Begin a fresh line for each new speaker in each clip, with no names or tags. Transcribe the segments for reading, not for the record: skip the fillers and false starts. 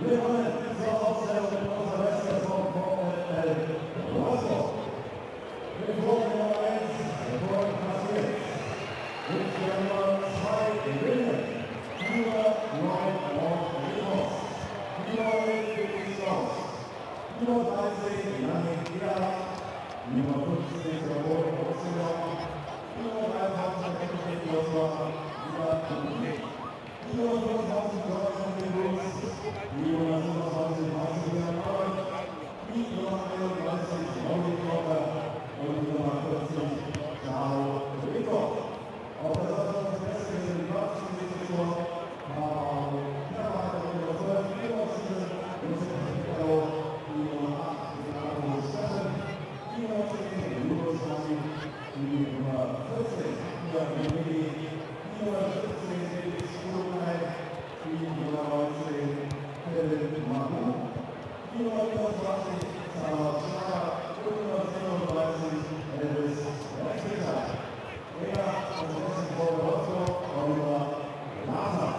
Willkommen zur Aufstellung unserer Western vom VfL Wolfsburg. Mit Tor Nummer 1, Tor passiert. Mit der Nummer 2, Wille. Nummer 9, Morgenrios. Nummer 11, Felix. Nummer 13, Janik Ida. Nummer 15, Ramon Oxelor. Nummer 23, Henrik Josua. Nummer 5. Nummer 25, Deutschland den Bus. Nummer 25, Marcel Arbeit. Nummer 31, Mauli Kocher. Und Nummer 40, Jao Rico. Auf der Seite des Besten in die Platzposition. Knapp Nummer 12, Nummer 7, Nummer 8, Ricardo Steffen. Nummer 10, Lukas Masi. Nummer 14, Nummer 15, Felix Schulmeier. Nummer 19, Kevin Mahu. Nummer 24, Sarah Schlager. Und Nummer 37, Elvis Rechtsrichter. Trainer des Hessen Wolfsburg, Oliver Laser.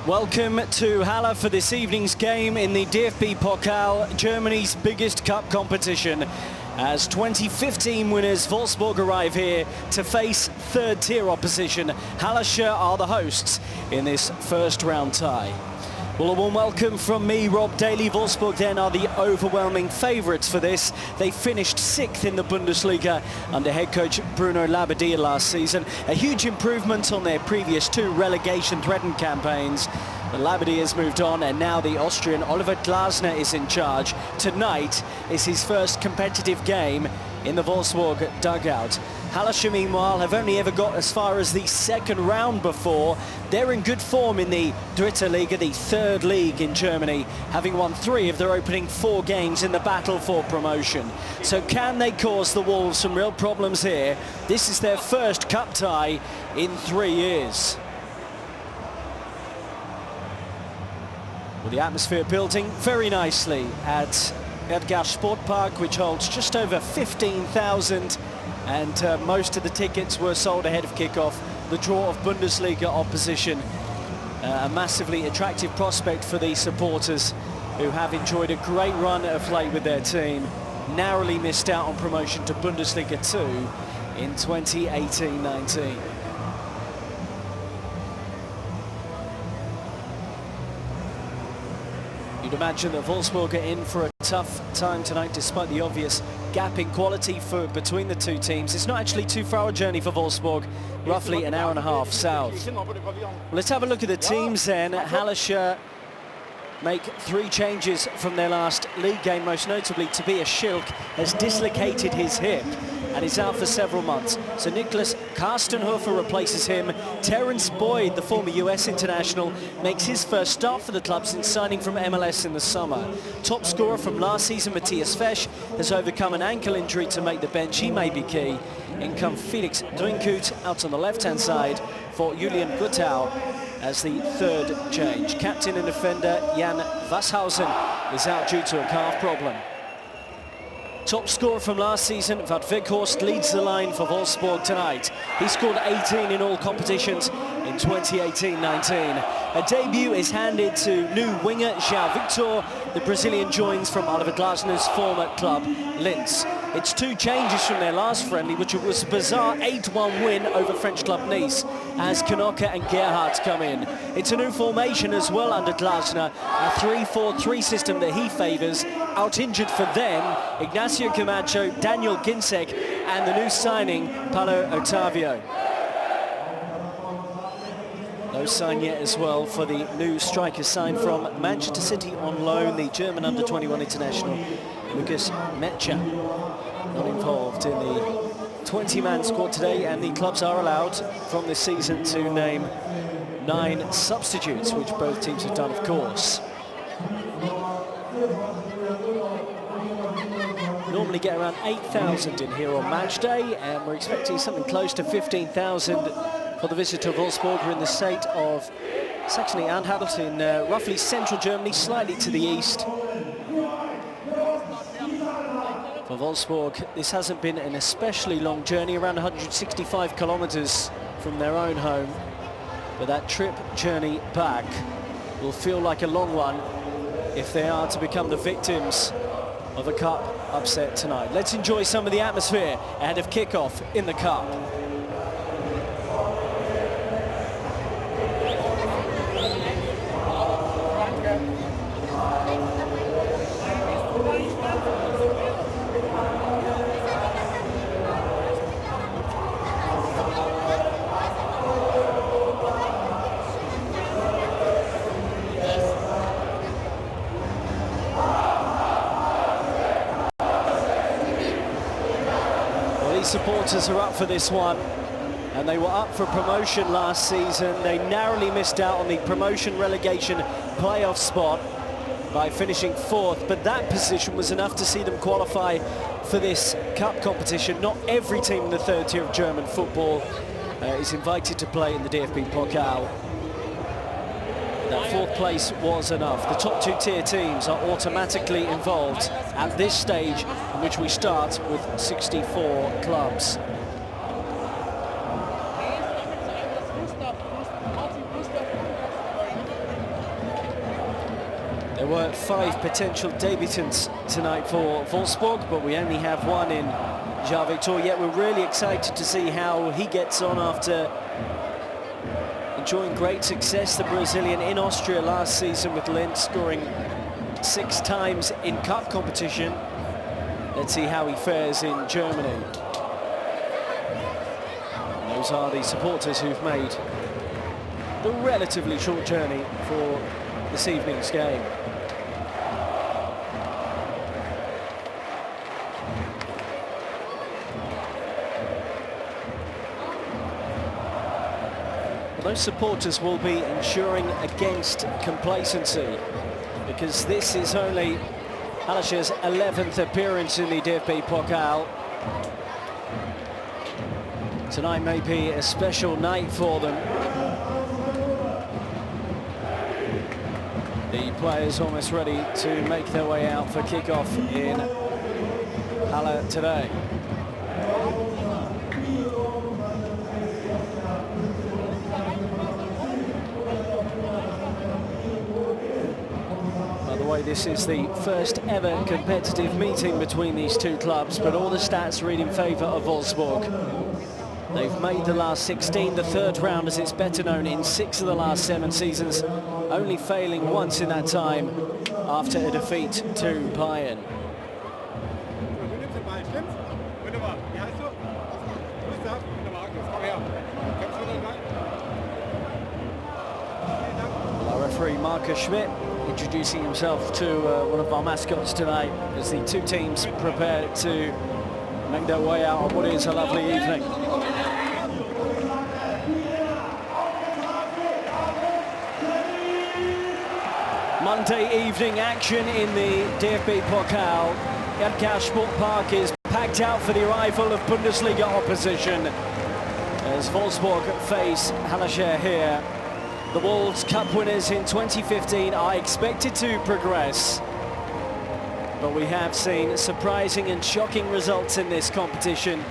Welcome to Halle for this evening's game in the DFB-Pokal, Germany's biggest cup competition. As 2015 winners Wolfsburg arrive here to face third-tier opposition, Hallescher are the hosts in this first-round tie. Well, a warm welcome from me, Rob Daly. Wolfsburg then are the overwhelming favourites for this. They finished 6th in the Bundesliga under head coach Bruno Labbadia last season. A huge improvement on their previous 2 relegation-threatened campaigns. But Labbadia has moved on, and now the Austrian Oliver Glasner is in charge. Tonight is his first competitive game in the Wolfsburg dugout. Hallescher, meanwhile, have only ever got as far as the second round before. They're in good form in the Dritte Liga, the third league in Germany, having won 3 of their opening 4 games in the battle for promotion. So can they cause the Wolves some real problems here? This is their first cup tie in 3 years. Well, the atmosphere building very nicely at Edgar Sportpark, which holds just over 15,000, and most of the tickets were sold ahead of kickoff. The draw of Bundesliga opposition, a massively attractive prospect for the supporters who have enjoyed a great run of late with their team. Narrowly missed out on promotion to Bundesliga 2 in 2018-19. You'd imagine that Wolfsburg are in for a tough time tonight, despite the obvious gap in quality between the 2 teams. It's not actually too far a journey for Wolfsburg, roughly an hour and a half south. Let's have a look at the teams then. Hallescher make 3 changes from their last league game. Most notably, Tobias Schilk has dislocated his hip and is out for several months. So Nicholas Karstenhofer replaces him. Terence Boyd, the former US international, makes his first start for the club since signing from MLS in the summer. Top scorer from last season, Matthias Fesch, has overcome an ankle injury to make the bench. He may be key. In comes Felix Drinkut out on the left-hand side for Julian Guttau as the 3rd change. Captain and defender Jan Vasshausen is out due to a calf problem. Top scorer from last season, Wout Weghorst, leads the line for Wolfsburg tonight. He scored 18 in all competitions in 2018-19. A debut is handed to new winger João Victor. The Brazilian joins from Oliver Glasner's former club, Linz. It's 2 changes from their last friendly, which was a bizarre 8-1 win over French club Nice, as Knoche and Gerhardt come in. It's a new formation as well under Glasner, a 3-4-3 system that he favours. Out injured for them, Ignacio Camacho, Daniel Ginczek, and the new signing, Paulo Otavio. No sign yet as well for the new striker signed from Manchester City on loan, the German under-21 international, Lucas Mecha. Not involved in the 20-man squad today, and the clubs are allowed from this season to name 9 substitutes, which both teams have done, of course. Normally get around 8,000 in here on match day, and we're expecting something close to 15,000 for the visitor of Wolfsburg. We're in the state of Saxony-Anhalt in roughly central Germany, slightly to the east. For Wolfsburg, this hasn't been an especially long journey, around 165 kilometers from their own home. But that trip journey back will feel like a long one if they are to become the victims of a cup upset tonight. Let's enjoy some of the atmosphere ahead of kickoff in the cup. Supporters are up for this one, and they were up for promotion last season. They narrowly missed out on the promotion relegation playoff spot by finishing 4th, but that position was enough to see them qualify for this cup competition. Not every team in the 3rd tier of German football is invited to play in the DFB-Pokal. That 4th place was enough. The top 2-tier teams are automatically involved at this stage, in which we start with 64 clubs. There were 5 potential debutants tonight for Wolfsburg, but we only have one in João Victor, yet we're really excited to see how he gets on after enjoying great success, the Brazilian, in Austria last season with Linz, scoring 6 times in cup competition. Let's see how he fares in Germany. And those are the supporters who've made the relatively short journey for this evening's game. Those supporters will be ensuring against complacency, because this is only Hallescher's 11th appearance in the DFB-Pokal. Tonight may be a special night for them. The players almost ready to make their way out for kick-off in Halle today. This is the first ever competitive meeting between these two clubs, but all the stats read in favour of Wolfsburg. They've made the last 16, the third round as it's better known, in 6 of the last 7 seasons, only failing once in that time after a defeat to Bayern. Our referee Marcus Schmidt introducing himself to one of our mascots tonight as the two teams prepare to make their way out on what is a lovely evening. Monday evening action in the DFB-Pokal. Hallescher Sport Park is packed out for the arrival of Bundesliga opposition as Wolfsburg face Hallescher here. The Wolves Cup winners in 2015 are expected to progress, but we have seen surprising and shocking results in this competition,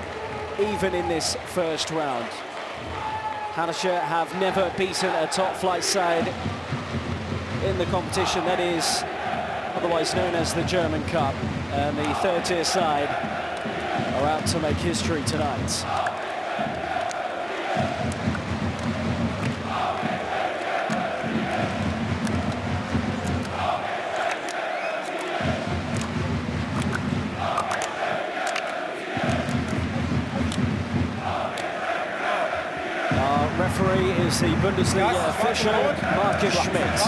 even in this first round. Hallescher have never beaten a top-flight side in the competition that is otherwise known as the German Cup, and the third-tier side are out to make history tonight. Referee is the Bundesliga official, Marcus Schmidt.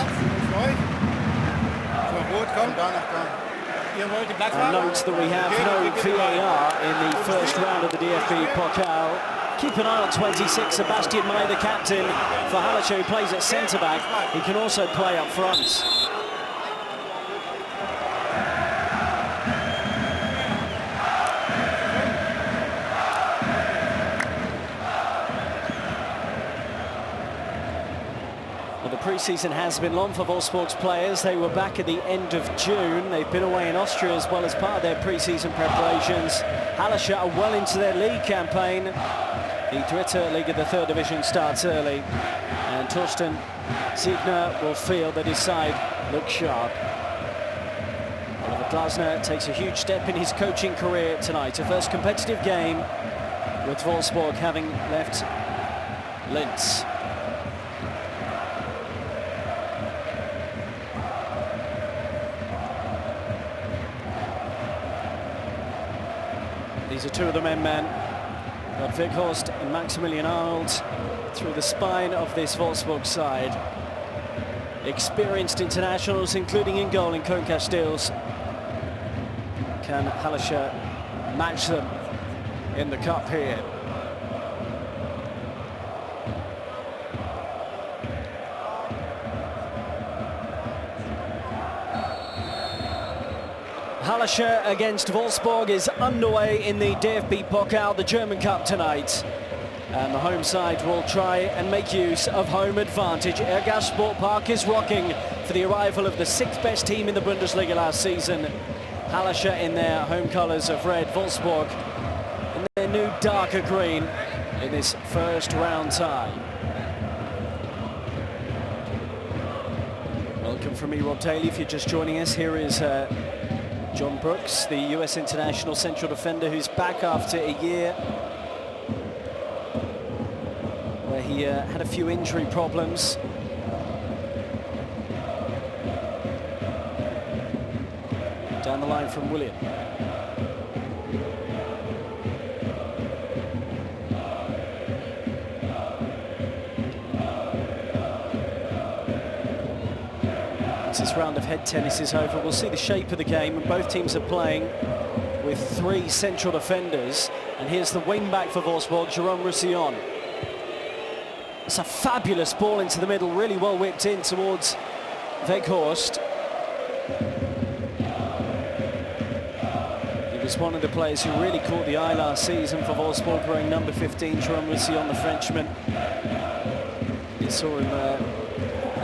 And note that we have no VAR in the first round of the DFB-Pokal. Keep an eye on 26, Sebastian May, the captain for Hallescher, who plays at centre-back. He can also play up front. The pre-season has been long for Wolfsburg's players. They were back at the end of June. They've been away in Austria as well as part of their pre-season preparations. Hallescher are well into their league campaign. The Dritte Liga, the third division, starts early, and Torsten Ziegner will feel that his side looks sharp. Oliver Glasner takes a huge step in his coaching career tonight. A first competitive game with Wolfsburg having left Linz. These are two of the men. But Weghorst and Maximilian Arnold through the spine of this Wolfsburg side. Experienced internationals, including in goal in Koen Casteels. Can Hallescher match them in the cup here? Hallescher against Wolfsburg is underway in the DFB-Pokal, the German Cup tonight. And the home side will try and make use of home advantage. Hallescher Sport Park is rocking for the arrival of the 6th best team in the Bundesliga last season. Hallescher in their home colours of red, Wolfsburg in their new darker green in this first round tie. Welcome from me, Rob Daly. If you're just joining us, here is John Brooks, the US international central defender, who's back after a year where he had a few injury problems. Down the line from William. This round of head tennis is over. We'll see the shape of the game, and both teams are playing with 3 central defenders. And here's the wing back for Wolfsburg, Jerome Roussillon. It's a fabulous ball into the middle, really well whipped in towards Weghorst. He was one of the players who really caught the eye last season for Wolfsburg, wearing number 15, Jerome Roussillon, the Frenchman. You saw him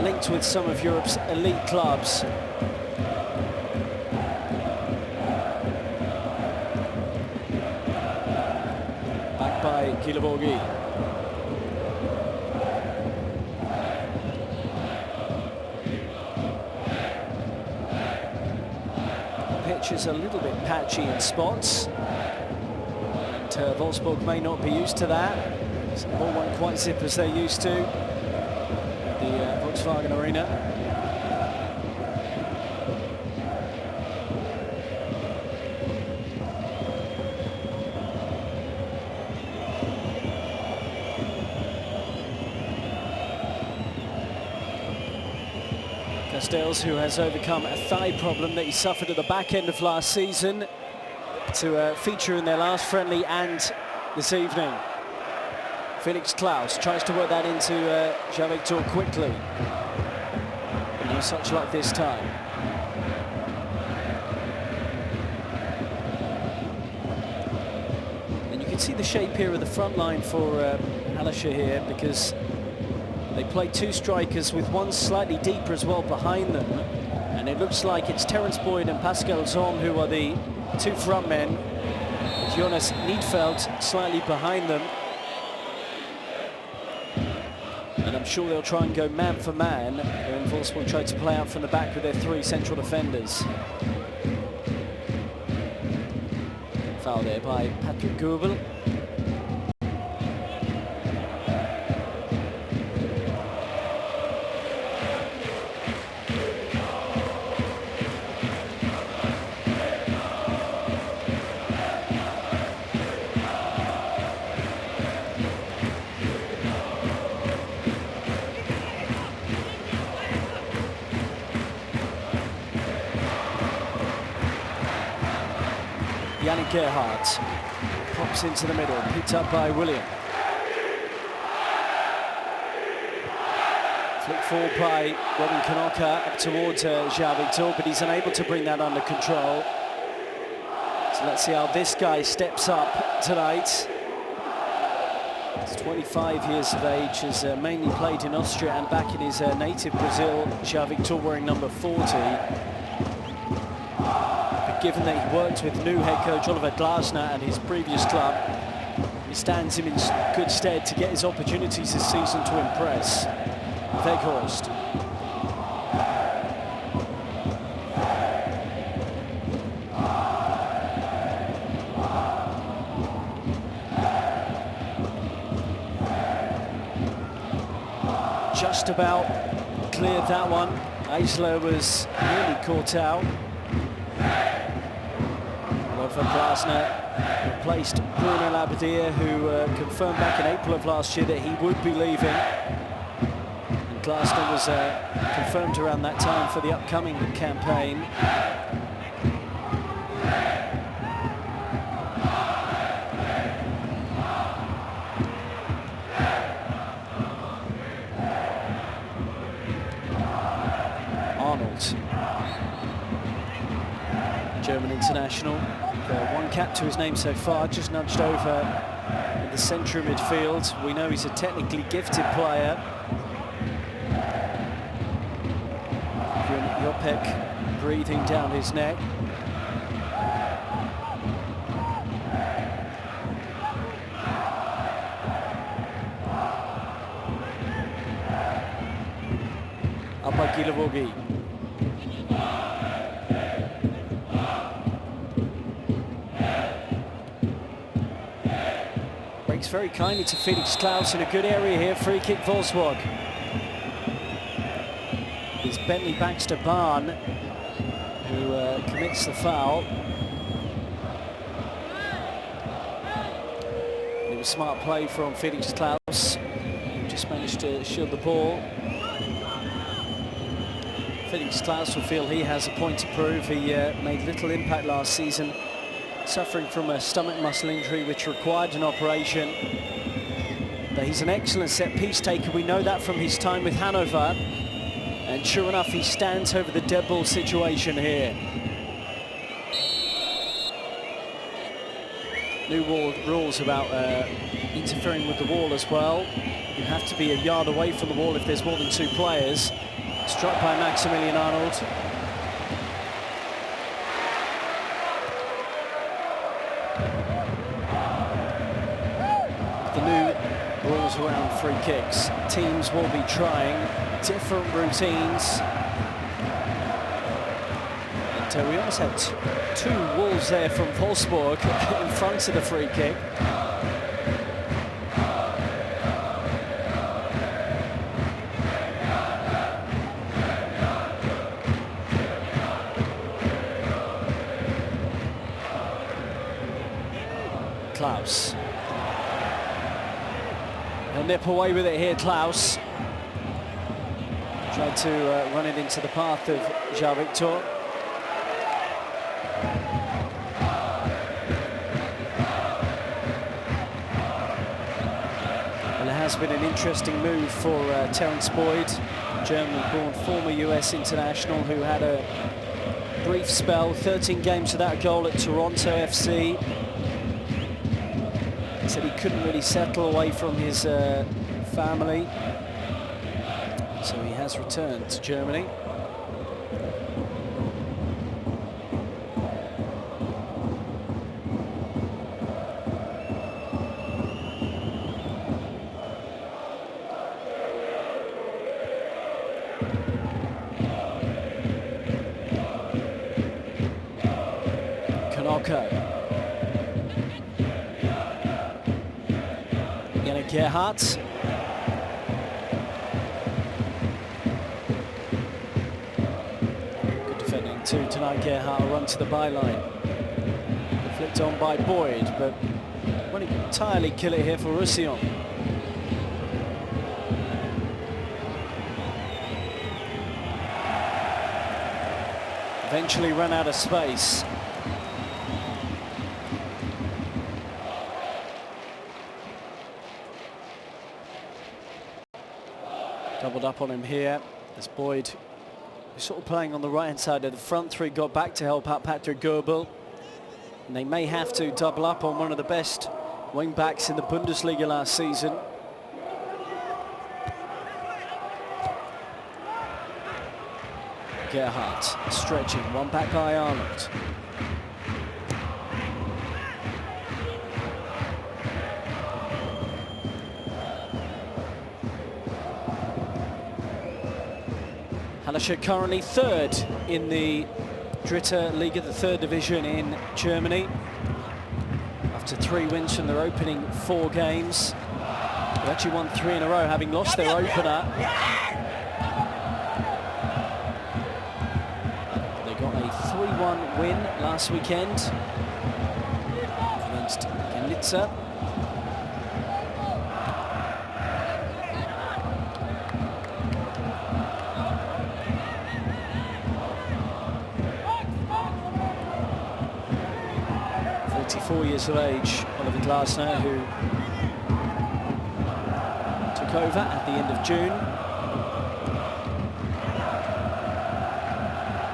linked with some of Europe's elite clubs. Back by Guilaborghi. Pitch is a little bit patchy in spots. And Wolfsburg may not be used to that. The ball won't quite zip as they're used to. The Volkswagen Arena. Castells, who has overcome a thigh problem that he suffered at the back end of last season, to feature in their last friendly and this evening. Felix Klaus tries to work that into Javiktor quickly. No such luck this time. And you can see the shape here of the front line for Hallescher here, because they play 2 strikers with one slightly deeper as well behind them. And it looks like it's Terence Boyd and Pascal Zorn who are the 2 front men. Jonas Niedfeld slightly behind them. And I'm sure they'll try and go man for man, and Wolfsburg try to play out from the back with their 3 central defenders. Foul there by Patrick Goebel. Yannick Gerhardt pops into the middle, picked up by William. Flick forward by Robin Knocker up towards Javiktor, but he's unable to bring that under control. So let's see how this guy steps up tonight. He's 25 years of age, has mainly played in Austria and back in his native Brazil. Javiktor wearing number 40. Given that he worked with new head coach Oliver Glasner at his previous club, it stands him in good stead to get his opportunities this season to impress. Weghorst. Just about cleared that one. Eisler was nearly caught out. Oliver Glasner replaced Bruno Labbadia, who confirmed back in April of last year that he would be leaving. And Glasner was confirmed around that time for the upcoming campaign. Arnold, German international, one cap to his name so far, just nudged over in the centre of midfield. We know he's a technically gifted player. Jopek breathing down his neck. Up by Guilaborghi. speaks very kindly to Felix Klaus in a good area here. Free kick Wolfsburg. It's Bentley Baxter Barn who commits the foul. It was smart play from Felix Klaus, who just managed to shield the ball. Felix Klaus will feel he has a point to prove. He made little impact last season, suffering from a stomach muscle injury which required an operation. But he's an excellent set-piece taker. We know that from his time with Hanover. And sure enough, he stands over the dead ball situation here. New rules about interfering with the wall as well. You have to be a yard away from the wall if there's more than 2 players. Struck by Maximilian Arnold. The new rules around free kicks. Teams will be trying different routines. And we almost had 2 Wolves there from Wolfsburg in front of the free kick. Klaus. He'll nip away with it here, Klaus. Tried to run it into the path of Jean Victor. Well, it has been an interesting move for Terence Boyd, German-born former US international who had a brief spell, 13 games without a goal at Toronto FC. He said he couldn't really settle away from his family. So he has returned to Germany. Kanoko. Yannick Gerhardt. To tonight, Gerhardt will run to the byline. Flicked on by Boyd, but won't entirely kill it here for Roussillon. Eventually run out of space. Doubled up on him here as Boyd, sort of playing on the right-hand side of the front 3, got back to help out Patrick Goebel. And they may have to double up on one of the best wing-backs in the Bundesliga last season. Gerhardt stretching, one back by Arnold. Hallescher currently 3rd in the Dritte Liga, the 3rd division in Germany. After 3 wins from their opening 4 games. They actually won 3 in a row, having lost their opener. They got a 3-1 win last weekend against Chemnitzer. Years of age, Oliver Glasner, who took over at the end of June.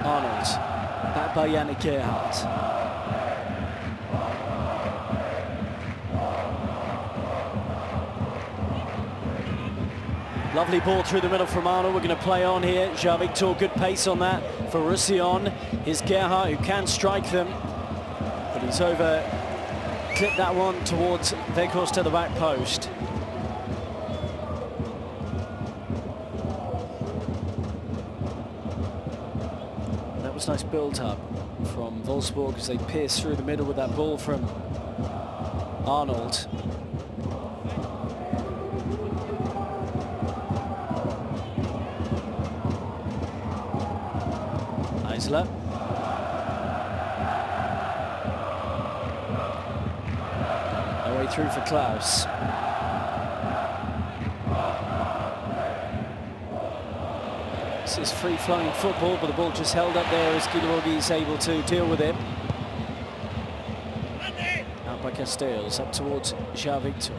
Arnold, back by Yannick Gerhardt. Lovely ball through the middle from Arnold. We're going to play on here. Jean Victor, good pace on that for Roussillon. Here's Gerhardt, who can strike them, but he's over. Clip that one towards Weghorst to the back post. That was nice build-up from Wolfsburg as they pierced through the middle with that ball from Arnold. Meisler. No way through for Klaus. This is free-flowing football, but the ball just held up there as Guilarogi is able to deal with it. Out by Castells, up towards João Victor.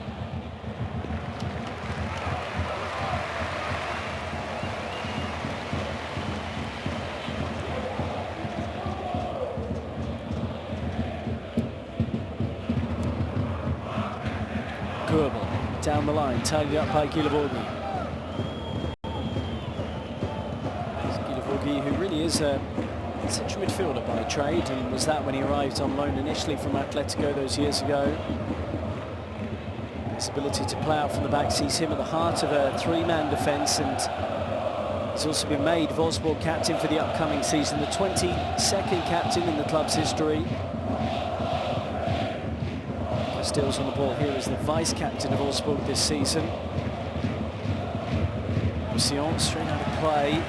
Goebel down the line, tidied up by Guilarogi. Who really is a central midfielder by trade, and was that when he arrived on loan initially from Atletico those years ago. His ability to play out from the back sees him at the heart of a three-man defence, and he's also been made Wolfsburg captain for the upcoming season, the 22nd captain in the club's history. Castells on the ball here as the vice-captain of Wolfsburg this season. Sion straight out of play.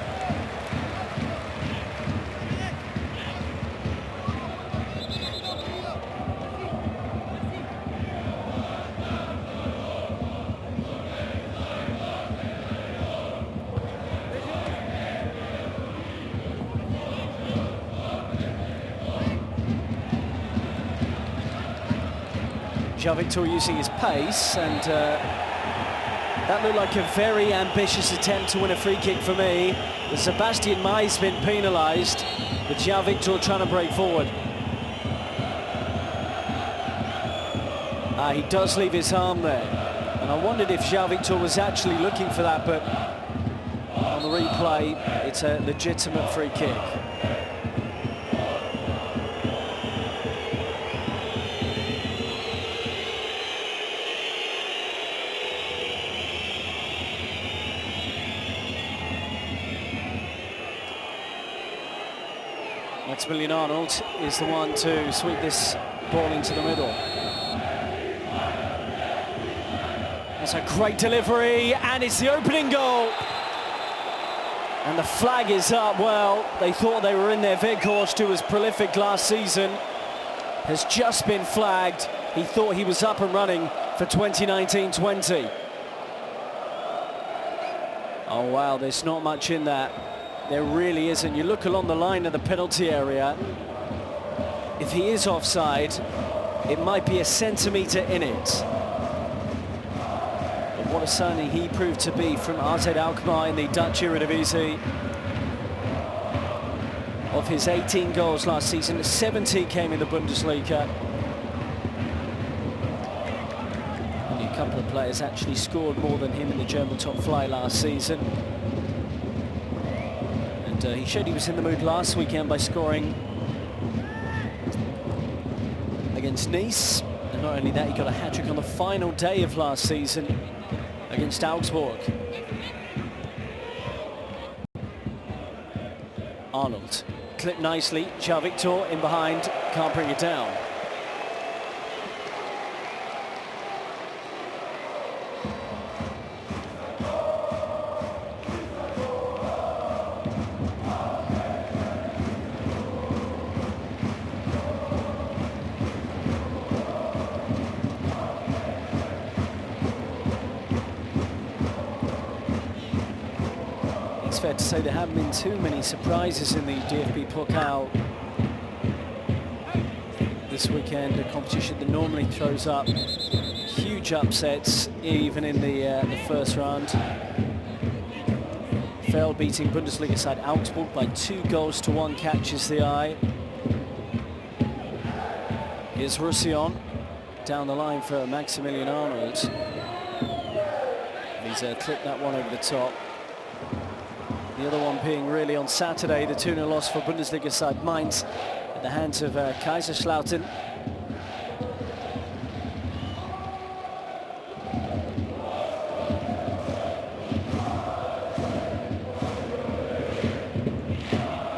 João Victor using his pace, and that looked like a very ambitious attempt to win a free kick for me. But Sebastian Mai's been penalised, but João Victor trying to break forward. He does leave his arm there, and I wondered if João Victor was actually looking for that, but on the replay, it's a legitimate free kick. Maximilian Arnold is the one to sweep this ball into the middle. That's a great delivery, and it's the opening goal. And the flag is up. Well, they thought they were in there. Weghorst, who was prolific last season, has just been flagged. He thought he was up and running for 2019-20. Oh, wow, there's not much in that. There really isn't. You look along the line of the penalty area. If he is offside, it might be a centimetre in it. But what a signing he proved to be from AZ Alkmaar in the Dutch Eredivisie. Of his 18 goals last season, 17 came in the Bundesliga. Only a couple of players actually scored more than him in the German top flight last season. He showed he was in the mood last weekend by scoring against Nice. And not only that, he got a hat-trick on the final day of last season against Augsburg. Arnold clipped nicely. João Victor in behind, can't bring it down. It's fair to say there haven't been too many surprises in the DFB-Pokal this weekend, a competition that normally throws up huge upsets even in the first round. VfL beating Bundesliga side Augsburg by 2-1 catches the eye. Here's Roussillon down the line for Maximilian Arnold. He's clipped that one over the top. The other one being really on Saturday, the 2-0 loss for Bundesliga side Mainz at the hands of Kaiserslautern.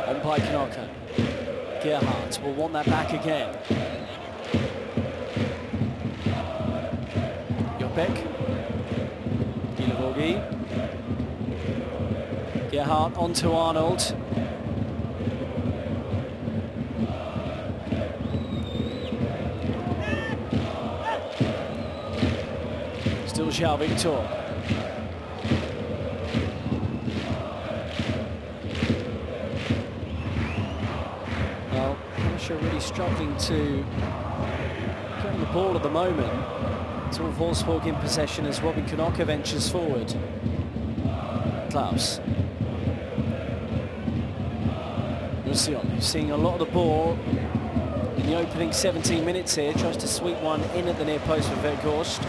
On by Knocker. Gerhardt will want that back again. Jopek. Guilarogi. Gerhardt onto Arnold. João Victor. Well, Hallescher really struggling to get the ball at the moment. It's all Wolfsburg in possession as Robin Knocker ventures forward. Klaus. Lucian, seeing a lot of the ball in the opening 17 minutes here, tries to sweep one in at the near post for Weghorst.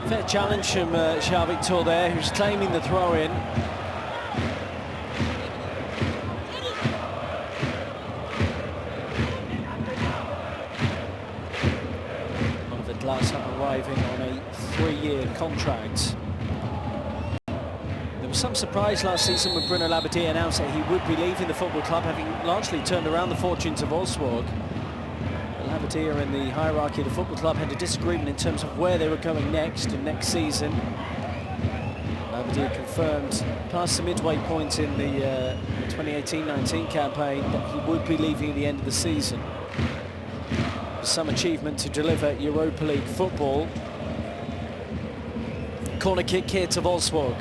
Fair challenge from João Victor there, who's claiming the throw-in. Oliver Glasser arriving on a 3-year contract. There was some surprise last season when Bruno Labbadia announced that he would be leaving the football club, having largely turned around the fortunes of Wolfsburg. Labbadia and the hierarchy of the football club had a disagreement in terms of where they were going next and next season. Labbadia confirmed past the midway point in the 2018-19 campaign that he would be leaving at the end of the season. Some achievement to deliver Europa League football. Corner kick here to Wolfsburg.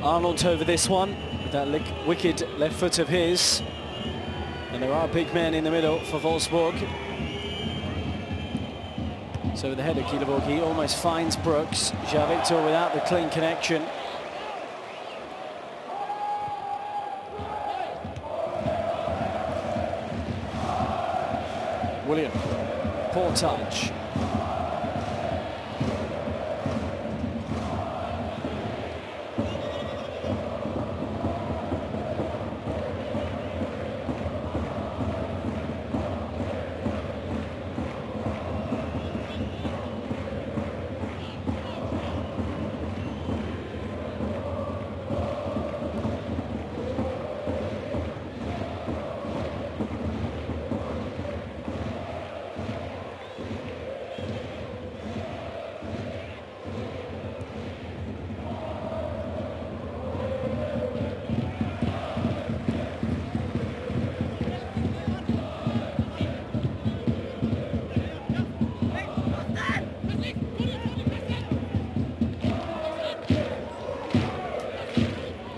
Arnold over this one, with that wicked left foot of his. And there are big men in the middle for Wolfsburg. So with the header, Kieleborg, he almost finds Brooks. João Victor without the clean connection. William, poor touch.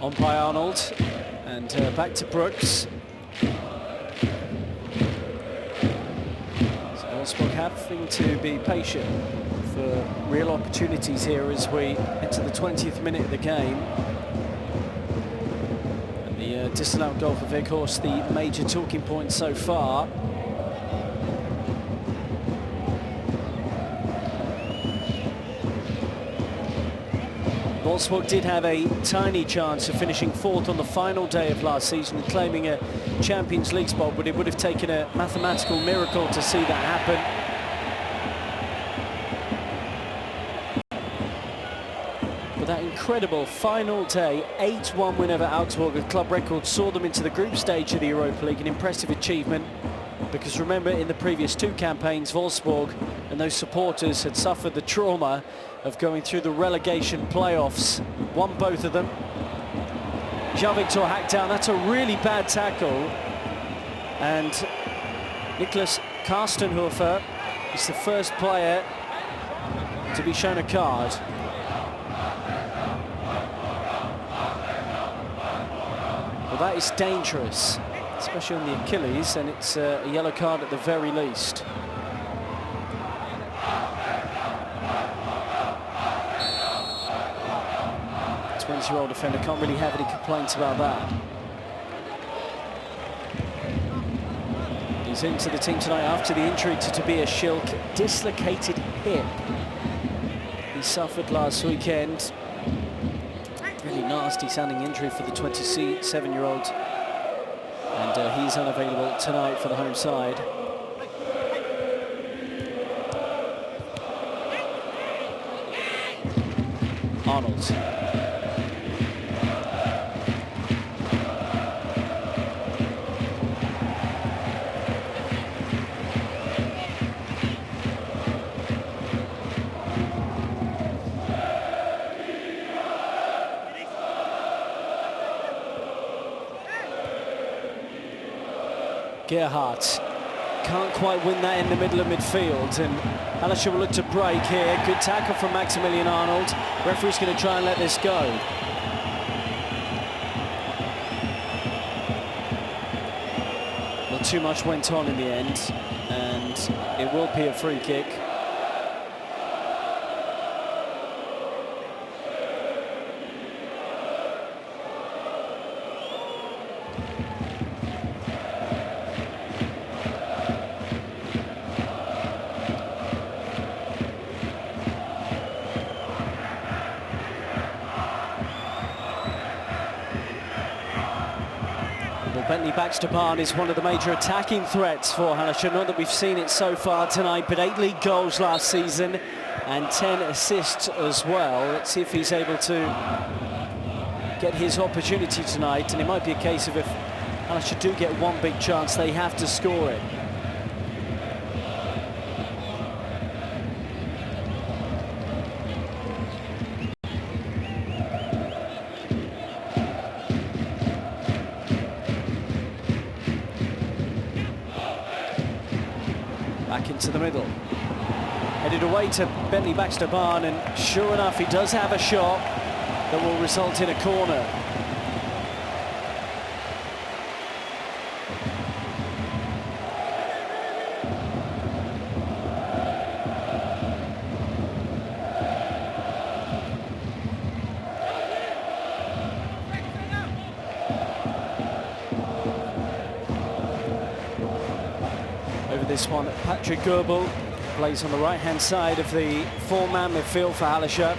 On by Arnold, and back to Brooks. So Wolfsburg having to be patient for real opportunities here as we head to the 20th minute of the game. And the disallowed goal for Weghorst, the major talking point so far. Wolfsburg did have a tiny chance of finishing fourth on the final day of last season and claiming a Champions League spot, but it would have taken a mathematical miracle to see that happen. But that incredible final day, 8-1 win over Augsburg, a club record, saw them into the group stage of the Europa League, an impressive achievement. Because remember, in the previous two campaigns, Wolfsburg and those supporters had suffered the trauma of going through the relegation playoffs, won both of them. João Victor hacked down, that's a really bad tackle. And Niklas Karstenhofer is the first player to be shown a card. Well, that is dangerous, especially on the Achilles, and it's a yellow card at the very least. The 20-year-old defender can't really have any complaints about that. He's into the team tonight after the injury to Tobias Schilk, dislocated hip. He suffered last weekend. Really nasty sounding injury for the 27-year-old. and he's unavailable tonight for the home side. Arnold. Gerhardt can't quite win that in the middle of midfield, and Hallescher will look to break here. Good tackle from Maximilian Arnold. Referee's going to try and let this go. Not too much went on in the end, and it will be a free kick. Baxter Barn is one of the major attacking threats for Hallescher. Not that we've seen it so far tonight, but 8 league goals last season and 10 assists as well. Let's see if he's able to get his opportunity tonight, and it might be a case of if Hallescher do get one big chance, they have to score it. Back into the middle, headed away to Bentley Baxter Barn, and sure enough he does have a shot that will result in a corner. This one, Patrick Goebel plays on the right-hand side of the four-man midfield for Hallescher.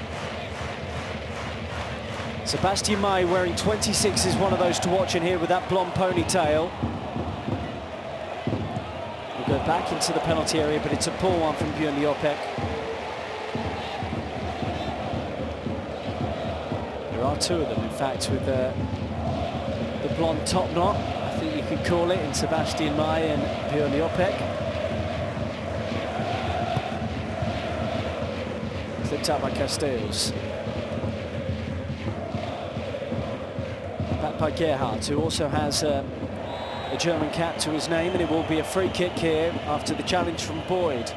Sebastian May, wearing 26, is one of those to watch in here with that blonde ponytail. We'll go back into the penalty area, but it's a poor one from Björn Jopek. There are two of them, in fact, with the blonde top knot, I think you could call it, in Sebastian May and Björn Jopek. Flipped out by Castells. Back by Gerhardt, who also has a German cap to his name, and it will be a free kick here after the challenge from Boyd.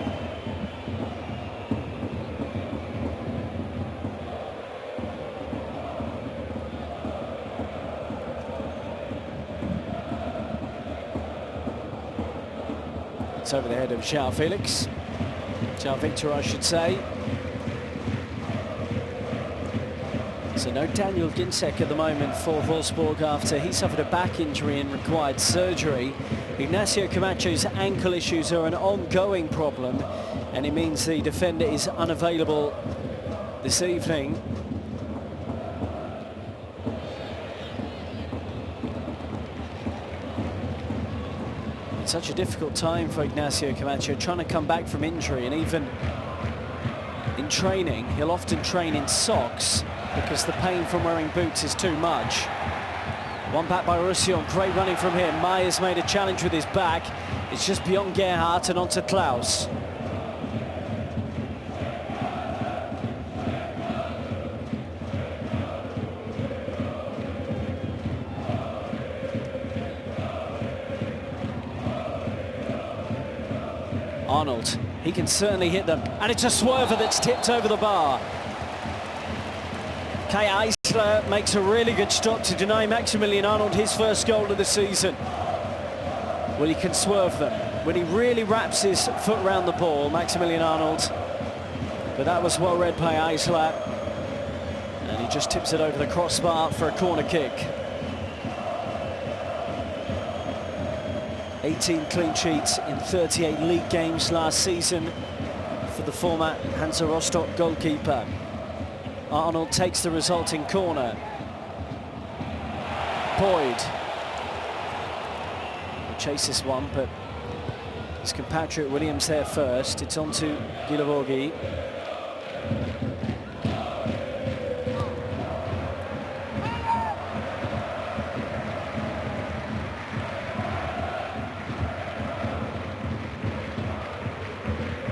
It's over the head of João Felix. João Victor, I should say. So no Daniel Ginczek at the moment for Wolfsburg after he suffered a back injury and required surgery. Ignacio Camacho's ankle issues are an ongoing problem, and it means the defender is unavailable this evening. It's such a difficult time for Ignacio Camacho, trying to come back from injury, and even in training, he'll often train in socks because the pain from wearing boots is too much. One back by Roussillon, great running from him. Meyer's made a challenge with his back. It's just beyond Gerhardt and onto Klaus. Arnold, he can certainly hit them, and it's a swerver that's tipped over the bar. Kai Eisler makes a really good stop to deny Maximilian Arnold his first goal of the season. Well, he can swerve them when he really wraps his foot around the ball, Maximilian Arnold. But that was well read by Eisler, and he just tips it over the crossbar for a corner kick. 18 clean sheets in 38 league games last season for the former Hansa Rostock goalkeeper. Arnold takes the resulting corner. Boyd. chase this one, but his compatriot Williams there first. It's on to Guilavogui.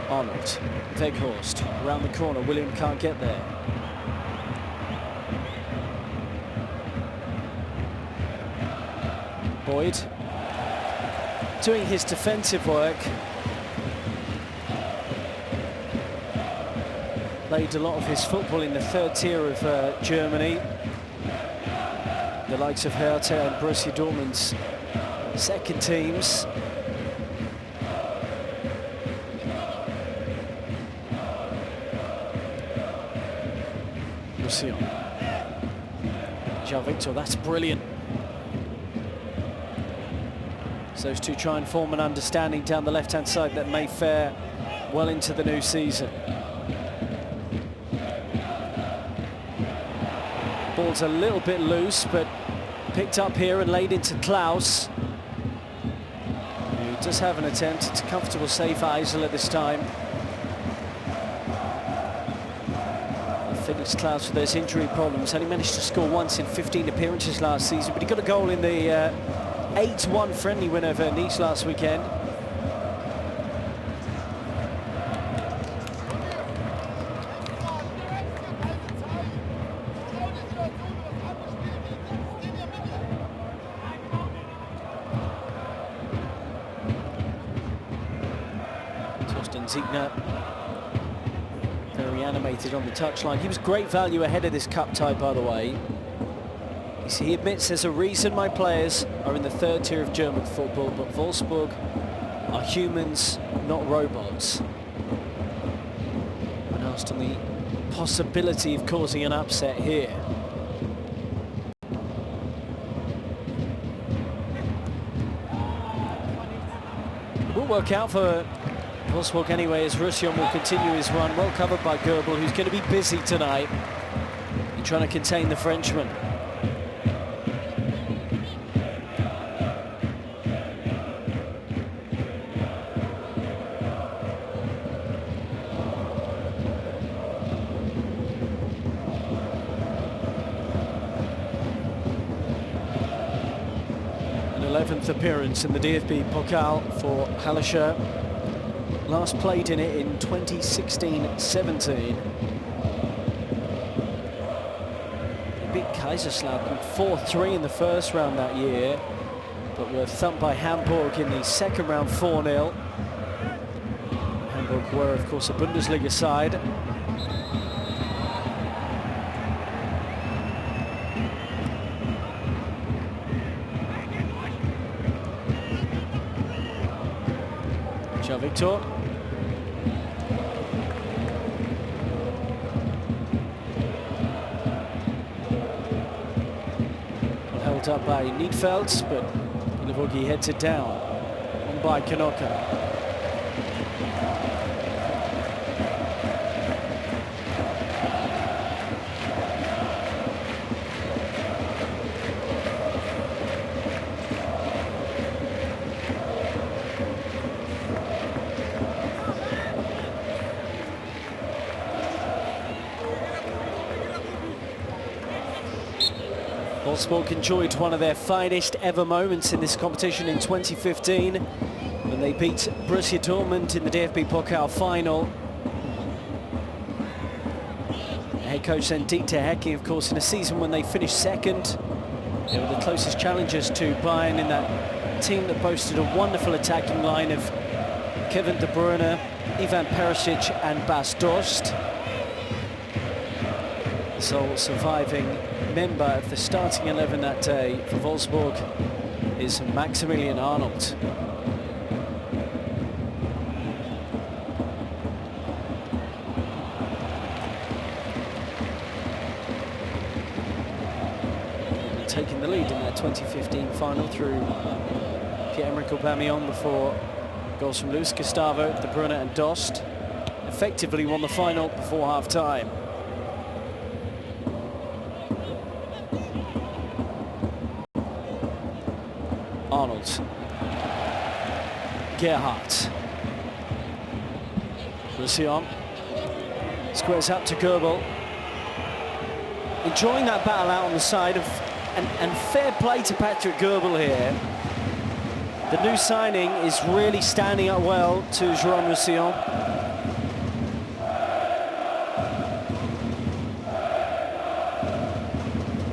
Arnold, Weghorst, around the corner, William can't get there. Boyd, doing his defensive work. Played a lot of his football in the third tier of Germany. The likes of Hertha and Borussia Dortmund's second teams. Jean-Victor, that's brilliant. So those two try and form an understanding down the left-hand side that may fare well into the new season. Ball's a little bit loose, but picked up here and laid into Klaus, who does have an attempt. It's a comfortable save for Eisel at this time. Felix Klaus with those injury problems. Only managed to score once in 15 appearances last season, but he got a goal in the 8-1 friendly win over Nice last weekend. Torsten Ziegner, very animated on the touchline. He was great value ahead of this cup tie, by the way. He admits there's a reason my players are in the third tier of German football, but Wolfsburg are humans, not robots. When asked on the possibility of causing an upset here. It will work out for Wolfsburg anyway, as Roussillon will continue his run, well covered by Goebel, who's going to be busy tonight in trying to contain the Frenchman. An 11th appearance in the DFB-Pokal for Hallescher. Last played in it in 2016-17. They beat Kaiserslautern 4-3 in the first round that year, but were thumped by Hamburg in the second round 4-0. Hamburg were, of course, a Bundesliga side. Jean-Victor. Held up by Niedfeldt, but Guilavogui heads it down. On by Knocker. Wolfsburg enjoyed one of their finest ever moments in this competition in 2015 when they beat Borussia Dortmund in the DFB-Pokal final. Head coach then Dieter Hecking, of course, in a season when they finished second. They were the closest challengers to Bayern in that team that boasted a wonderful attacking line of Kevin De Bruyne, Ivan Perisic and Bas Dost. The sole surviving member of the starting 11 that day for Wolfsburg is Maximilian Arnold. Taking the lead in that 2015 final through Pierre-Emerick Aubameyang before goals from Luis Gustavo, De Bruyne and Dost. Effectively won the final before half-time. Arnold. Gerhardt. Roussillon squares up to Goebel. Enjoying that battle out on the side of, and fair play to Patrick Goebel here. The new signing is really standing up well to Jérôme Roussillon.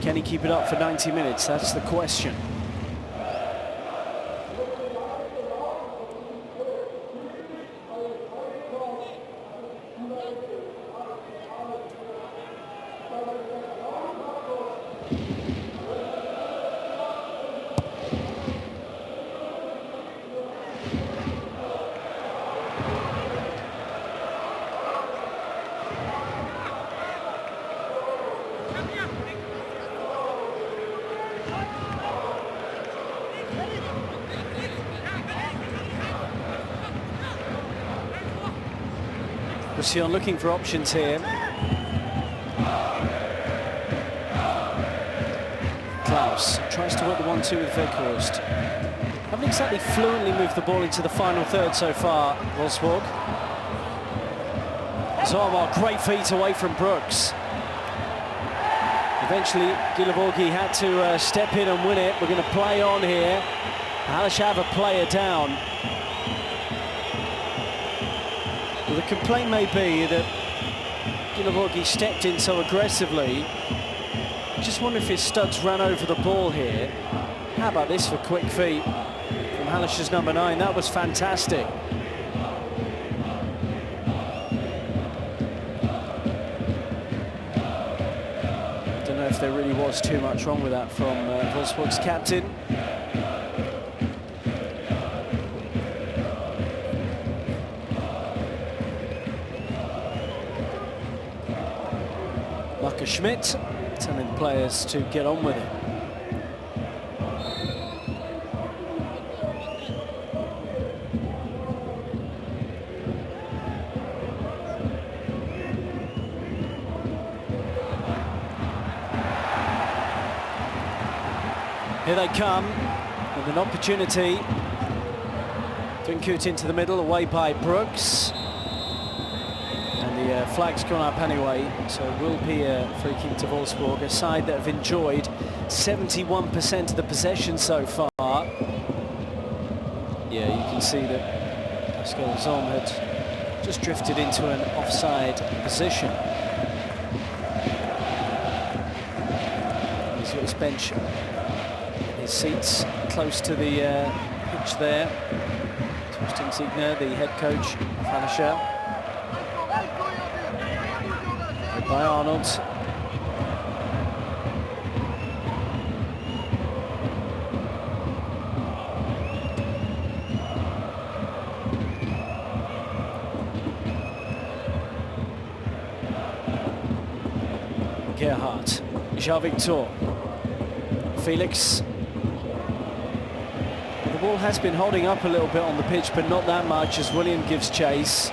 Can he keep it up for 90 minutes? That's the question. Roussillon looking for options here. Klaus tries to work the 1-2 with Weghorst. Haven't exactly fluently moved the ball into the final third so far, Wolfsburg. Zorma, great feet away from Brooks. Eventually, Guilavorgi had to step in and win it. We're going to play on here. Hallescher have a player down. Well, the complaint may be that Guilavorgi stepped in so aggressively. Just wonder if his studs ran over the ball here. How about this for quick feet from Hallescher's number 9? That was fantastic. Don't know if there really was too much wrong with that from Wolfsburg's captain. Schmidt telling the players to get on with it. Here they come with an opportunity. Drinkut into the middle, away by Brooks. The flag's gone up anyway, so it will be a free kick to Wolfsburg, a side that have enjoyed 71% of the possession so far. Yeah, you can see that Pascal Zom had just drifted into an offside position. He's got his bench, his seats close to the pitch there. Torsten Ziegner, the head coach of Hallescher. By Arnold. Gerhardt, Jean-Victor, Felix. The ball has been holding up a little bit on the pitch, but not that much as William gives chase.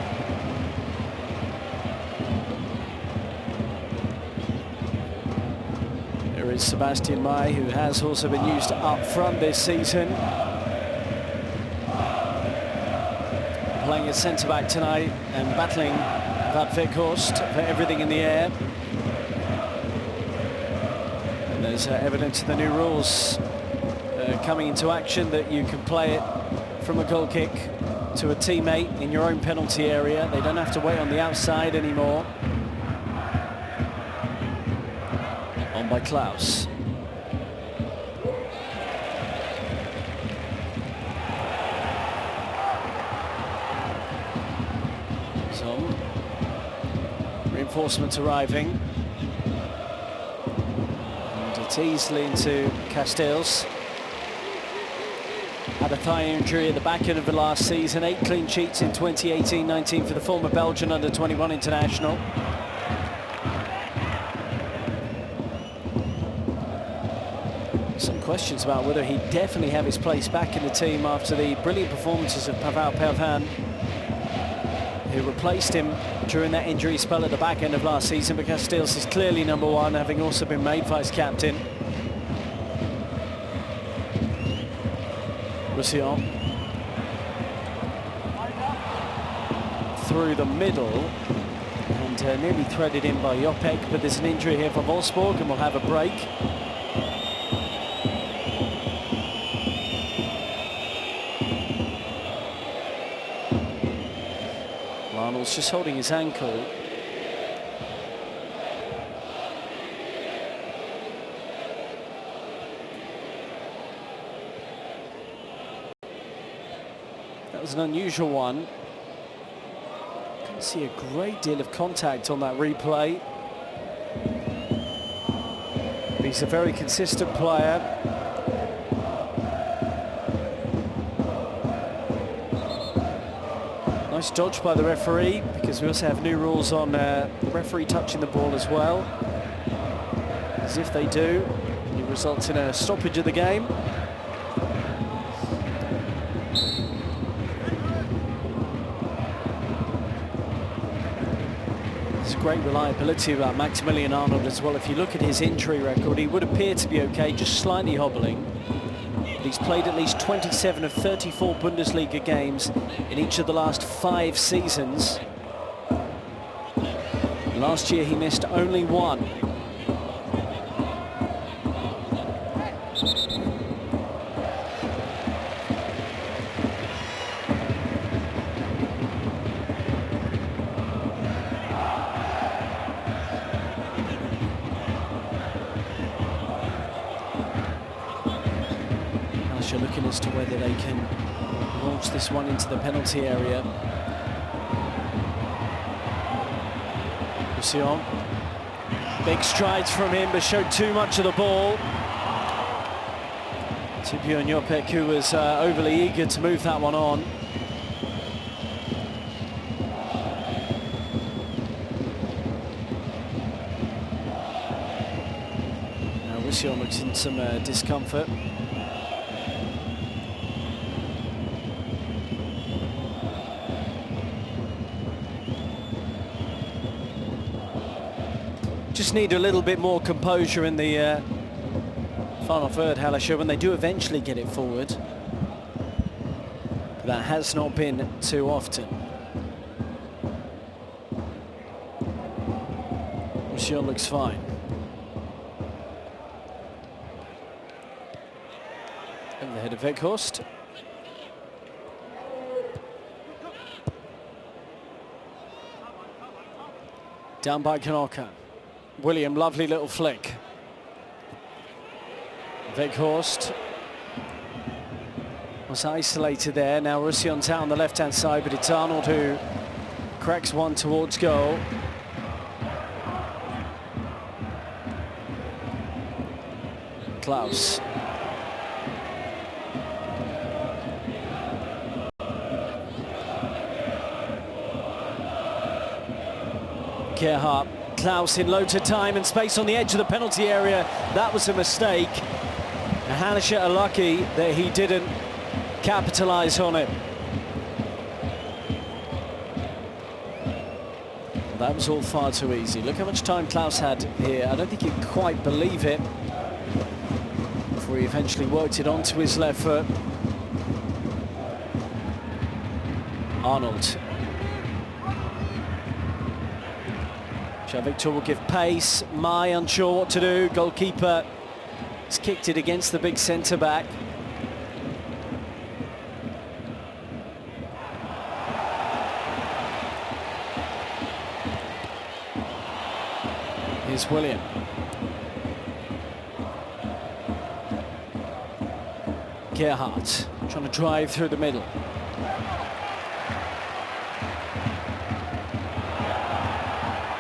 Sebastian May, who has also been used up front this season. Playing at centre-back tonight and battling that Weghorst for everything in the air. And there's evidence of the new rules coming into action that you can play it from a goal kick to a teammate in your own penalty area. They don't have to wait on the outside anymore. By Klaus. So, reinforcements arriving. And it's easily into Castells. Had a thigh injury at the back end of the last season. 8 clean sheets in 2018-19 for the former Belgian under-21 international. Some questions about whether he'd definitely have his place back in the team after the brilliant performances of Pavel Pervan, who replaced him during that injury spell at the back end of last season, but Castells is clearly number 1, having also been made vice-captain. Roussillon. through the middle and nearly threaded in by Jopek, but there's an injury here for Wolfsburg and we'll have a break. Arnold's just holding his ankle. That was an unusual one. Couldn't see a great deal of contact on that replay. But he's a very consistent player. Nice dodge by the referee, because we also have new rules on the referee touching the ball as well. As if they do, it results in a stoppage of the game. There's great reliability about Maximilian Arnold as well. If you look at his injury record, he would appear to be okay, just slightly hobbling. He's played at least 27 of 34 Bundesliga games in each of the last 5 seasons. Last year he missed only one. Looking as to whether they can launch this one into the penalty area. Roussillon. Big strides from him, but showed too much of the ball. Tibio Jopek, who was overly eager to move that one on. Now Roussillon looks in some discomfort. Just need a little bit more composure in the final third, Hallescher, when they do eventually get it forward. But that has not been too often. Roussillon looks fine. Over the head of Weghorst. Down by Knocker. William, lovely little flick. Weghorst was isolated there. Now Roussillon's out on the left-hand side, but it's Arnold who cracks one towards goal. Klaus. Gerhardt. Klaus in loads of time and space on the edge of the penalty area. That was a mistake. Hallescher are lucky that he didn't capitalise on it. That was all far too easy. Look how much time Klaus had here. I don't think he could quite believe it before he eventually worked it onto his left foot. Arnold. Victor will give pace. Mai unsure what to do. Goalkeeper has kicked it against the big centre-back. Here's William. Gerhardt trying to drive through the middle.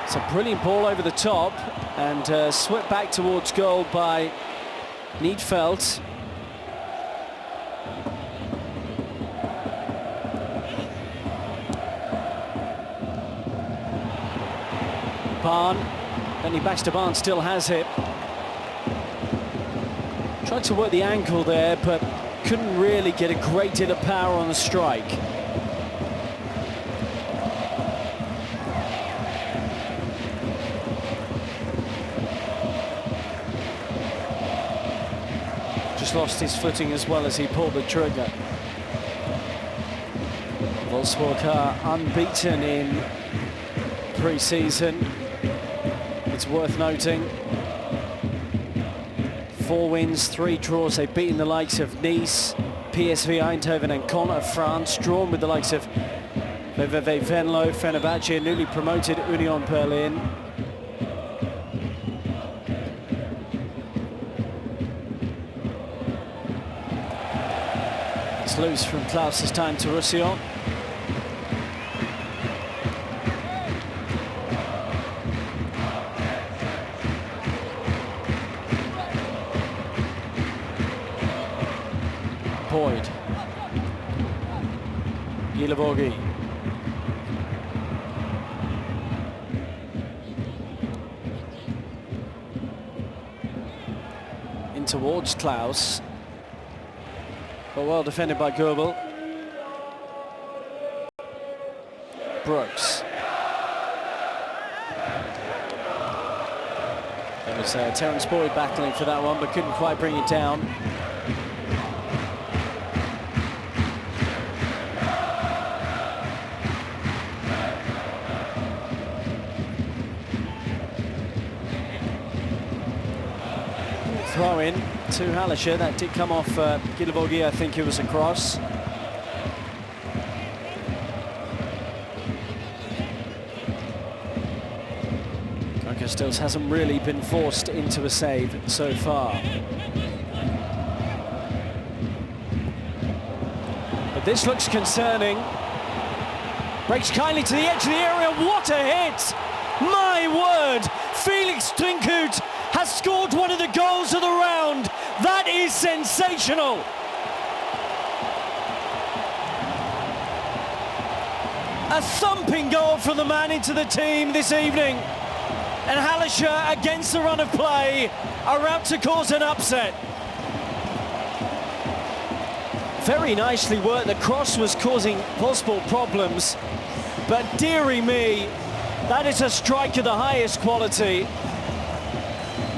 It's a brilliant ball over the top and swept back towards goal by Niedveld. Barn, Benny Baxter-Barn still has it. Tried to work the ankle there, but couldn't really get a great deal of power on the strike. Lost his footing as well as he pulled the trigger. Wolfsburg are unbeaten in pre-season. It's worth noting. 4 wins, 3 draws. They've beaten the likes of Nice, PSV Eindhoven and Caen of France, drawn with the likes of VfL Venlo, Fenerbahce, and newly promoted Union Berlin. It's loose from Klaus this time to Roussillon. Boyd. Gilavogi. In towards Klaus. But well defended by Goebel. Brooks. There was Terence Boyd battling for that one, but couldn't quite bring it down. Throw in to Hallescher. That did come off Gilavogi. I think it was a cross. Stills hasn't really been forced into a save so far. But this looks concerning. Breaks kindly to the edge of the area. What a hit! My word! Felix Trinkoot has scored one of the goals of the round. That is sensational. A thumping goal from the man into the team this evening. And Hallescher, against the run of play, are out to cause an upset. Very nicely worked. The cross was causing Wolfsburg problems. But dearie me, that is a strike of the highest quality.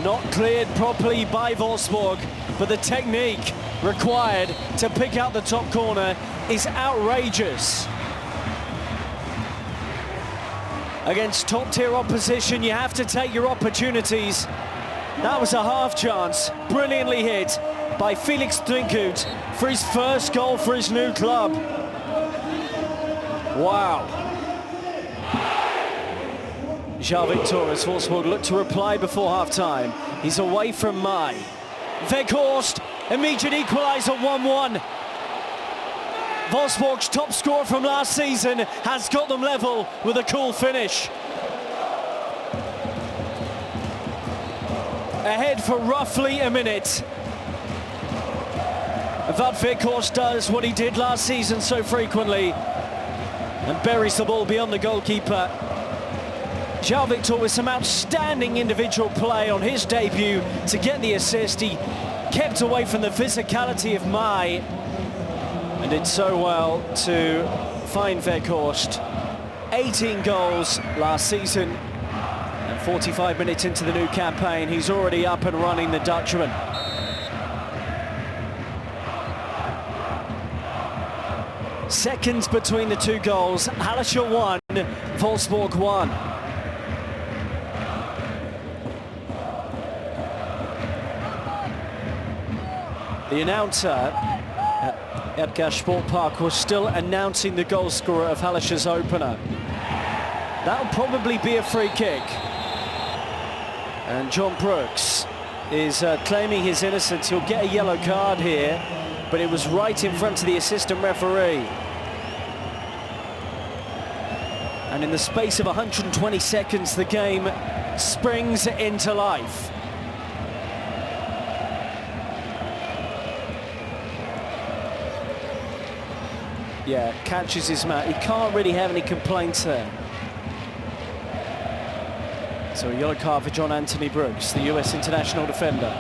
Not cleared properly by Wolfsburg, but the technique required to pick out the top corner is outrageous. Against top-tier opposition, you have to take your opportunities. That was a half chance, brilliantly hit by Felix Trinkoot for his first goal for his new club. Wow. João-Victor, as Wolfsburg look to reply before half-time. He's away from Mai. Weghorst, immediate equaliser, 1-1. Wolfsburg's top scorer from last season has got them level with a cool finish. Ahead for roughly a minute. Weghorst does what he did last season so frequently and buries the ball beyond the goalkeeper. João-Victor with some outstanding individual play on his debut to get the assist. He kept away from the physicality of Mai and did so well to find Weghorst. 18 goals last season, and 45 minutes into the new campaign, he's already up and running, the Dutchman. Seconds between the two goals. Hallescher 1, Wolfsburg 1. The announcer Edgar Sportpark was still announcing the goal scorer of Hallescher's opener. That'll probably be a free kick. And John Brooks is claiming his innocence. He'll get a yellow card here, but it was right in front of the assistant referee. And in the space of 120 seconds, the game springs into life. Yeah, catches his mouth. He can't really have any complaints there. So a yellow card for John Anthony Brooks, the US international defender.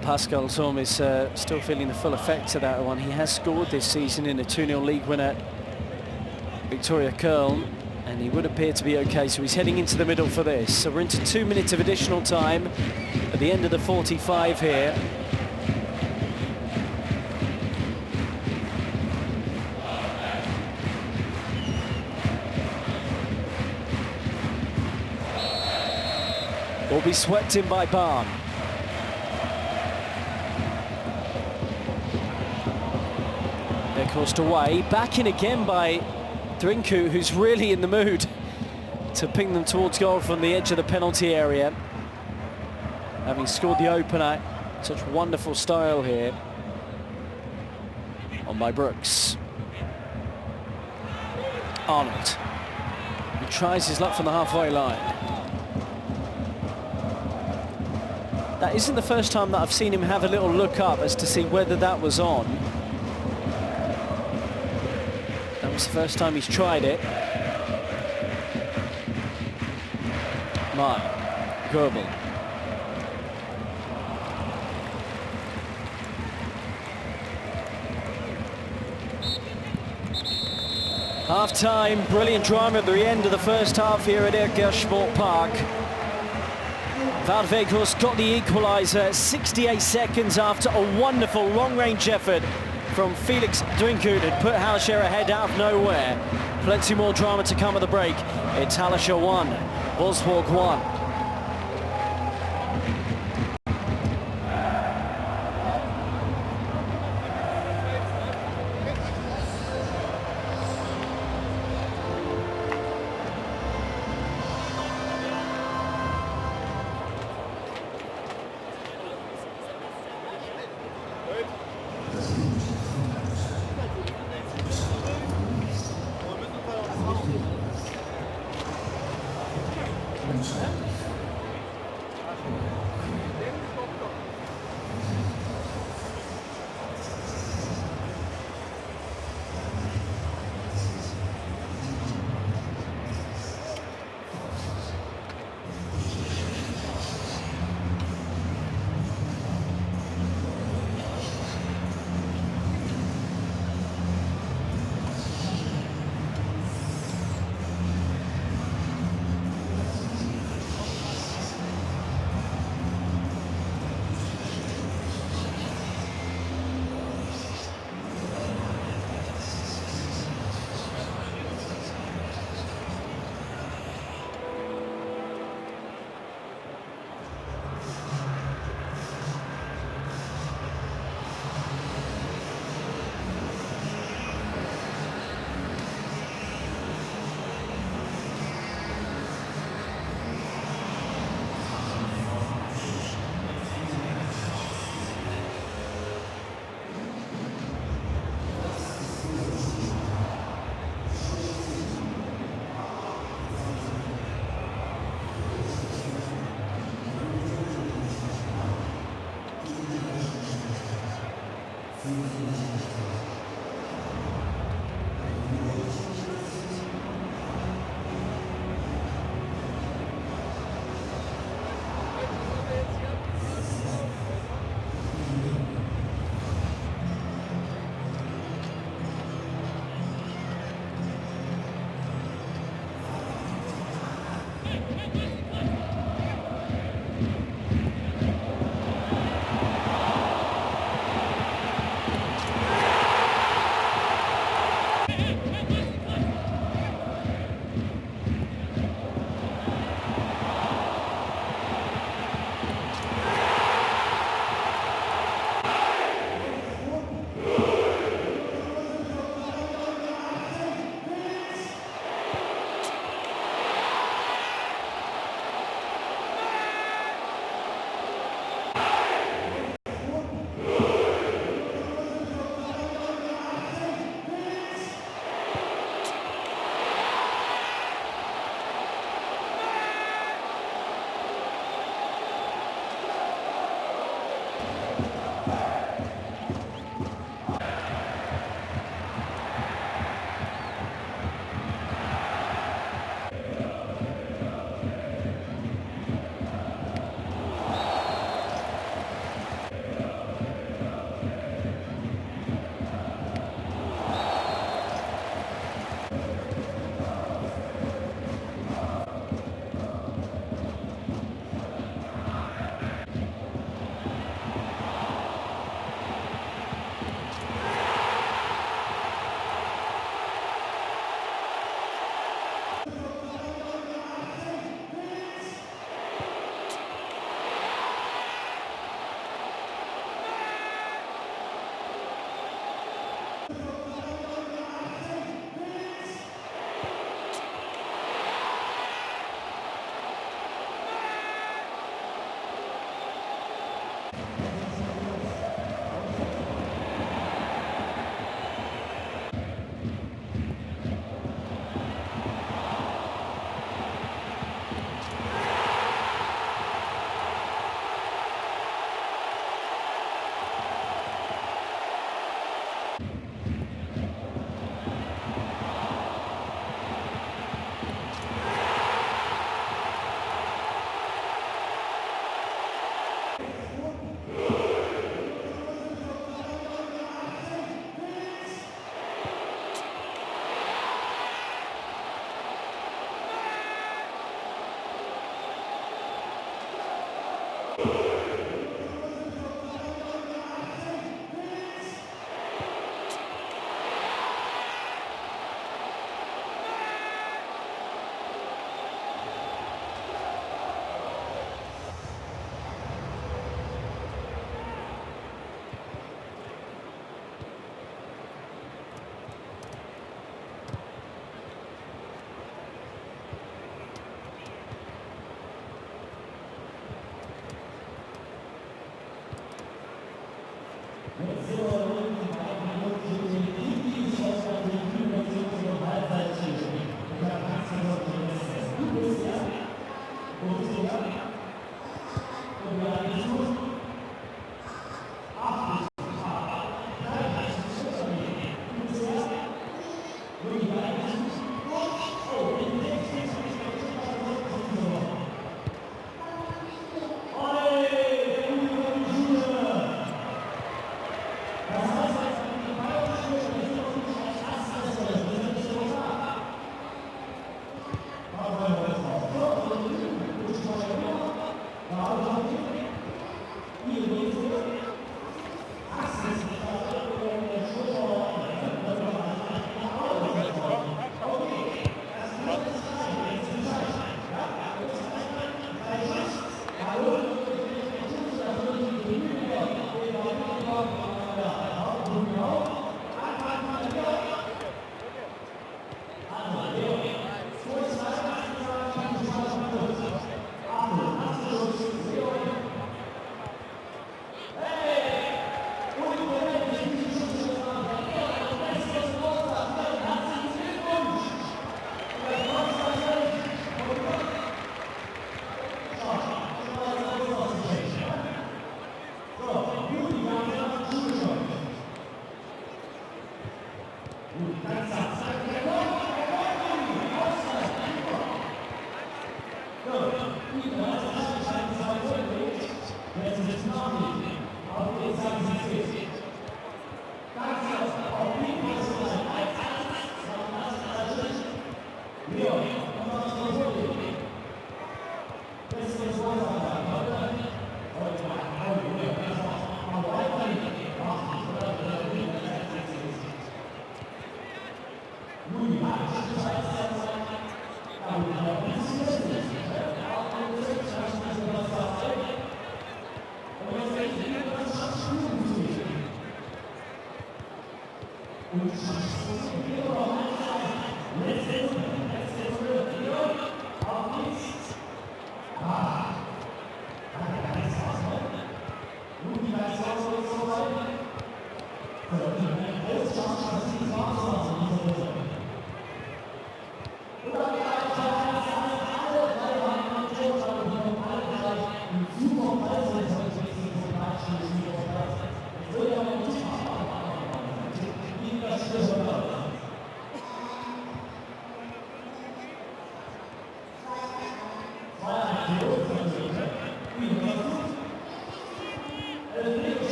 Pascal Zorm is still feeling the full effects of that one. He has scored this season in a 2-0 league win at Victoria Köln. And he would appear to be okay, so he's heading into the middle for this. So we're into 2 minutes of additional time at the end of the 45 here. Will be swept in by Barn. They're crossed away, back in again by Drinku, who's really in the mood to ping them towards goal from the edge of the penalty area. Having scored the opener, such wonderful style here. On by Brooks. Arnold. He tries his luck from the halfway line. That isn't the first time that I've seen him have a little look up as to see whether that was on. That was the first time he's tried it. Goebel. Half-time, brilliant drama at the end of the first half here at Sport Park. Wout got the equaliser 68 seconds after a wonderful long-range effort from Felix Drinku that put Hallescher ahead out of nowhere. Plenty more drama to come at the break. It's Hallescher 1, Wolfsburg 1.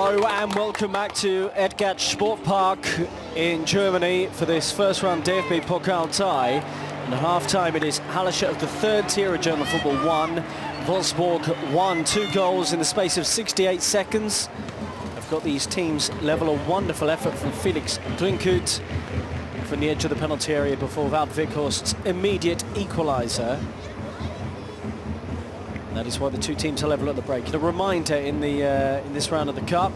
Hello and welcome back to Edgard Sportpark in Germany for this first round DFB-Pokal tie. And at half-time it is Hallescher of the third tier of German football 1, Wolfsburg 1, 2 goals in the space of 68 seconds. I've got these teams level. A wonderful effort from Felix Drinkut from the edge of the penalty area before Wout Weghorst's immediate equaliser. That is why the two teams are level at the break. And a reminder in this round of the Cup,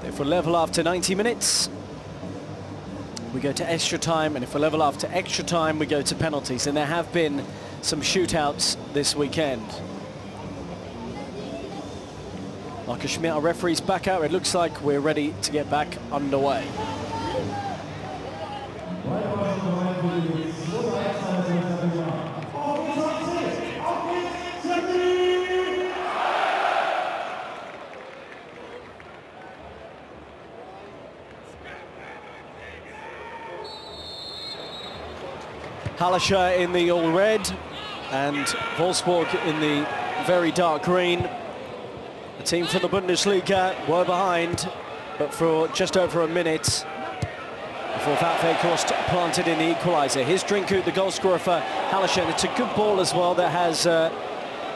if we're level after 90 minutes, we go to extra time, and if we're level after extra time, we go to penalties. And there have been some shootouts this weekend. Marcus Schmidt, our referee's back out. It looks like we're ready to get back underway. Hallescher in the all red and Wolfsburg in the very dark green. The team from the Bundesliga were behind, but for just over a minute before Wout Weghorst planted in the equaliser. Here's Drinkut, the goal scorer for Hallescher, and it's a good ball as well that has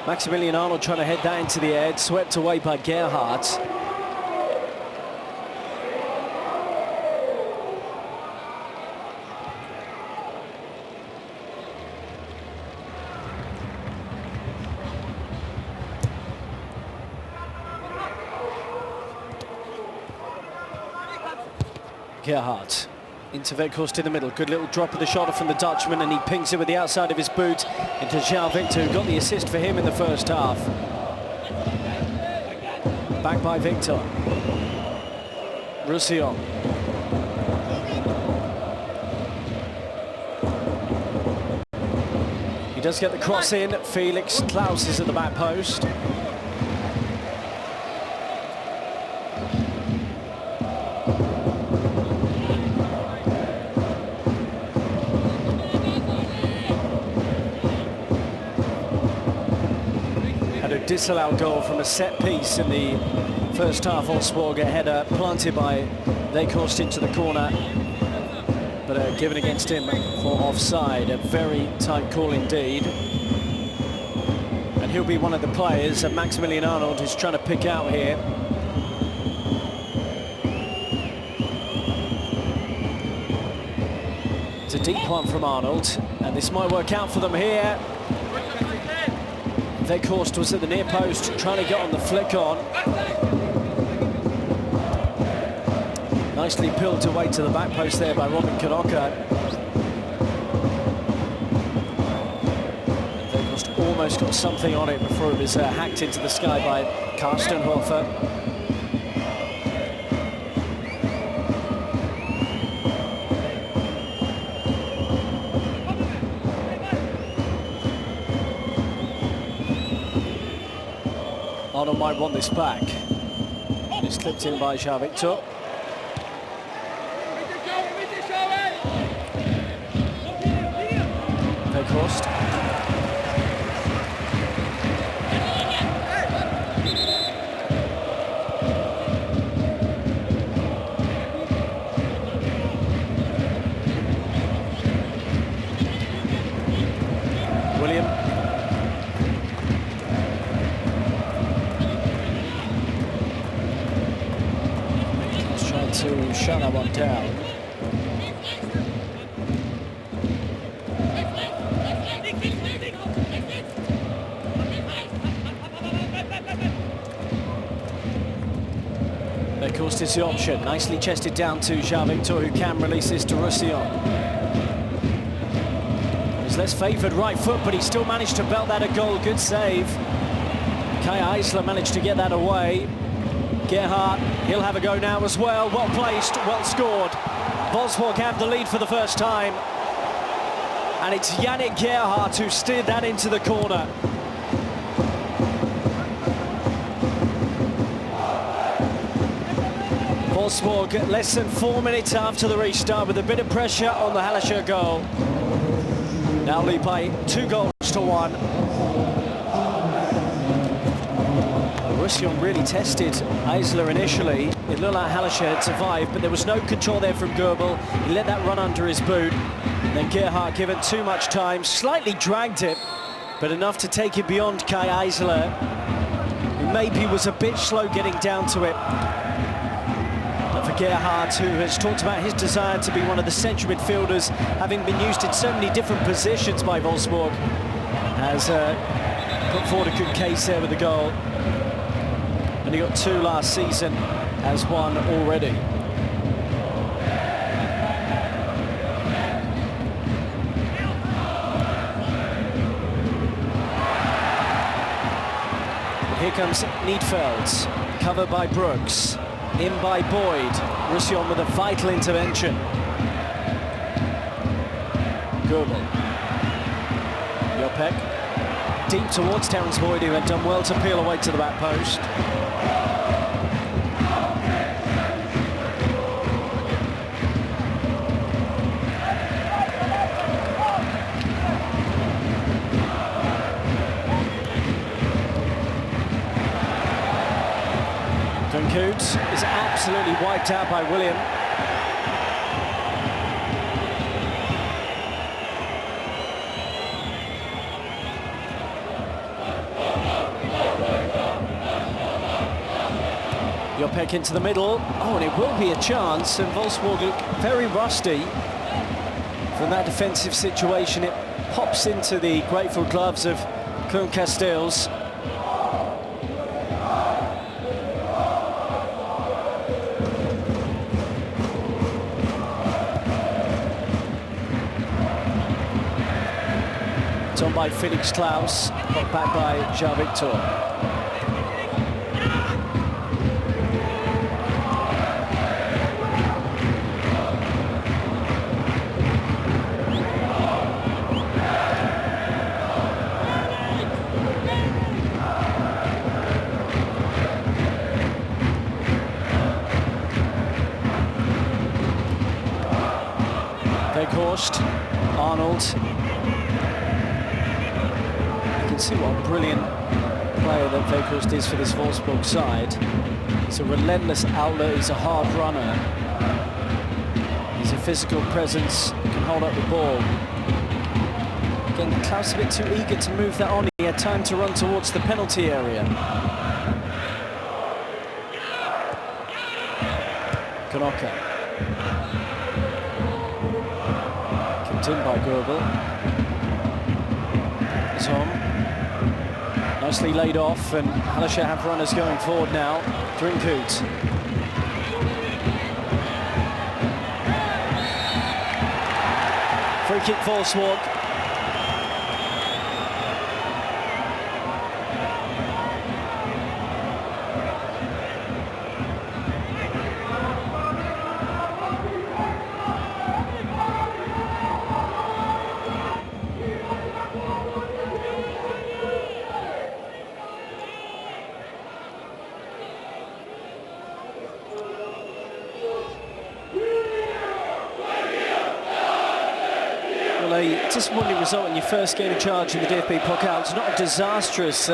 Maximilian Arnold trying to head that into the air. It's swept away by Gerhardt. Gerhardt into Weghorst in the middle. Good little drop of the shoulder from the Dutchman, and he pings it with the outside of his boot into João Victor, who got the assist for him in the first half. Back by Victor. Roussillon. He does get the cross in. Felix Klaus is at the back post. Disallowed goal from a set piece in the first half. Wolfsburg, a header planted by Weghorst into the corner, but given against him for offside. A very tight call indeed. And he'll be one of the players that Maximilian Arnold is trying to pick out here. It's a deep one from Arnold, and this might work out for them here. Weghorst was at the near post, trying to get on the flick on. Nicely peeled away to the back post there by Robin Kadoka. Weghorst almost got something on it before it was hacked into the sky by Karstenhofer. Arnold might want this back. It's clipped in by João Victor. Weghorst. William. To shut that one down. Weghorst is the option. Nicely chested down to João Victor, who can release this to Roussillon. He's less favoured right foot, but he still managed to belt that a goal. Good save. Kai Eisler managed to get that away. Gerhardt, he'll have a go now as well. Well placed, well scored. Wolfsburg have the lead for the first time. And it's Yannick Gerhardt who steered that into the corner. Wolfsburg less than 4 minutes after the restart with a bit of pressure on the Hallescher goal. Now lead by 2 goals to 1. Roussillon really tested Eisler initially. It looked like Hallescher had survived, but there was no control there from Goebel. He let that run under his boot. And then Gerhardt given too much time, slightly dragged it, but enough to take it beyond Kai Eisler, who maybe was a bit slow getting down to it. But for Gerhardt, who has talked about his desire to be one of the central midfielders, having been used in so many different positions by Wolfsburg, has put forward a good case there with the goal. And he got 2 last season, has 1 already. Here comes Niedfeldt, covered by Brooks, in by Boyd. Roussillon with a vital intervention. Goebel. Jopek. Deep towards Terence Boyd, who had done well to peel away to the back post. Coots is absolutely wiped out by William. Jopek into the middle. Oh, and it will be a chance, and Wolfsburg look very rusty from that defensive situation. It pops into the grateful gloves of Koen Casteels. On by Felix Klaus, got back by Jean Victor. Weghorst, Arnold. See what a brilliant player that Weghorst is for this Wolfsburg side. He's a relentless outlet, he's a hard runner. He's a physical presence, can hold up the ball. Again, Klaus a bit too eager to move that on. He had time to run towards the penalty area. Knocker. Kicked in by Goebel. Tom. Nicely laid off, and Hallescher have runners going forward now. Drinkhout. Free kick for Wolfsburg. A disappointing result in your first game in charge in the DFB-Pokal. It's not a disastrous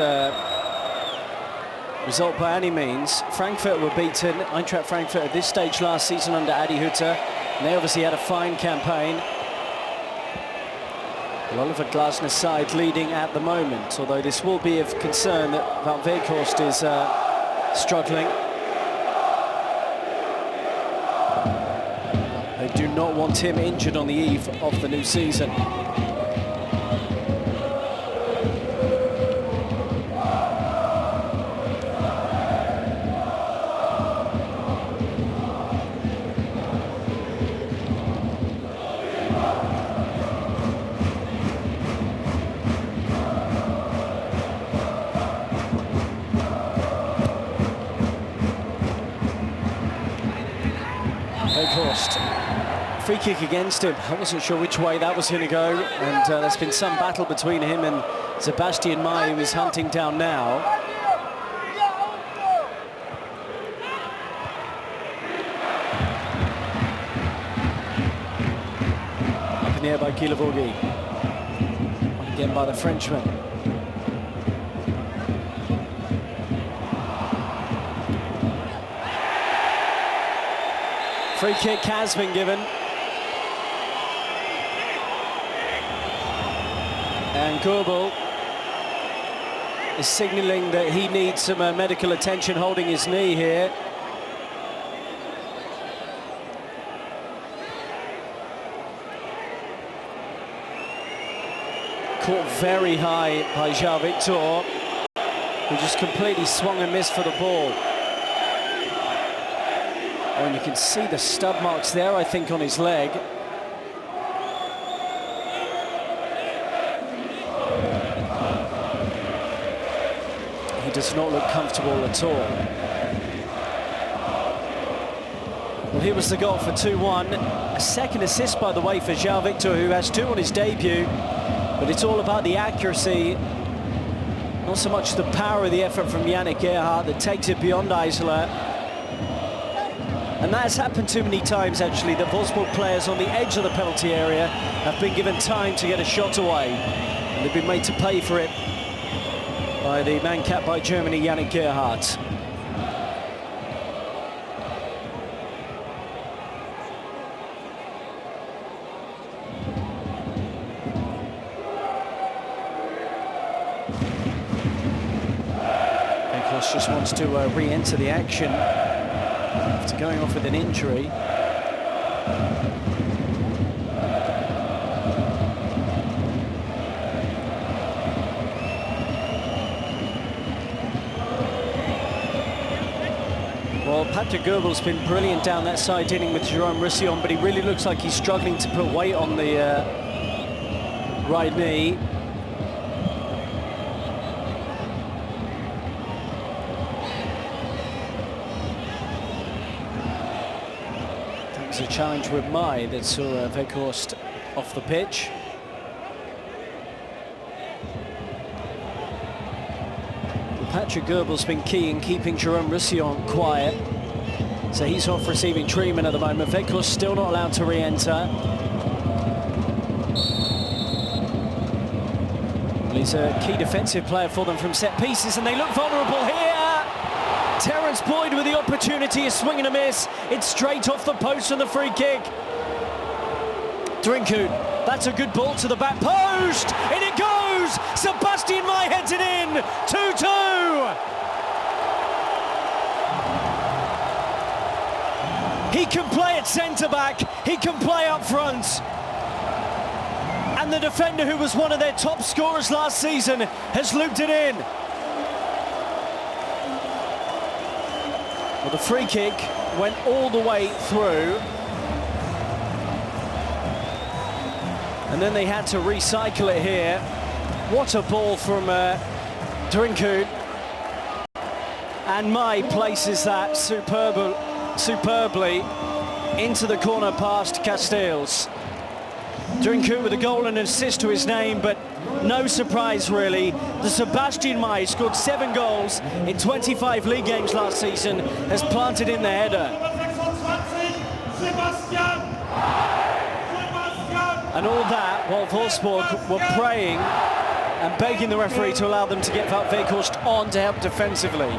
result by any means. Frankfurt were beaten, Eintracht Frankfurt at this stage last season under Adi Hütter, and they obviously had a fine campaign. Oliver Glasner's side leading at the moment, although this will be of concern that Van Weghorst is struggling. They do not want him injured on the eve of the new season. Weghorst. Free kick against him. I wasn't sure which way that was going to go, and there's been some battle between him and Sebastian May, who is hunting down now. Up in the air by Guilavogui. Again by the Frenchman. Free kick has been given. And Goebel is signalling that he needs some medical attention, holding his knee here. Caught very high by João Victor, who just completely swung and missed for the ball. Oh, and you can see the stub marks there, I think, on his leg. He does not look comfortable at all. Well, here was the goal for 2-1. A second assist, by the way, for João Victor, who has 2 on his debut. But it's all about the accuracy, not so much the power of the effort from Yannick Gerhardt that takes it beyond Hallescher. And that has happened too many times, actually, that Wolfsburg players on the edge of the penalty area have been given time to get a shot away. And they've been made to pay for it by the man capped by Germany, Yannick Gerhardt. Just wants to re-enter the action after going off with an injury. Well, Patrick Goebel's been brilliant down that side dealing with Jérôme Roussillon, but he really looks like he's struggling to put weight on the right knee. A challenge with Mai that saw Weghorst off the pitch. Patrick Goebel's been key in keeping Jérôme Roussillon quiet, so he's off receiving treatment at the moment. Weghorst still not allowed to re-enter. Well, he's a key defensive player for them from set pieces, and they look vulnerable here. Terence Boyd with the opportunity, a swing and a miss. It's straight off the post and the free kick. Drinkhout, that's a good ball to the back post. In it goes! Sebastian Mai heads it in. 2-2. He can play at centre-back. He can play up front. And the defender, who was one of their top scorers last season, has looped it in. Well, the free kick went all the way through, and then they had to recycle it here. What a ball from Drinkhout, and Mai places that superbly into the corner past Castells. Drinkhout with a goal and an assist to his name, but no surprise really. The Sebastian Mai scored 7 goals in 25 league games last season, has planted in the header. And all that while Wolfsburg were praying and begging the referee to allow them to get Weghorst on to help defensively.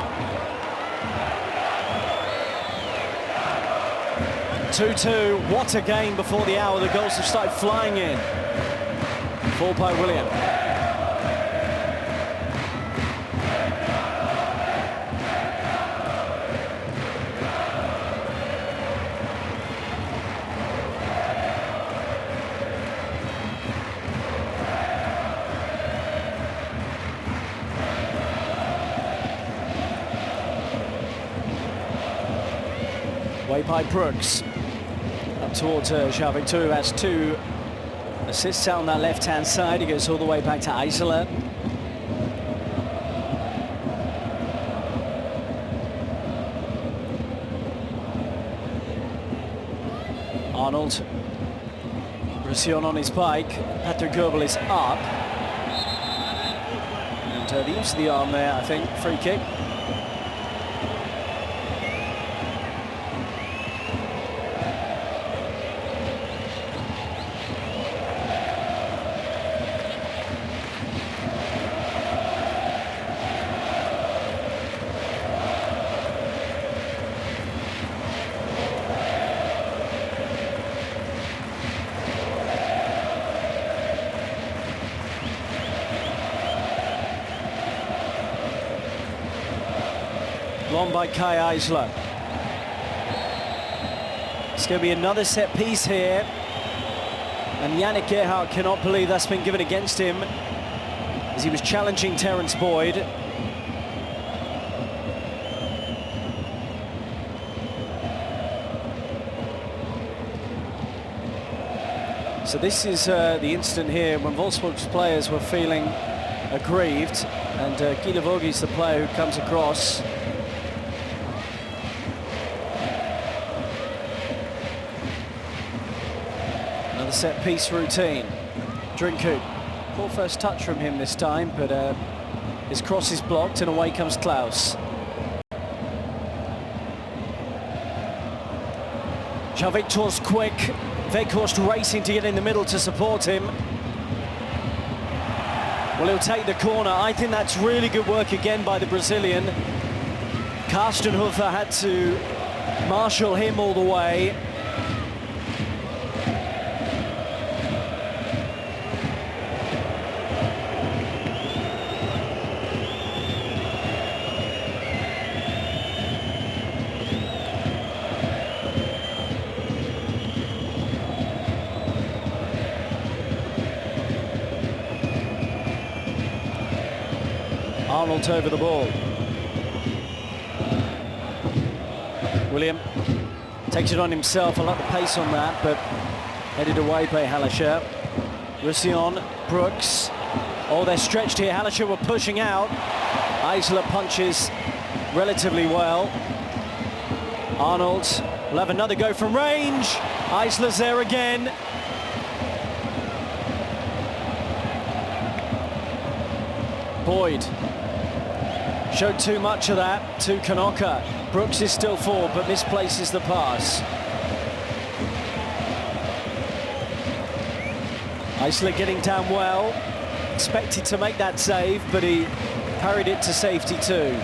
2-2, what a game before the hour. The goals have started flying in. Ball by William. Way by Brooks. Up towards João Victor, who has 2 assists out on that left-hand side. He goes all the way back to Hallescher. Arnold. Roussillon on his bike. Patrick Goebel is up. And the use of the arm there, I think. Free kick. on by Kai Eisler. It's going to be another set piece here. And Yannick Gerhardt cannot believe that's been given against him as he was challenging Terence Boyd. So this is the instant here when Wolfsburg's players were feeling aggrieved, and Guy Lavogi is the player who comes across. Another set-piece routine. Drinkhoop. Poor first touch from him this time, but his cross is blocked and away comes Klaus. Jean-Victor's quick. Weghorst racing to get in the middle to support him. Well, he'll take the corner. I think that's really good work again by the Brazilian. Karstenhofer had to marshal him all the way. Arnold over the ball. William takes it on himself. I like the pace on that, but headed away by Hallescher. Roussillon, Brooks. Oh, they're stretched here. Hallescher were pushing out. Eisler punches relatively well. Arnold will have another go from range. Eisler's there again. Boyd showed too much of that to Knocker. Brooks is still forward, but misplaces the pass. Eisler getting down well. Expected to make that save, but he parried it to safety too.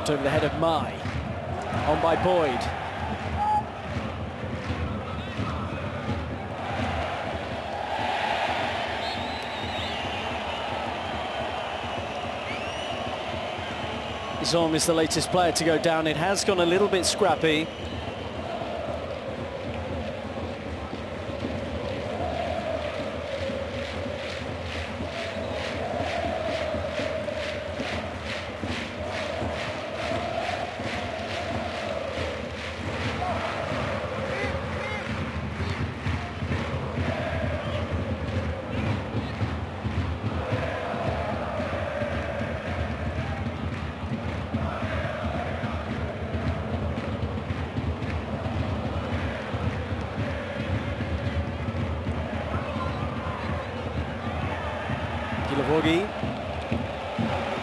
Over the head of Mai, on by Boyd. Zom is the latest player to go down. It has gone a little bit scrappy.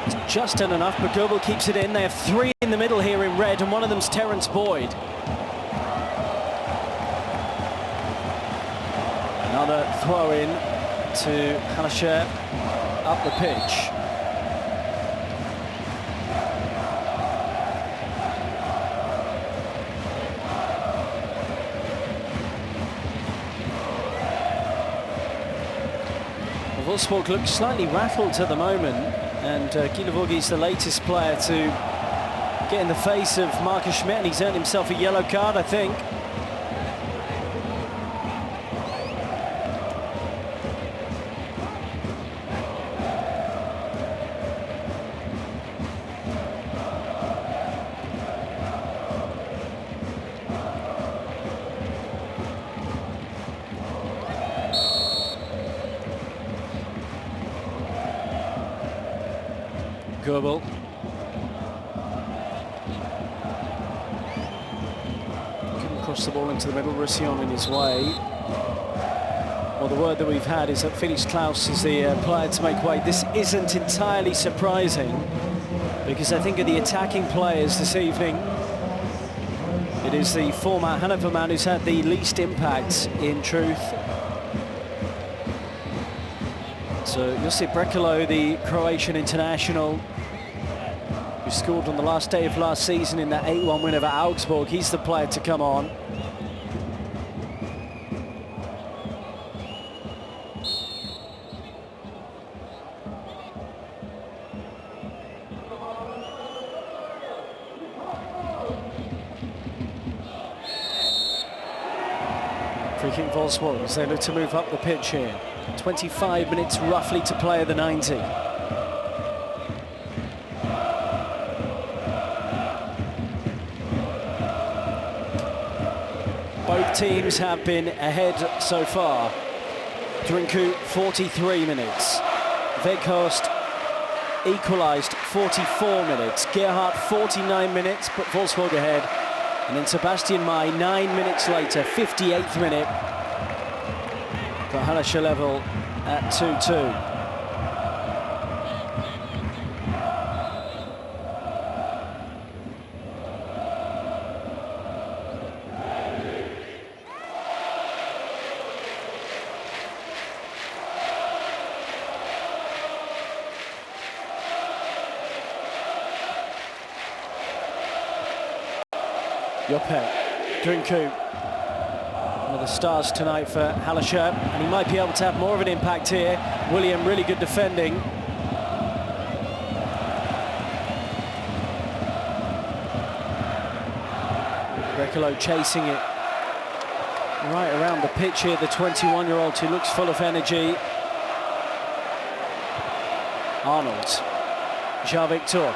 It's just done enough, but Goebel keeps it in. They have three in the middle here in red, and one of them's Terence Boyd. Another throw in to Hallescher up the pitch. Wolfsburg looks slightly rattled at the moment, and Guy Lavogi is the latest player to get in the face of Marcus Schmidt, and he's earned himself a yellow card, I think. Goebel. Couldn't cross the ball into the middle. Roussillon in his way. Well, the word that we've had is that Felix Klaus is the player to make way. This isn't entirely surprising, because I think of the attacking players this evening, it is the former Hannover man who's had the least impact, in truth. So Josip Brekalo, the Croatian international, who who scored on the last day of last season in that 8-1 win over Augsburg. He's the player to come on. Free kick Wolfsburg as they look to move up the pitch here. 25 minutes roughly to play at the 90. Both teams have been ahead so far. Drinku 43 minutes. Weghorst equalised 44 minutes. Gerhardt 49 minutes, put Wolfsburg ahead. And then Sebastian May 9 minutes later, 58th minute. Got Hallescher level at 2-2. Joppe, Drinku, one of the stars tonight for Hallescher, and he might be able to have more of an impact here. William, really good defending. Brekalo chasing it right around the pitch here, the 21-year-old who looks full of energy. Arnold, Jean-Victor.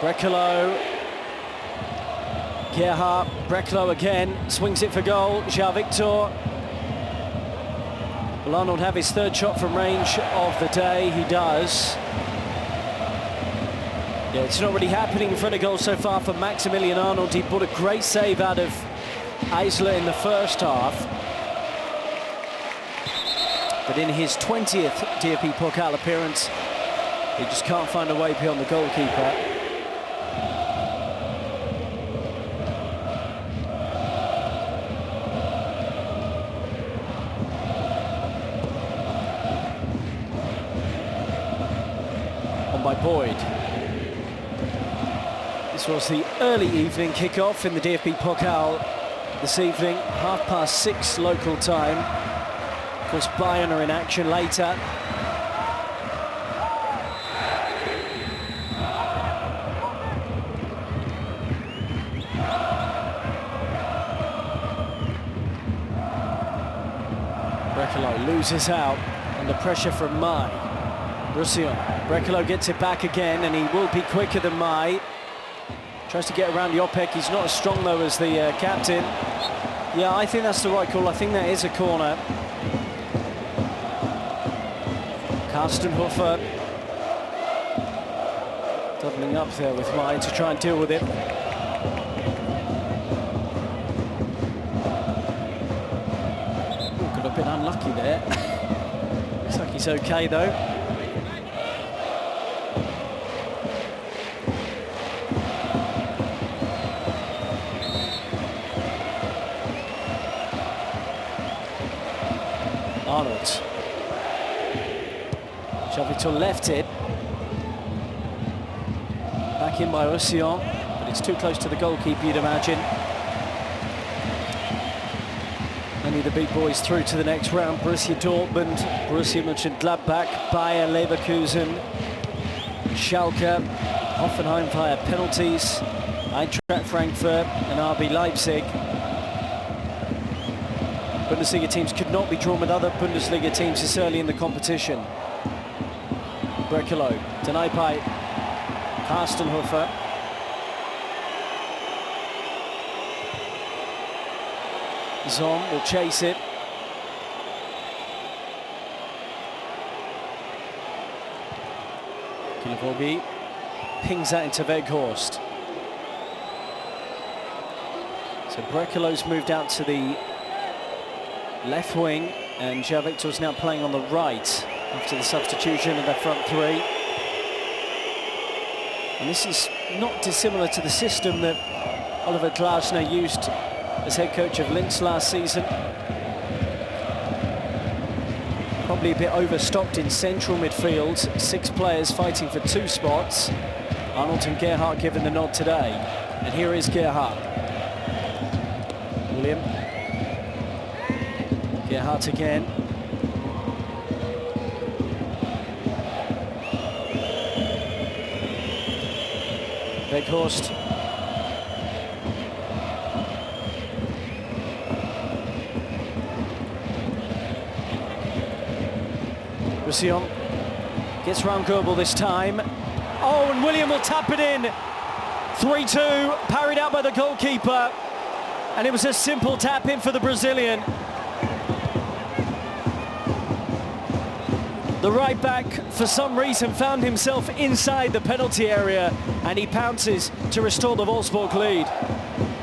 Brekalo. Gerhardt, Brekalo again, swings it for goal. Jean-Victor. Will Arnold have his third shot from range of the day? He does. Yeah, it's not really happening in front of goal so far for Maximilian Arnold. He brought a great save out of Eisler in the first half. But in his 20th DFB-Pokal appearance, he just can't find a way beyond the goalkeeper. By Boyd. This was the early evening kick-off in the DFB-Pokal this evening, 6:30 local time. Of course, Bayern are in action later. Brekalo loses out under pressure from May. Roussillon. Brekalo gets it back again, and he will be quicker than May. Tries to get around Jopek. He's not as strong, though, as the captain. Yeah, I think that's the right call. I think that is a corner. Karstenhofer doubling up there with May to try and deal with it. Ooh, could have been unlucky there. Looks like he's okay, though. Arnold. Jean-Victor left it. Back in by Roussillon, but it's too close to the goalkeeper, you'd imagine. Only the big boys through to the next round. Borussia Dortmund, Borussia Mönchengladbach, Bayer Leverkusen, Schalke, Hoffenheim via penalties, Eintracht Frankfurt and RB Leipzig. Bundesliga teams could not be drawn with other Bundesliga teams this early in the competition. Brekalo, Denaipai, Karstenhofer. Zom will chase it. Kilevogi pings that into Weghorst. So Brekalo's moved out to the left wing, and Jean-Victor's now playing on the right after the substitution of their front three. And this is not dissimilar to the system that Oliver Glasner used as head coach of Linz last season. Probably a bit overstocked in central midfield. 6 players fighting for 2 spots. Arnold and Gerhardt given the nod today. And here is Gerhardt. William. Gerhardt again. Weghorst. Roussillon gets round Goebel this time. Oh, and William will tap it in. 3-2, parried out by the goalkeeper. And it was a simple tap in for the Brazilian. The right back, for some reason, found himself inside the penalty area, and he pounces to restore the Wolfsburg lead.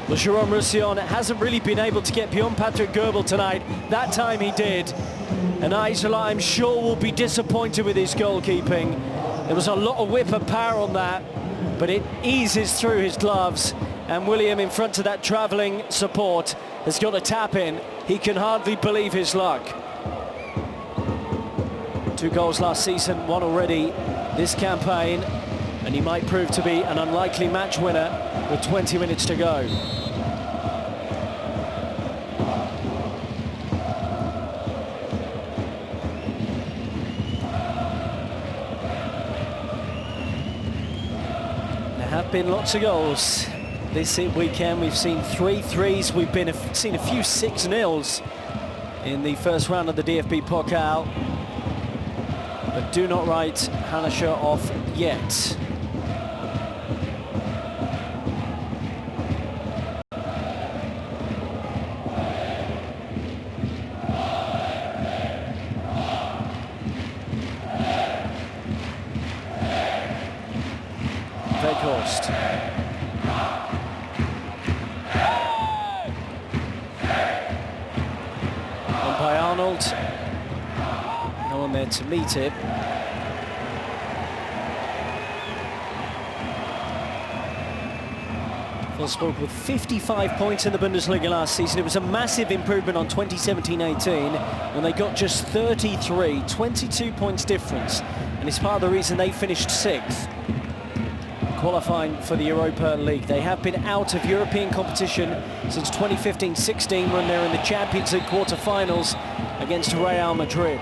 Well, Jérôme Roussillon hasn't really been able to get beyond Patrick Goebel tonight. That time he did. And Isola, I'm sure, will be disappointed with his goalkeeping. There was a lot of whip and power on that, but it eases through his gloves. And William, in front of that travelling support, has got a tap in. He can hardly believe his luck. 2 goals last season, 1 already this campaign, and he might prove to be an unlikely match winner with 20 minutes to go. There have been lots of goals this weekend. We've seen 3 threes, we've seen a few 6-0s in the first round of the DFB-Pokal. But do not write Hallescher off yet. Weghorst. On by Arnold. No one there to meet it. Wolfsburg with 55 points in the Bundesliga last season. It was a massive improvement on 2017-18 when they got just 33, 22 points difference. And it's part of the reason they finished 6th, qualifying for the Europa League. They have been out of European competition since 2015-16 when they were in the Champions League quarter-finals against Real Madrid.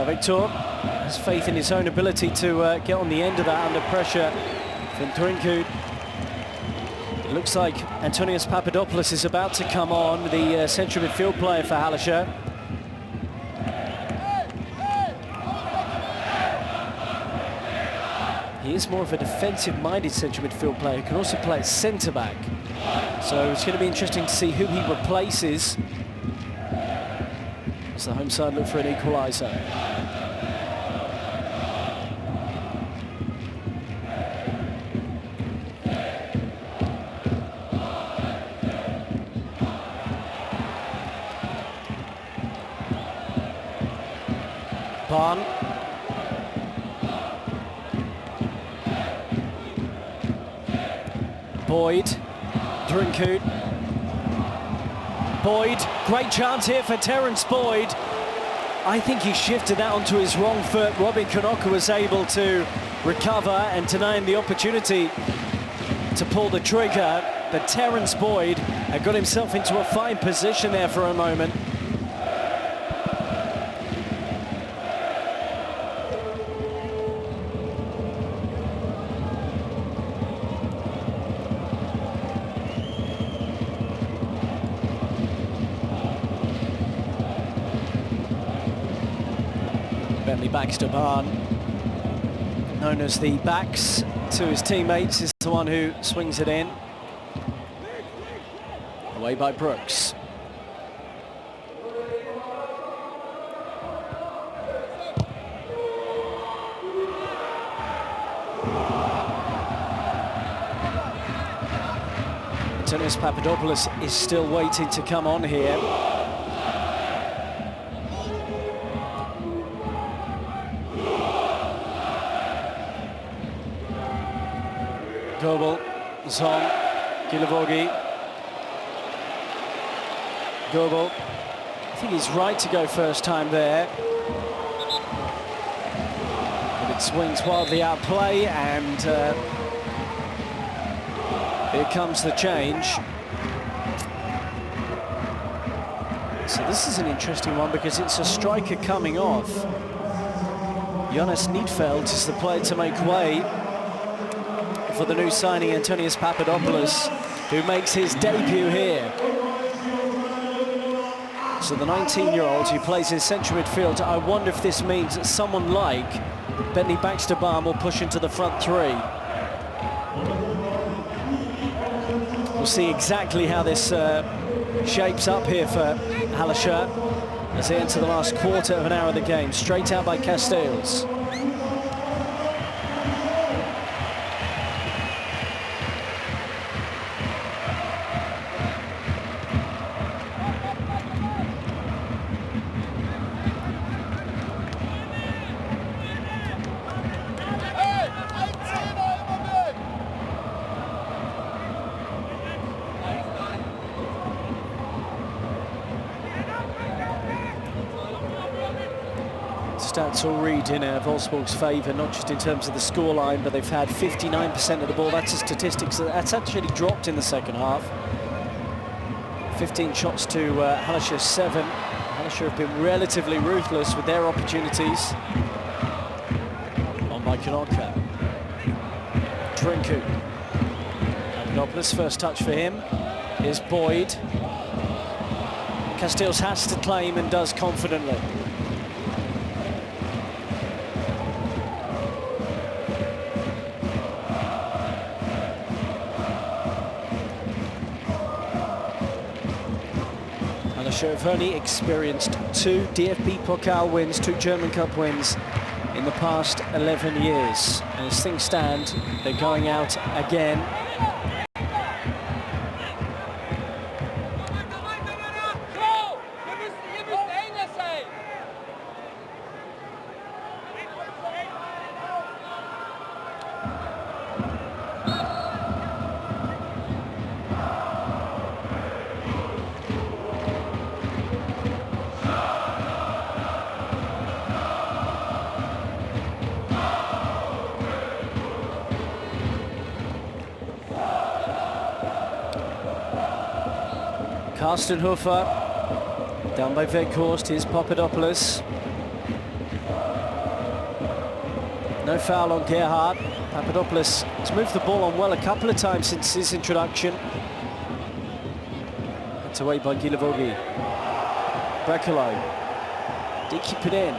Victor has faith in his own ability to get on the end of that under pressure from Trinkud. It looks like Antonios Papadopoulos is about to come on, the central midfield player for Hallescher. He is more of a defensive-minded central midfield player who can also play at centre-back. So it's going to be interesting to see who he replaces as the home side look for an equaliser. Barn. Boyd. Trinkud. Boyd, great chance here for Terence Boyd. I think he shifted that onto his wrong foot. Robin Knocker was able to recover and deny him the opportunity to pull the trigger, but Terence Boyd had got himself into a fine position there for a moment. Baxter Barn, known as the backs to his teammates, is the one who swings it in. Away by Brooks. Antonios Papadopoulos is still waiting to come on here. Goebel, Zong, Guilavogui. Goebel, I think he's right to go first time there. But it swings wildly out of play, and here comes the change. So this is an interesting one because it's a striker coming off. Jonas Niedveld is the player to make way for the new signing, Antonios Papadopoulos, who makes his debut here. So the 19-year-old who plays in central midfield, I wonder if this means that someone like Bentley Baxter-Barn will push into the front three. We'll see exactly how this shapes up here for Hallescher as they enter the last quarter of an hour of the game. Straight out by Castells. Stats all read in Wolfsburg's favour, not just in terms of the scoreline, but they've had 59% of the ball. That's a statistic that's actually dropped in the second half. 15 shots to Hallescher's 7. Hallescher have been relatively ruthless with their opportunities. On by Kanonka. Trinku. Papadopoulos, first touch for him. Here's Boyd. Castells has to claim and does confidently. Have only experienced 2 DFB-Pokal wins, 2 German Cup wins in the past 11 years. And as things stand, they're going out again. Carsten Hofer, down by Weghorst. Here's Papadopoulos. No foul on Gerhardt. Papadopoulos has moved the ball on well a couple of times since his introduction. It's away by Guilavogui. Brekalo. Did keep it in.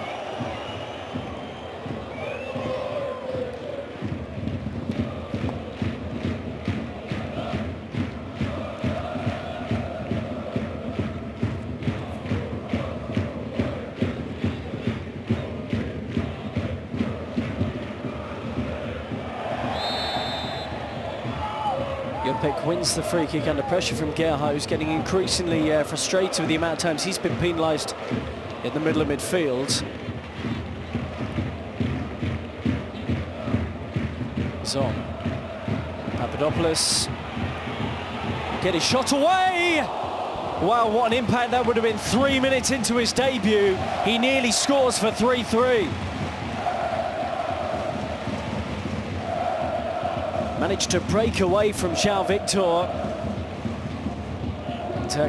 Pick wins the free kick under pressure from Gerhardt, who's getting increasingly frustrated with the amount of times he's been penalised in the middle of midfield. Zong. Papadopoulos. Get his shot away! Wow, what an impact that would have been 3 minutes into his debut. He nearly scores for 3-3. Managed to break away from João Victor.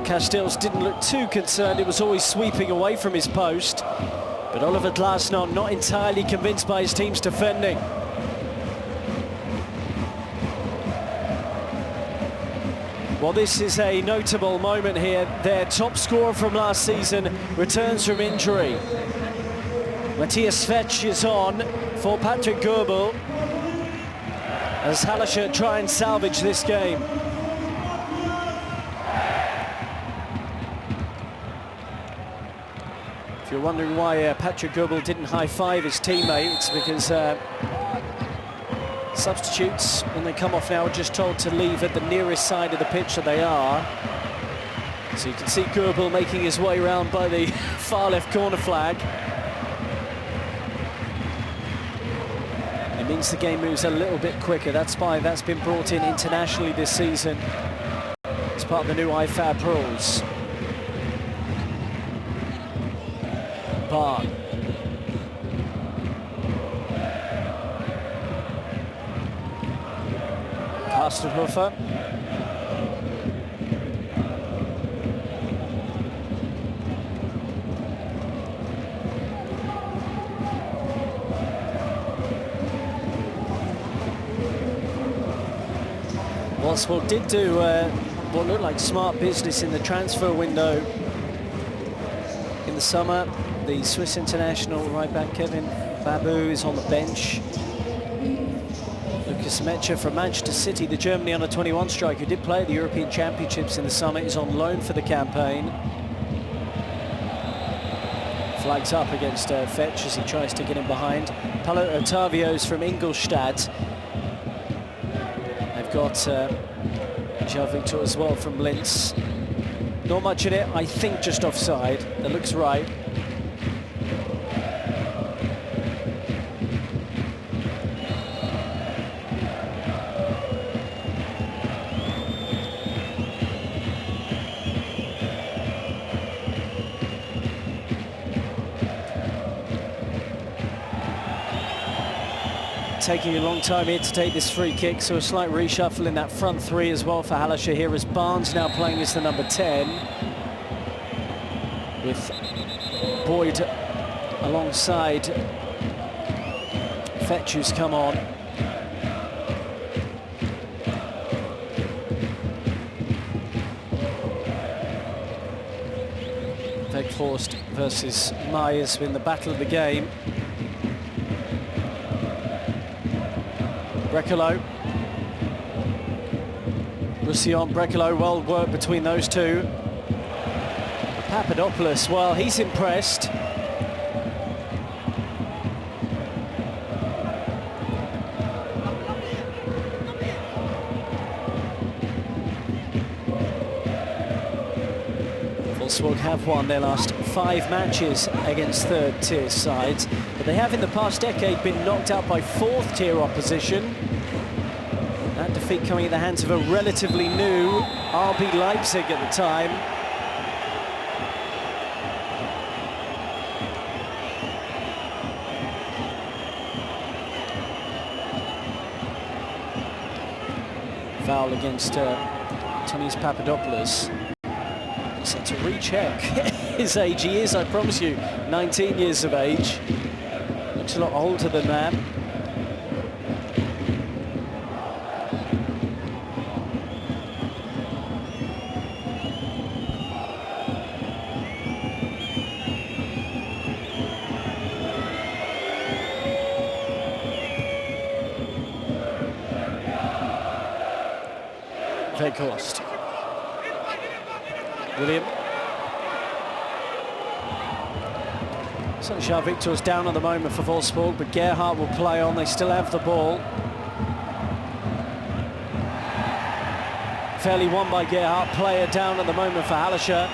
Castells didn't look too concerned. It was always sweeping away from his post. But Oliver Glasner not entirely convinced by his team's defending. Well, this is a notable moment here. Their top scorer from last season returns from injury. Matthias Fetch is on for Patrick Goebel, as Hallescher try and salvage this game. If you're wondering why Patrick Goebel didn't high-five his teammate, it's because Substitutes, when they come off now, are just told to leave at the nearest side of the pitch that they are. So you can see Goebel making his way around by the far left corner flag. It means the game moves a little bit quicker. That's why that's been brought in internationally this season. It's part of the new IFAB rules. Barr. Hastenhofer. Wolfsburg did do what looked like smart business in the transfer window in the summer. The Swiss international right back Kevin Babu is on the bench. Lucas Mecha from Manchester City, the Germany under-21 striker who did play at the European Championships in the summer, is on loan for the campaign. Flags up against Fetch as he tries to get him behind. Paulo Otavio's from Ingolstadt. They've got João Victor as well from Linz. Not much in it, I think just offside. That looks right. Taking a long time here to take this free kick, so a slight reshuffle in that front three as well for Hallescher here, as Barnes now playing as the number 10 with Boyd alongside Fetch, who's come on. Weghorst versus Myers in the battle of the game. Brekalo. Roussillon, Brekalo, well worked between those two. Papadopoulos, well, he's impressed. Wolfsburg have won their last 5 matches against third-tier sides, but they have in the past decade been knocked out by fourth-tier opposition. That defeat coming at the hands of a relatively new RB Leipzig at the time. Foul against Tonis Papadopoulos. Set to recheck his age. He is, I promise you, 19 years of age. Looks a lot older than that. Weghorst. William. So João Victor is down at the moment for Wolfsburg, but Gerhardt will play on. They still have the ball. Fairly won by Gerhardt. Player down at the moment for Hallescher.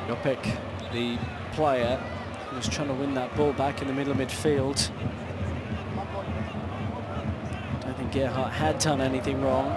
Jopek, the player, was trying to win that ball back in the middle of midfield. I don't think Gerhardt had done anything wrong.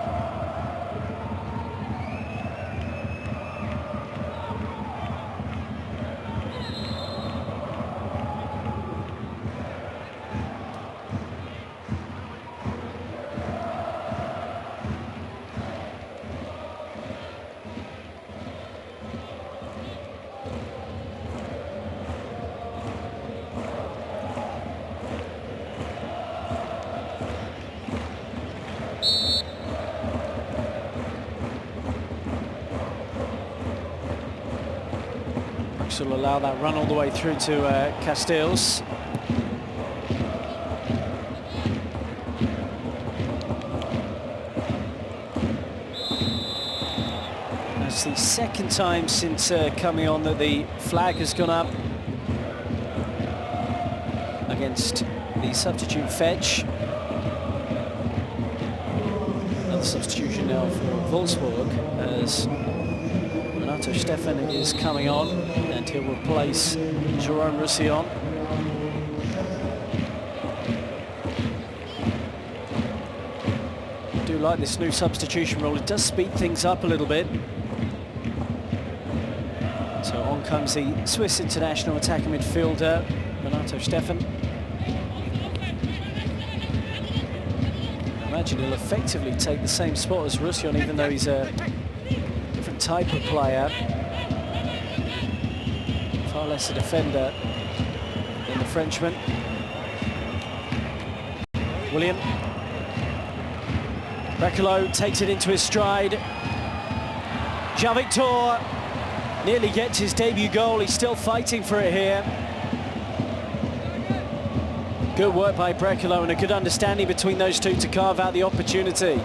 Will allow that run all the way through to Castells. As It's the second time since coming on that the flag has gone up against the substitute Fetch. Another substitution now for Wolfsburg as Renato Stefan is coming on, and he'll replace Jerome Roussillon. I do like this new substitution rule. It does speed things up a little bit. So on comes the Swiss international attacking midfielder, Renato Stefan. I imagine he'll effectively take the same spot as Roussillon, even though he's a different type of player. Far less a defender than the Frenchman. William. Brekalo takes it into his stride. Jean Victor nearly gets his debut goal. He's still fighting for it here. Good work by Brekalo and a good understanding between those two to carve out the opportunity.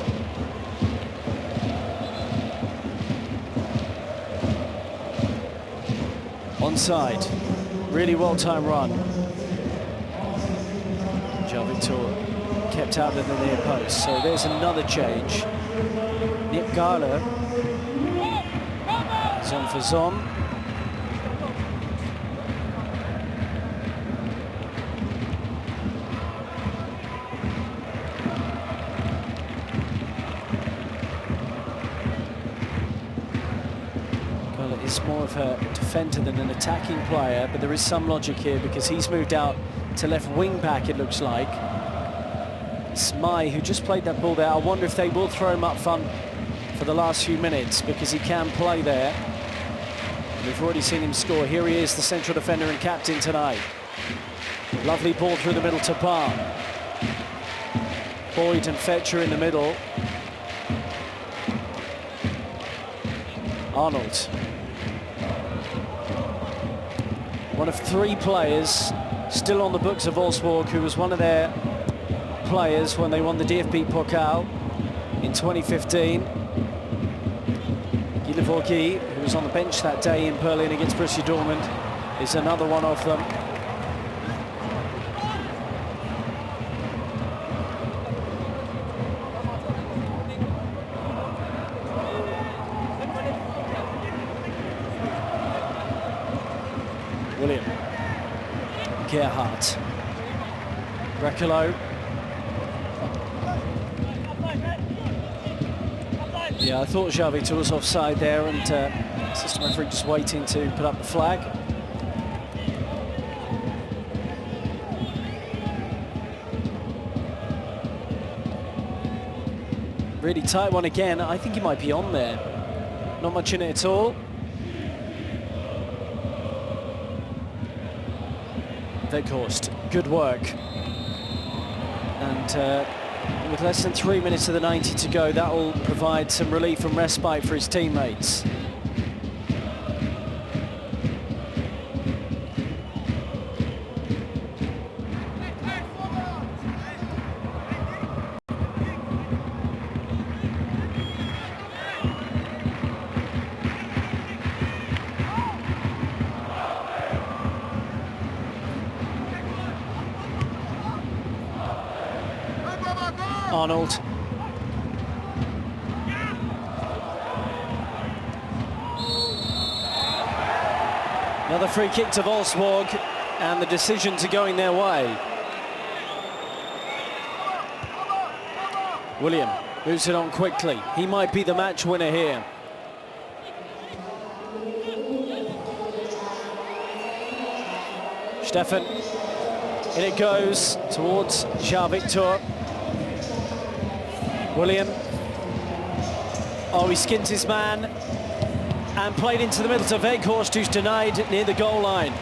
Onside. Really well-timed run. Jean Victor kept out of the near post, so there's another change. Nick Gala is on for Zon. Gala is more of a defender than an attacking player, but there is some logic here because he's moved out to left wing back, it looks like. It's Mai who just played that ball there. I wonder if they will throw him up front for the last few minutes because he can play there. We've already seen him score. Here he is, the central defender and captain tonight. Lovely ball through the middle to Barn. Boyd and Fetcher in the middle. Arnold. One of three players still on the books of Wolfsburg who was one of their players when they won the DFB-Pokal in 2015. Guilevorgi, who was on the bench that day in Berlin against Borussia Dortmund, is another one of them. William. Gerhardt. Brekalo. Yeah, I thought Jean Victor was offside there, and assistant referee just waiting to put up the flag. Really tight one again. I think he might be on there. Not much in it at all. Weghorst, good work. And with less than 3 minutes of the 90 to go, that will provide some relief and respite for his teammates. Arnold. Another free kick to Wolfsburg, and the decision to going their way. William moves it on quickly. He might be the match winner here. Stefan. In it goes towards Jean Victor. William. Oh, he skins his man and played into the middle to Weghorst, who's denied near the goal line.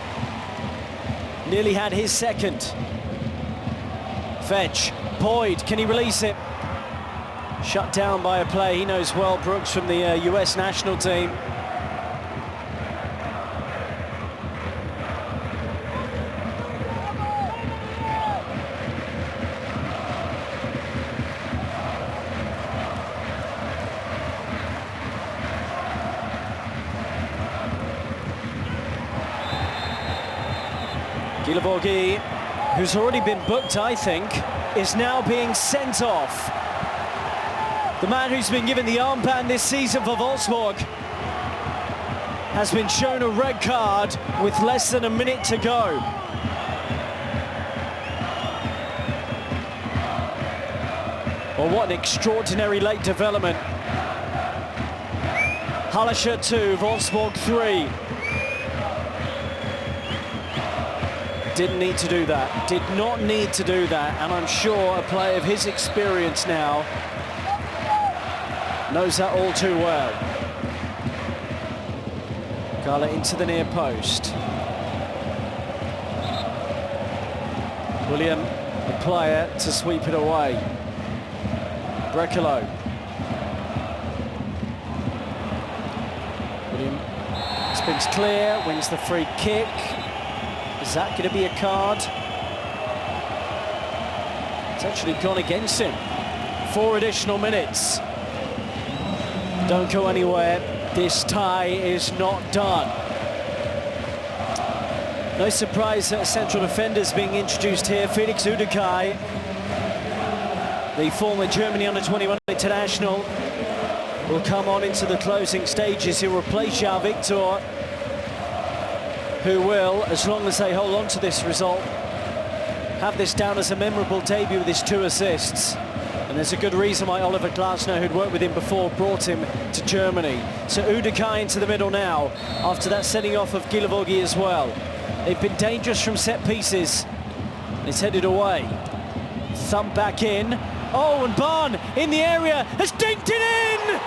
Nearly had his second. Fetch. Boyd, can he release it? Shut down by a play. He knows well, Brooks, from the US national team. Guilavogui, who's already been booked, I think, is now being sent off. The man who's been given the armband this season for Wolfsburg has been shown a red card with less than a minute to go. Well, what an extraordinary late development. Hallescher 2, Wolfsburg 3. Didn't need to do that, did not need to do that, and I'm sure a player of his experience now knows that all too well. Gala into the near post. William, the player, to sweep it away. Brekalo. William spins clear, wins the free kick. Is that going to be a card? It's actually gone against him. 4 additional minutes. Don't go anywhere. This tie is not done. No surprise that a central defender is being introduced here. Felix Udekai, the former Germany under-21 international, will come on into the closing stages. He'll replace João Victor, who will, as long as they hold on to this result, have this down as a memorable debut with his 2 assists. And there's a good reason why Oliver Glasner, who'd worked with him before, brought him to Germany. So Udekai into the middle now, after that setting off of Guilavogui as well. They've been dangerous from set pieces. It's headed away. Thump back in. Oh, and Barn in the area has dinked it in!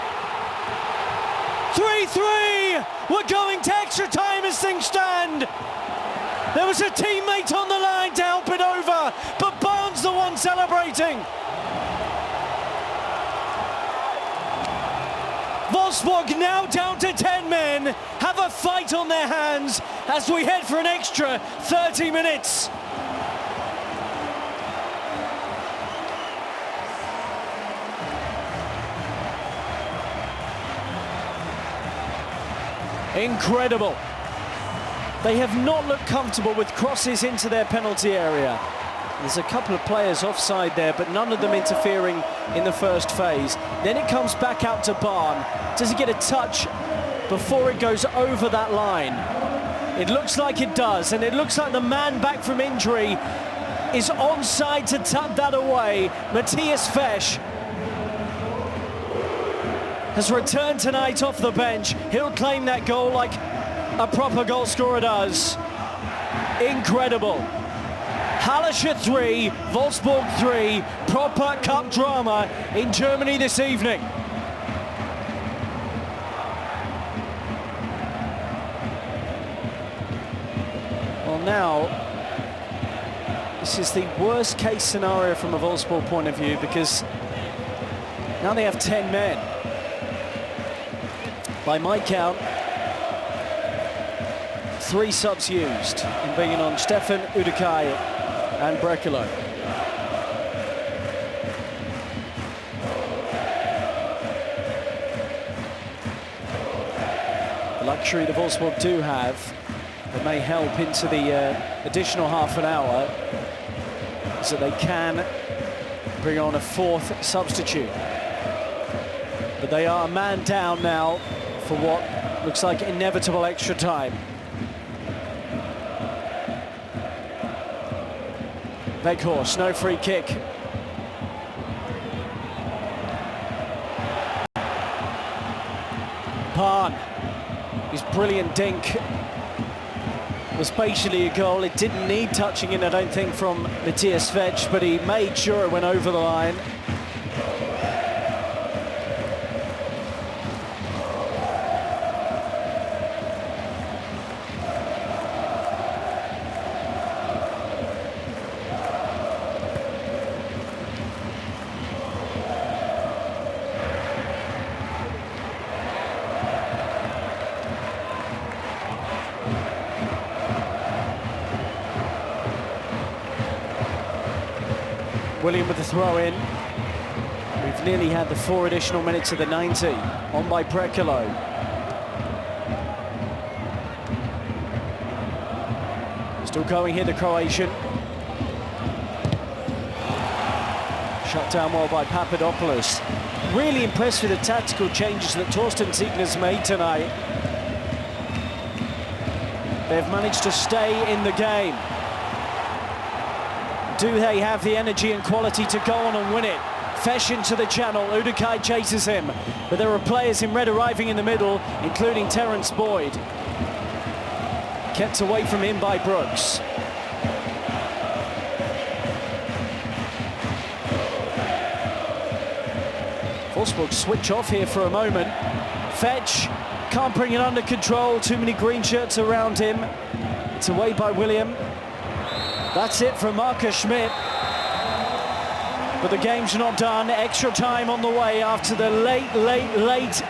3-3! We're going to extra time as things stand. There was a teammate on the line to help it over, but Barnes the one celebrating. Wolfsburg now down to 10 men, have a fight on their hands as we head for an extra 30 minutes. Incredible. They have not looked comfortable with crosses into their penalty area. There's a couple of players offside there, but none of them interfering in the first phase. Then it comes back out to Barn. Does he get a touch before it goes over that line? It looks like it does, and it looks like the man back from injury is onside to tap that away. Matthias Fesch has returned tonight off the bench. He'll claim that goal like a proper goal scorer does. Incredible. Hallescher 3, Wolfsburg 3, proper cup drama in Germany this evening. Well, now, this is the worst case scenario from a Wolfsburg point of view, because now they have 10 men. By my count, 3 subs used, in bringing on Stefan Udekai and Brekalo. The luxury the Wolfsburg do have that may help into the additional half an hour is that they can bring on a 4th substitute. But they are a man down now for what looks like inevitable extra time. Weghorst, no free kick. Barn, his brilliant dink was basically a goal. It didn't need touching in, I don't think, from Matthias Fesch, but he made sure it went over the line. William with the throw in. We've nearly had the 4 additional minutes of the 90. On by Brekalo. Still going here, the Croatian. Shut down well by Papadopoulos. Really impressed with the tactical changes that Torsten Ziegner's made tonight. They've managed to stay in the game. Do they have the energy and quality to go on and win it? Fesh into the channel, Udokai chases him, but there are players in red arriving in the middle, including Terence Boyd. Kept away from him by Brooks. Wolfsburg switch off here for a moment. Fetch can't bring it under control, too many green shirts around him. It's away by William. That's it from Marcus Schmidt. But the game's not done. Extra time on the way after the late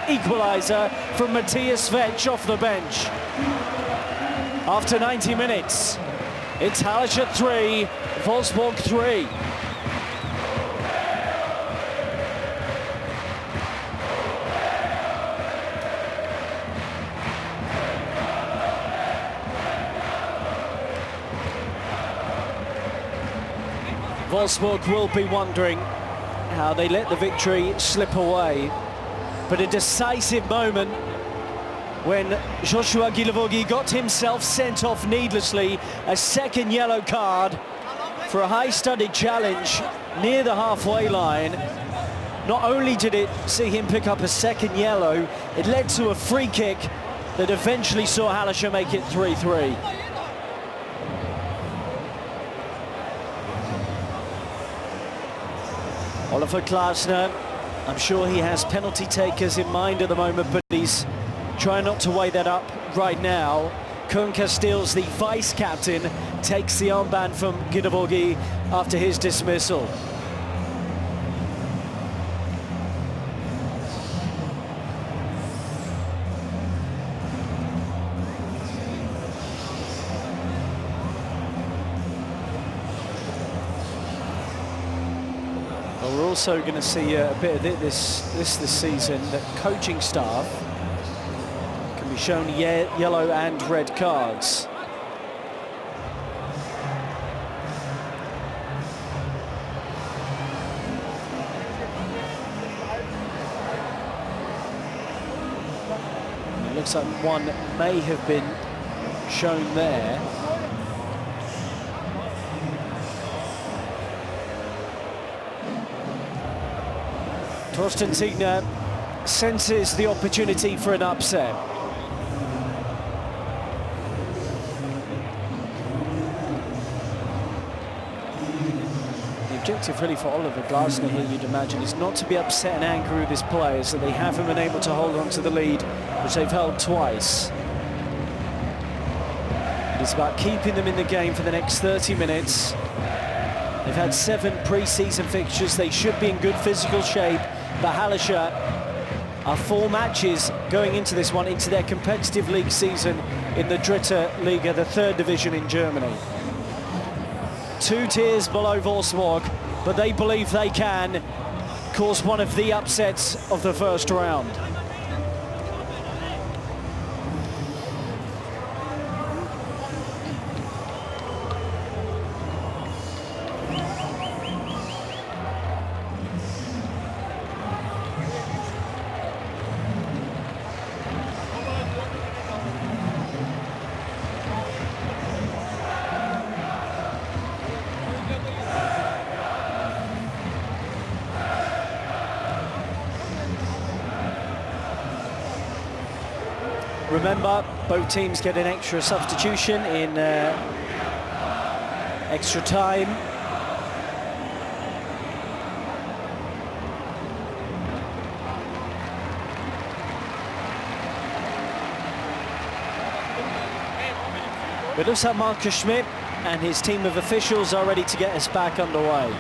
equaliser from Matthias Fetch off the bench. After 90 minutes, it's Hallescher 3, Wolfsburg 3. Wolfsburg will be wondering how they let the victory slip away. But a decisive moment when Joshua Guilavogui got himself sent off needlessly, a second yellow card for a high-studded challenge near the halfway line. Not only did it see him pick up a second yellow, it led to a free kick that eventually saw Hallescher make it 3-3. Oliver Glasner, I'm sure he has penalty takers in mind at the moment, but he's trying not to weigh that up right now. Koen Casteels, the vice-captain, takes the armband from Guilavogui after his dismissal. Well, we're also going to see a bit of this season, that coaching staff can be shown yellow and red cards. It looks like one may have been shown there. Torsten Ziegner senses the opportunity for an upset. The objective really for Oliver Glasner here, you'd imagine, is not to be upset and angry with his players that they haven't been able to hold on to the lead, which they've held twice. It's about keeping them in the game for the next 30 minutes. They've had 7 pre-season fixtures. They should be in good physical shape. But Hallescher are 4 matches going into this one, into their competitive league season in the Dritte Liga, the 3rd division in Germany. 2 tiers below Wolfsburg, but they believe they can cause one of the upsets of the first round. Remember, both teams get an extra substitution in extra time. But it looks like Marcus Schmidt and his team of officials are ready to get us back underway.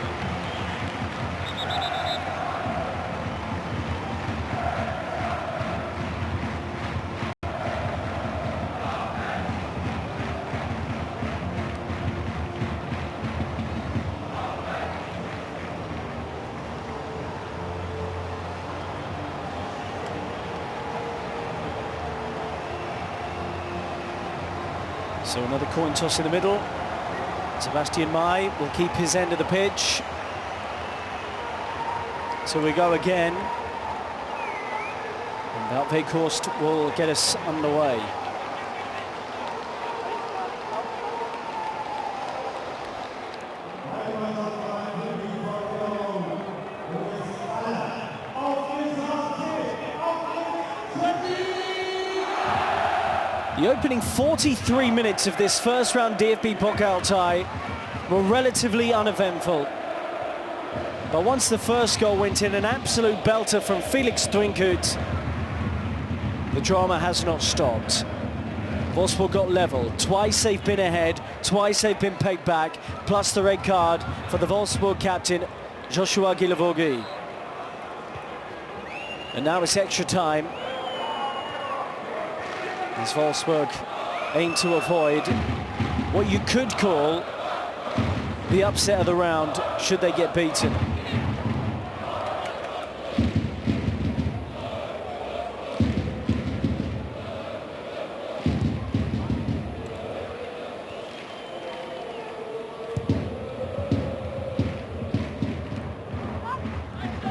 So another coin toss in the middle. Sebastian May will keep his end of the pitch. So we go again. And Wout Weghorst will get us underway. The opening 43 minutes of this first round DFB-Pokal tie were relatively uneventful. But once the first goal went in, an absolute belter from Felix Trinkoet, the drama has not stopped. Wolfsburg got level. Twice they've been ahead, twice they've been pegged back, plus the red card for the Wolfsburg captain, Joshua Guilavogui. And now it's extra time, as Wolfsburg aim to avoid what you could call the upset of the round, should they get beaten.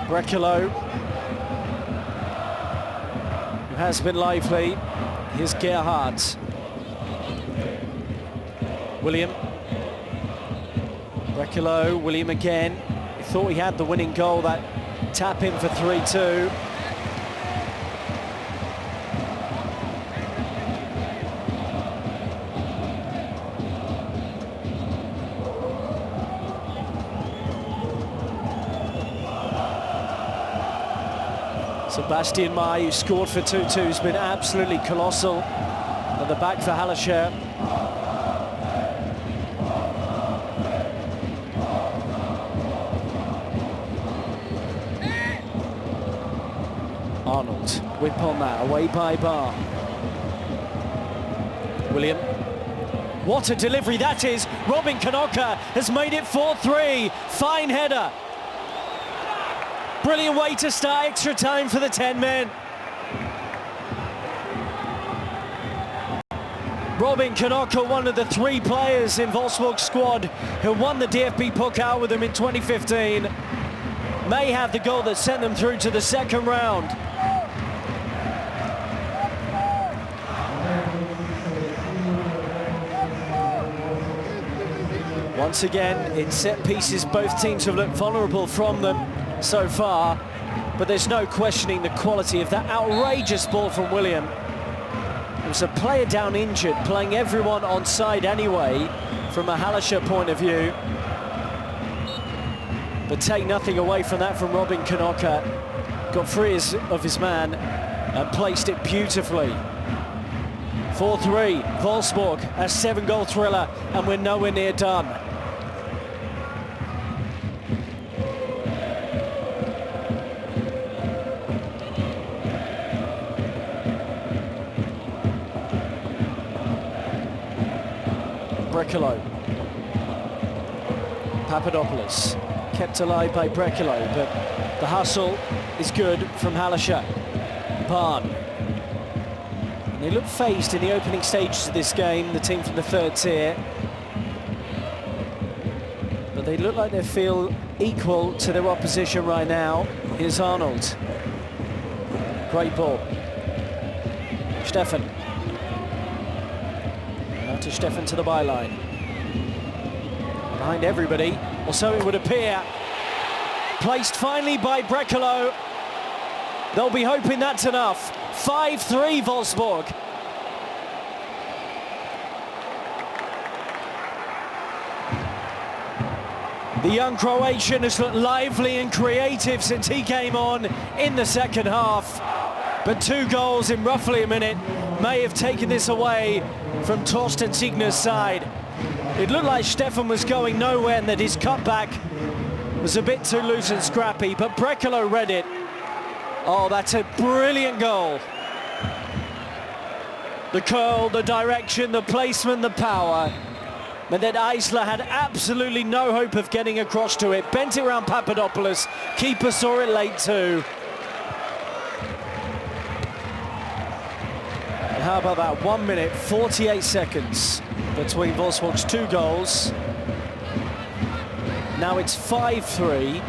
Brekalo, who has been lively. Here's Gerhardt. William. Brekalo, William again. He thought he had the winning goal, that tap in for 3-2. Sebastian May, who scored for 2-2, has been absolutely colossal at the back for Hallescher. Arnold, whip on that, away by Bar. William. What a delivery that is! Robin Knocker has made it 4-3. Fine header. Brilliant way to start extra time for the 10 men. Robin Knocker, one of the 3 players in Wolfsburg's squad who won the DFB-Pokal with them in 2015, may have the goal that sent them through to the second round. Once again, in set pieces, both teams have looked vulnerable from them so far, but there's no questioning the quality of that outrageous ball from William. It was a player down injured, playing everyone on side anyway, from a Hallescher point of view. But take nothing away from that from Robin Knocker. Got free of his man and placed it beautifully. 4-3, Wolfsburg, a 7-goal thriller, and we're nowhere near done. Brekalo. Papadopoulos, kept alive by Brekalo, but the hustle is good from Hallescher. Barn. And they look phased in the opening stages of this game, the team from the 3rd tier. But they look like they feel equal to their opposition right now. Here's Arnold. Great ball. Stefan. To Stefan to the byline. Behind everybody, or so it would appear. Placed finally by Brekalo. They'll be hoping that's enough. 5-3 Wolfsburg. The young Croatian has looked lively and creative since he came on in the second half. But 2 goals in roughly a minute may have taken this away from Torsten Signer's side. It looked like Stefan was going nowhere and that his cutback was a bit too loose and scrappy, but Brekalo read it. Oh, that's a brilliant goal. The curl, the direction, the placement, the power. And then Eisler had absolutely no hope of getting across to it. Bent it around Papadopoulos. Keeper saw it late too. How about that? 1 minute, 48 seconds. between Wolfsburg's 2 goals. Now it's 5-3.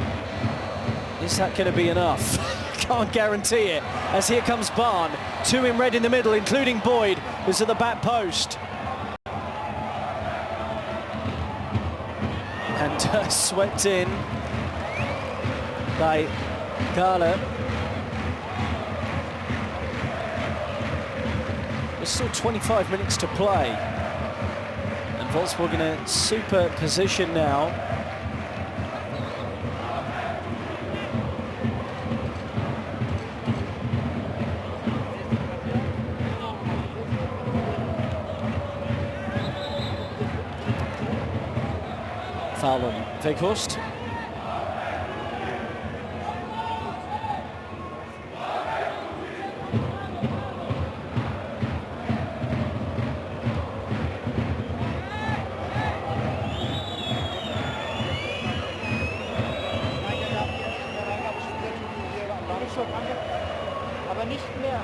Is that going to be enough? Can't guarantee it, as here comes Barn. 2 in red in the middle, including Boyd, who's at the back post. And swept in by Gala. There's still 25 minutes to play. And Wolfsburg in a super position now. Foul on Weghorst.
Aber nicht mehr.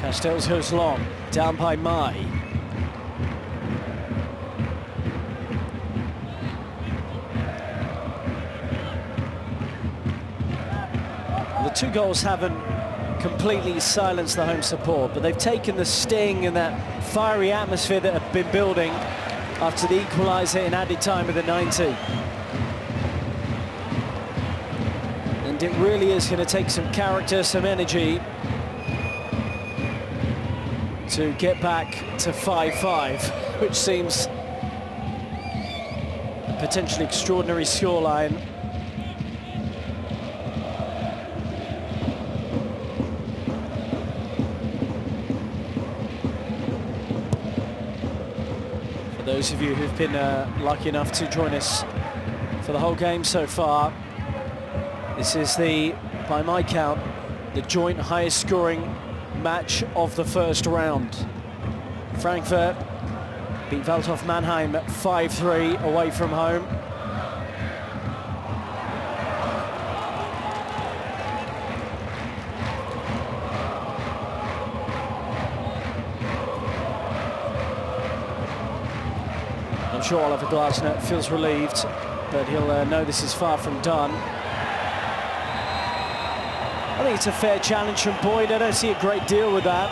Castells goes long, down by Mai. The 2 goals haven't completely silenced the home support, but they've taken the sting and that fiery atmosphere that had been building after the equaliser in added time of the 90. And it really is going to take some character, some energy to get back to 5-5, which seems a potentially extraordinary scoreline. For those of you who've been lucky enough to join us for the whole game so far, this is by my count, the joint highest scoring match of the first round. Frankfurt beat Waldhof Mannheim 5-3 away from home. I'm sure Oliver Glasner feels relieved, but he'll know this is far from done. I think it's a fair challenge from Boyd. I don't see a great deal with that.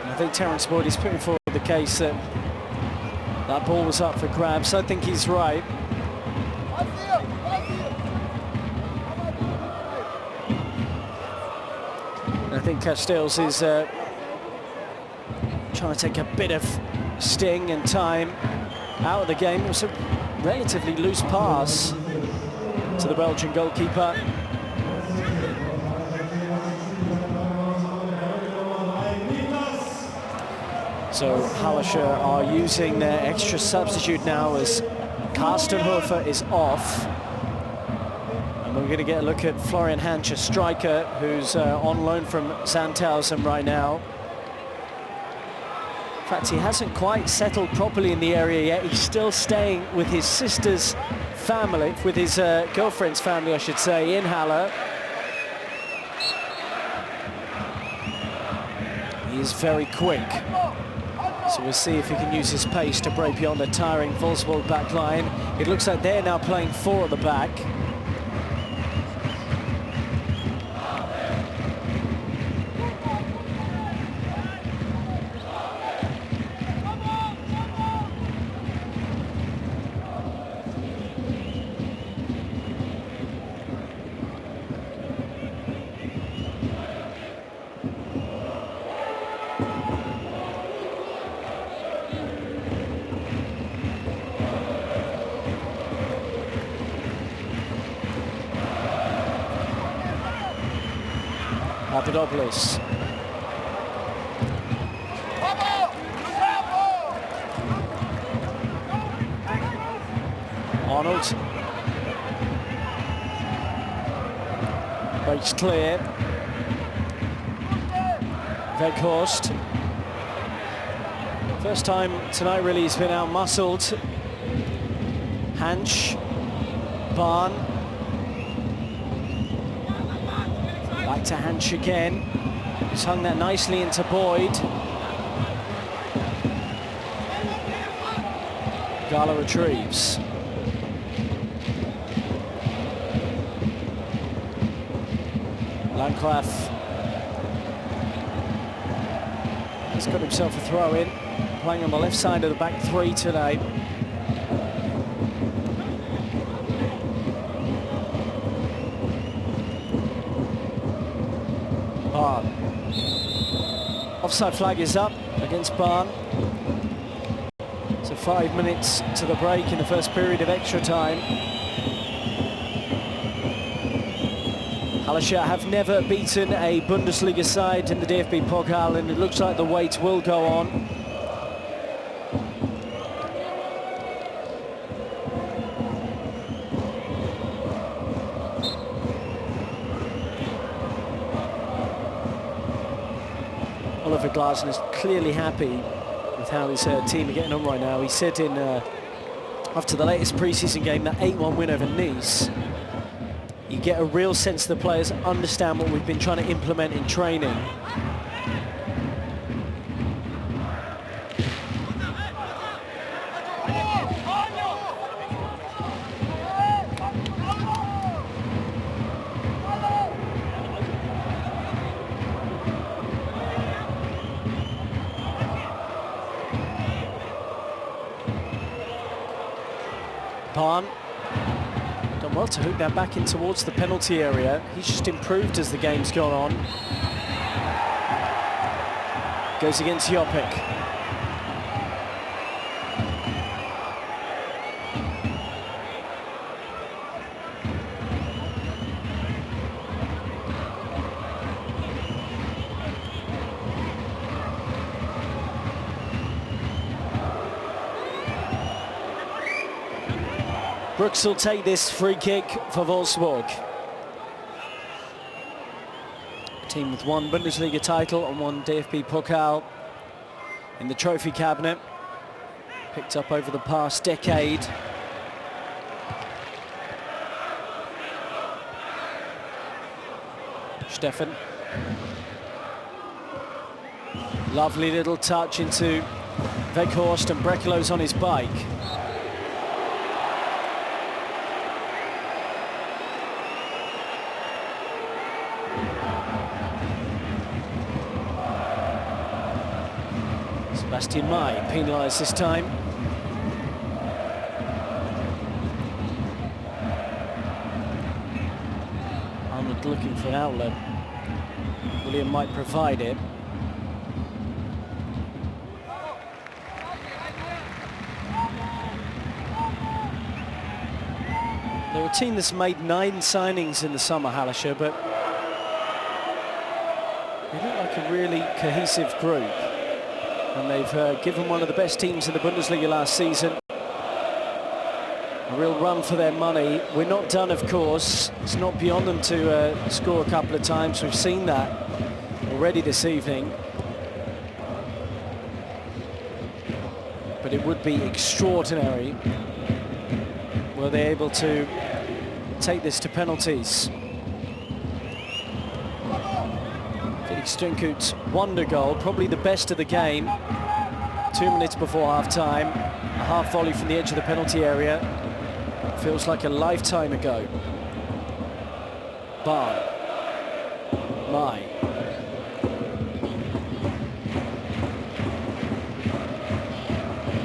And I think Terence Boyd is putting forward the case that that ball was up for grabs. I think he's right. And I think Castells is trying to take a bit of sting and time out of the game. It was a relatively loose pass to the Belgian goalkeeper. So Hallescher are using their extra substitute now as Karstenhofer is off. And we're going to get a look at Florian Hansch, a striker who's on loan from Sandhausen right now. In fact, he hasn't quite settled properly in the area yet. He's still staying with his sister's family, with his girlfriend's family, I should say, in Halle. He is very quick. So we'll see if he can use his pace to break beyond the tiring Wolfsburg back line. It looks like they're now playing 4 at the back. Papadopoulos. Arnold. Breaks clear. Weghorst. First time tonight really he's been out-muscled. Hansch, Barn. Back to Hansch again. He's hung that nicely into Boyd. Gala retrieves. Landgraf has got himself a throw in, playing on the left side of the back three today. Barn. Offside flag is up against Barn. So 5 minutes to the break in the first period of extra time. Hallescher have never beaten a Bundesliga side in the DFB-Pokal, and it looks like the wait will go on. Oliver Glasner is clearly happy with how his team are getting on right now. He said in after the latest pre-season game, that 8-1 win over Nice, you get a real sense the players understand what we've been trying to implement in training. Barn done well to hook that back in towards the penalty area. He's just improved as the game's gone on. Goes against Jopek. Brooks will take this free kick for Wolfsburg. Team with one Bundesliga title and one DFB-Pokal in the trophy cabinet, picked up over the past decade. Steffen. Lovely little touch into Weghorst, and Breckelo's on his bike. Sebastian May penalised this time. Arnold looking for an outlet. William might provide it. They're a team that's made 9 signings in the summer, Hallescher, but they look like a really cohesive group. And they've given one of the best teams in the Bundesliga last season a real run for their money. We're not done, of course. It's not beyond them to score a couple of times. We've seen that already this evening. But it would be extraordinary were they able to take this to penalties. Stinkut's wonder goal, probably the best of the game. 2 minutes before half-time, a half volley from the edge of the penalty area. Feels like a lifetime ago. Barn. Mai.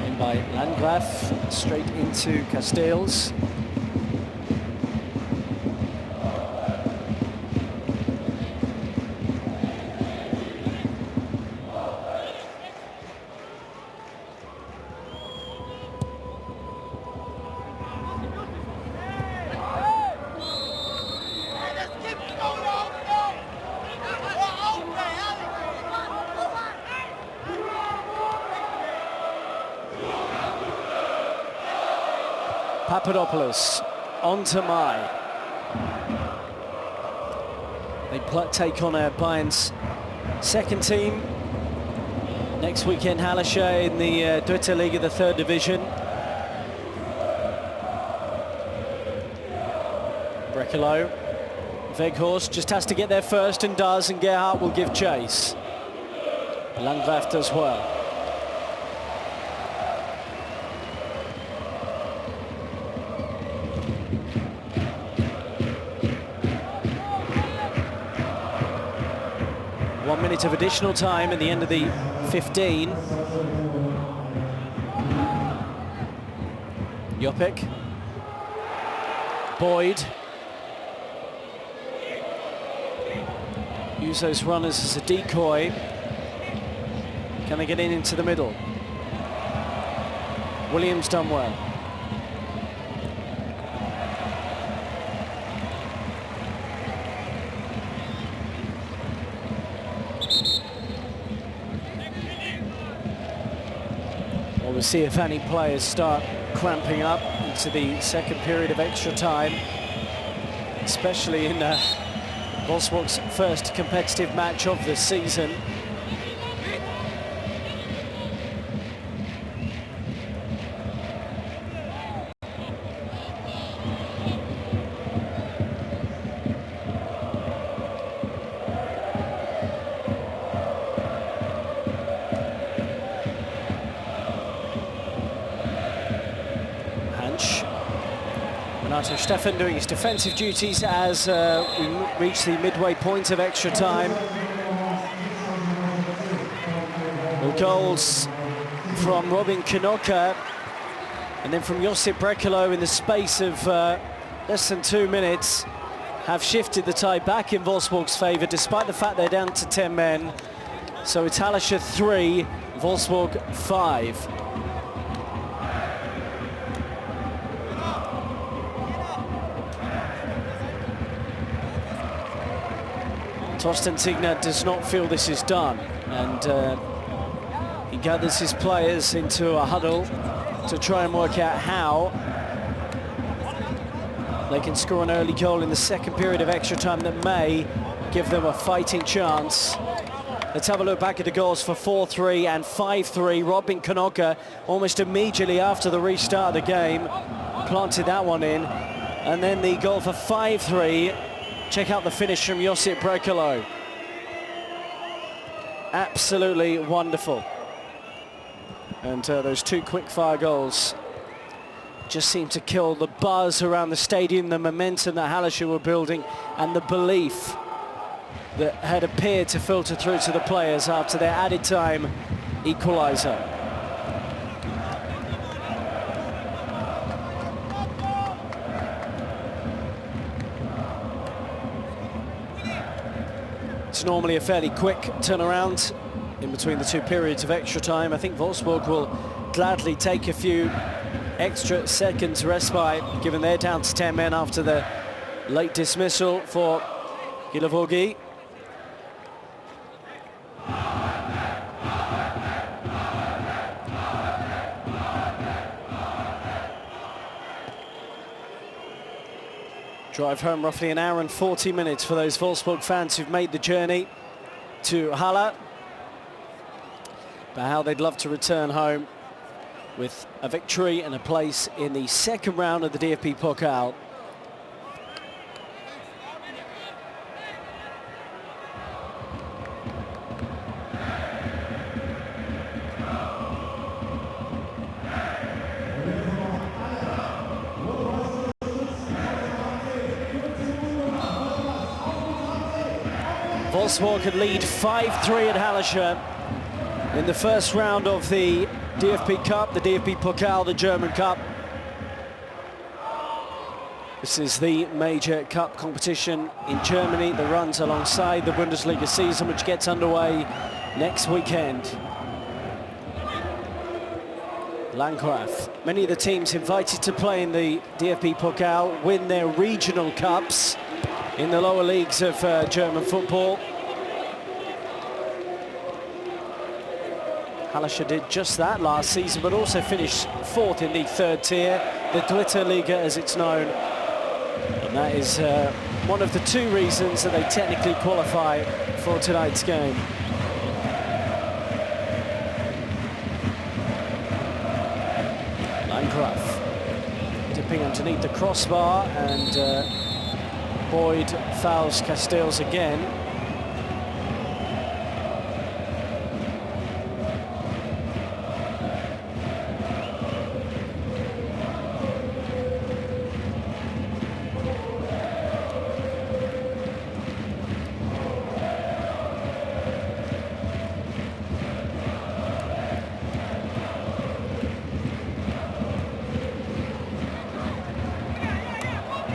In by Landgraf, straight into Castells. Papadopoulos on to Mai. They take on Bayern's second team. Next weekend, Hallescher in the Dritte Liga, the third division. Brekalo. Weghorst just has to get there first and does, and Gerhardt will give chase. Landgraf does well. One minute of additional time at the end of the 15. Jopek. Boyd. Use those runners as a decoy. Can they get into the middle? Williams done well. Well, we'll see if any players start cramping up into the second period of extra time, especially in Wolfsburg's first competitive match of the season. Renato Steffen doing his defensive duties as we reach the midway point of extra time. Well, goals from Robin Knocker and then from Josip Brekalo in the space of less than 2 minutes have shifted the tie back in Wolfsburg's favour, despite the fact they're down to 10 men. So it's Hallescher 3, Wolfsburg 5. Torsten Ziegner does not feel this is done, and he gathers his players into a huddle to try and work out how they can score an early goal in the second period of extra time that may give them a fighting chance. Let's have a look back at the goals for 4-3 and 5-3. Robin Knocker, almost immediately after the restart of the game, planted that one in, and then the goal for 5-3. Check out the finish from Josip Brekalo. Absolutely wonderful. And those two quick-fire goals just seem to kill the buzz around the stadium, the momentum that Hallescher were building, and the belief that had appeared to filter through to the players after their added time equaliser. It's normally a fairly quick turnaround in between the two periods of extra time. I think Wolfsburg will gladly take a few extra seconds respite, given they're down to 10 men after the late dismissal for Gilavogi. Drive home roughly an hour and 40 minutes for those Wolfsburg fans who've made the journey to Halle. But how they'd love to return home with a victory and a place in the second round of the DFB-Pokal. Wolfsburg could lead 5-3 at Hallescher in the first round of the DFB Cup, the DFB Pokal, the German Cup. This is the major cup competition in Germany that runs alongside the Bundesliga season, which gets underway next weekend. Landgraf. Many of the teams invited to play in the DFB Pokal win their regional cups in the lower leagues of German football. Hallescher did just that last season, but also finished fourth in the third tier, the Dritte Liga as it's known. And that is one of the two reasons that they technically qualify for tonight's game. Landgraf dipping underneath the crossbar, and Boyd fouls Castells again.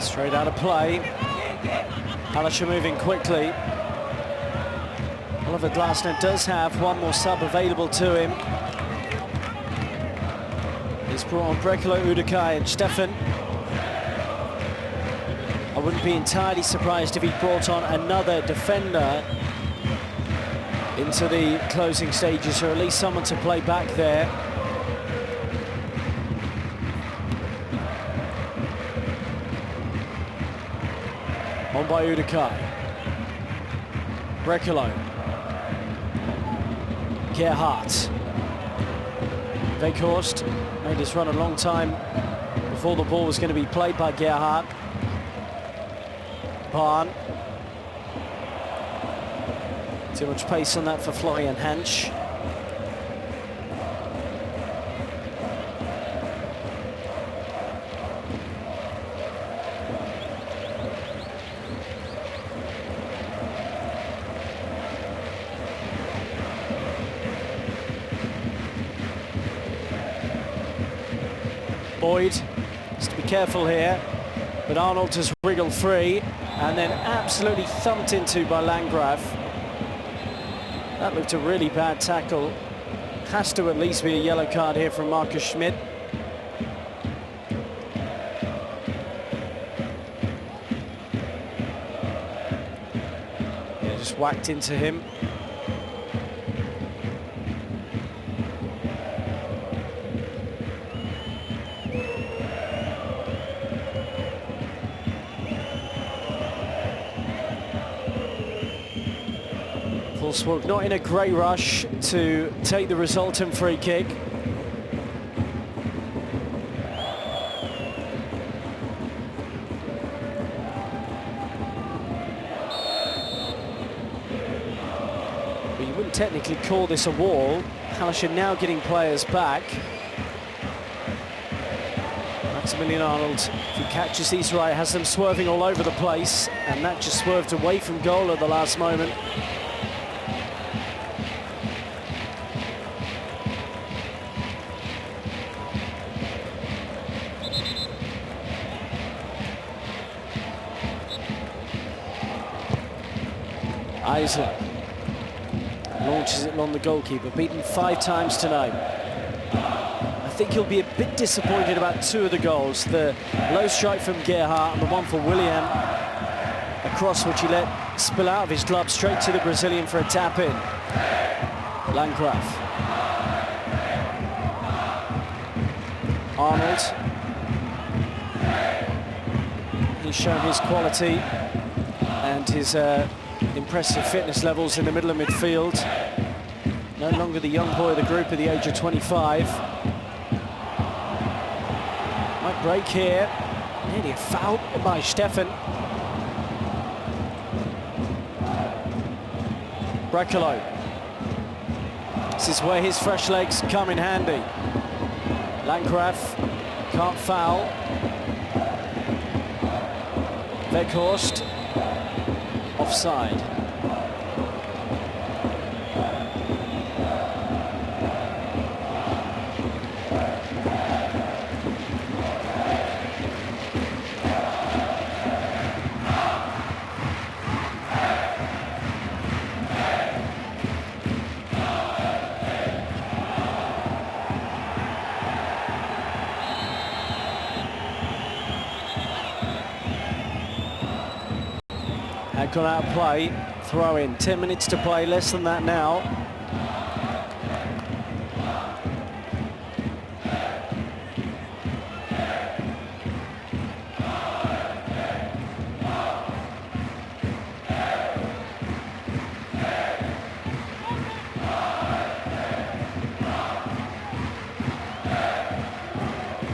Straight out of play. Hallescher moving quickly. Oliver Glasner does have one more sub available to him. He's brought on Brekalo, Udekai and Steffen. I wouldn't be entirely surprised if he brought on another defender into the closing stages, or at least someone to play back there. On by Udekai. Brekalo. Gerhardt. Weghorst made his run a long time before the ball was going to be played by Gerhardt. Bahn. Too much pace on that for Florian Hansch. Boyd has to be careful here, but Arnold has wriggled free and then absolutely thumped into by Landgraf. That looked a really bad tackle. Has to at least be a yellow card here from Marcus Schmidt. Yeah, just whacked into him. Wolfsburg not in a great rush to take the resultant free kick. But you wouldn't technically call this a wall. Hallescher now getting players back. Maximilian Arnold, if he catches these right, has them swerving all over the place, and that just swerved away from goal at the last moment. Isaac launches it along the goalkeeper, beaten 5 times tonight. I think he'll be a bit disappointed about 2 of the goals. The low strike from Gerhardt and the one for William, a cross which he let spill out of his glove straight to the Brazilian for a tap-in. Landgraf. Arnold. He's shown his quality and his impressive fitness levels in the middle of midfield. No longer the young boy of the group at the age of 25. Might break here. Nearly a foul by Steffen. Brekalo. This is where his fresh legs come in handy. Landgraf can't foul. Weghorst. Offside. Had gone out of play, throw in, 10 minutes to play, less than that now.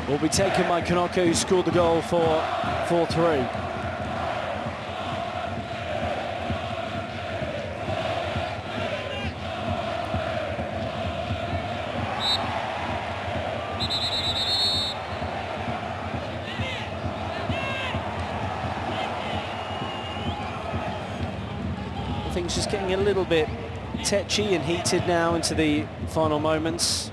will be taken by Kanoko, who scored the goal for 4-3. Things just getting a little bit tetchy and heated now into the final moments.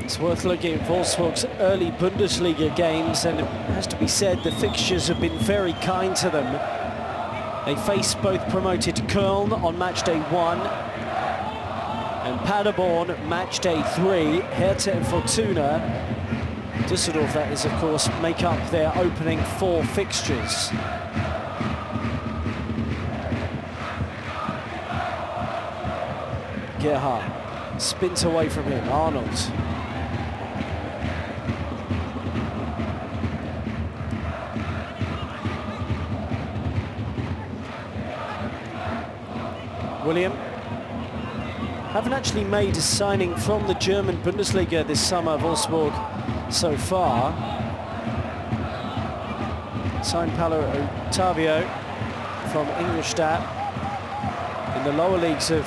It's worth looking at Wolfsburg's early Bundesliga games, and it has to be said the fixtures have been very kind to them. They faced both promoted Köln on match day 1 and Paderborn match day 3. Hertha and Fortuna Düsseldorf, that is, of course, make up their opening 4 fixtures. Gerhardt spins away from him. Arnold. William. Haven't actually made a signing from the German Bundesliga this summer, Wolfsburg, so far. Signed Paulo Otavio from Ingolstadt. In the lower leagues of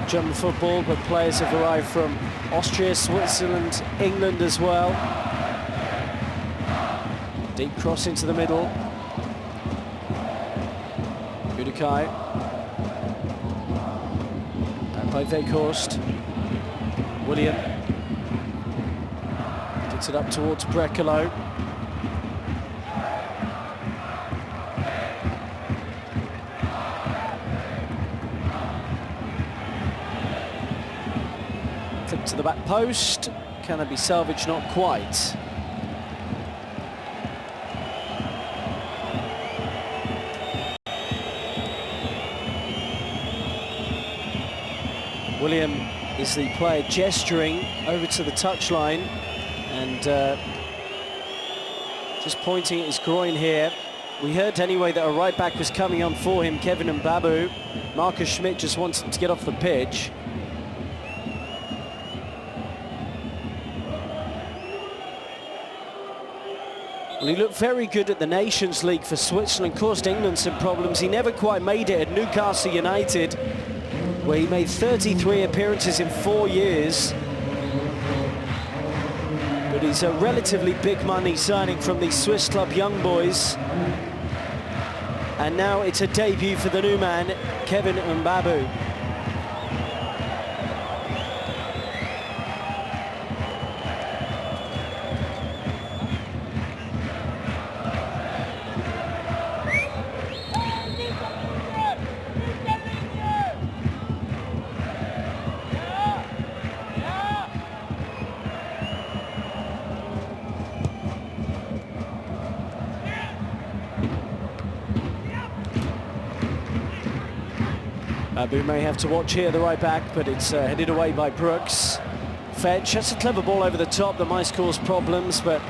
German football, but players have arrived from Austria, Switzerland, England as well. Deep cross into the middle. Udekai. By Weghorst. William gets it up towards Brekalo. Clip to the back post. Can it be salvaged? Not quite. William is the player gesturing over to the touchline and just pointing at his groin here. We heard anyway that a right back was coming on for him, Kevin Mbabu. Marcus Schmidt just wants him to get off the pitch. Well, he looked very good at the Nations League for Switzerland, caused England some problems. He never quite made it at Newcastle United, where he made 33 appearances in 4 years. But he's a relatively big money signing from the Swiss club Young Boys. And now it's a debut for the new man, Kevin Mbabu. Mbabu may have to watch here, the right back, but it's headed away by Brooks. Fetch, that's a clever ball over the top that might cause problems, but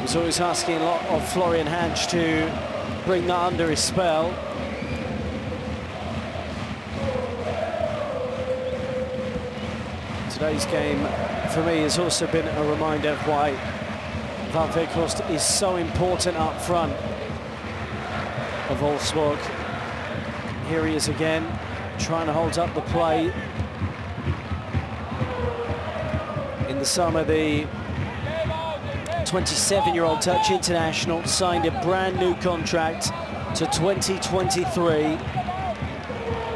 he's always asking a lot of Florian Hansch to bring that under his spell. Today's game, for me, has also been a reminder of why Van Weghorst is so important up front of Wolfsburg. Here he is again, trying to hold up the play. In the summer, the 27-year-old Dutch international signed a brand new contract to 2023.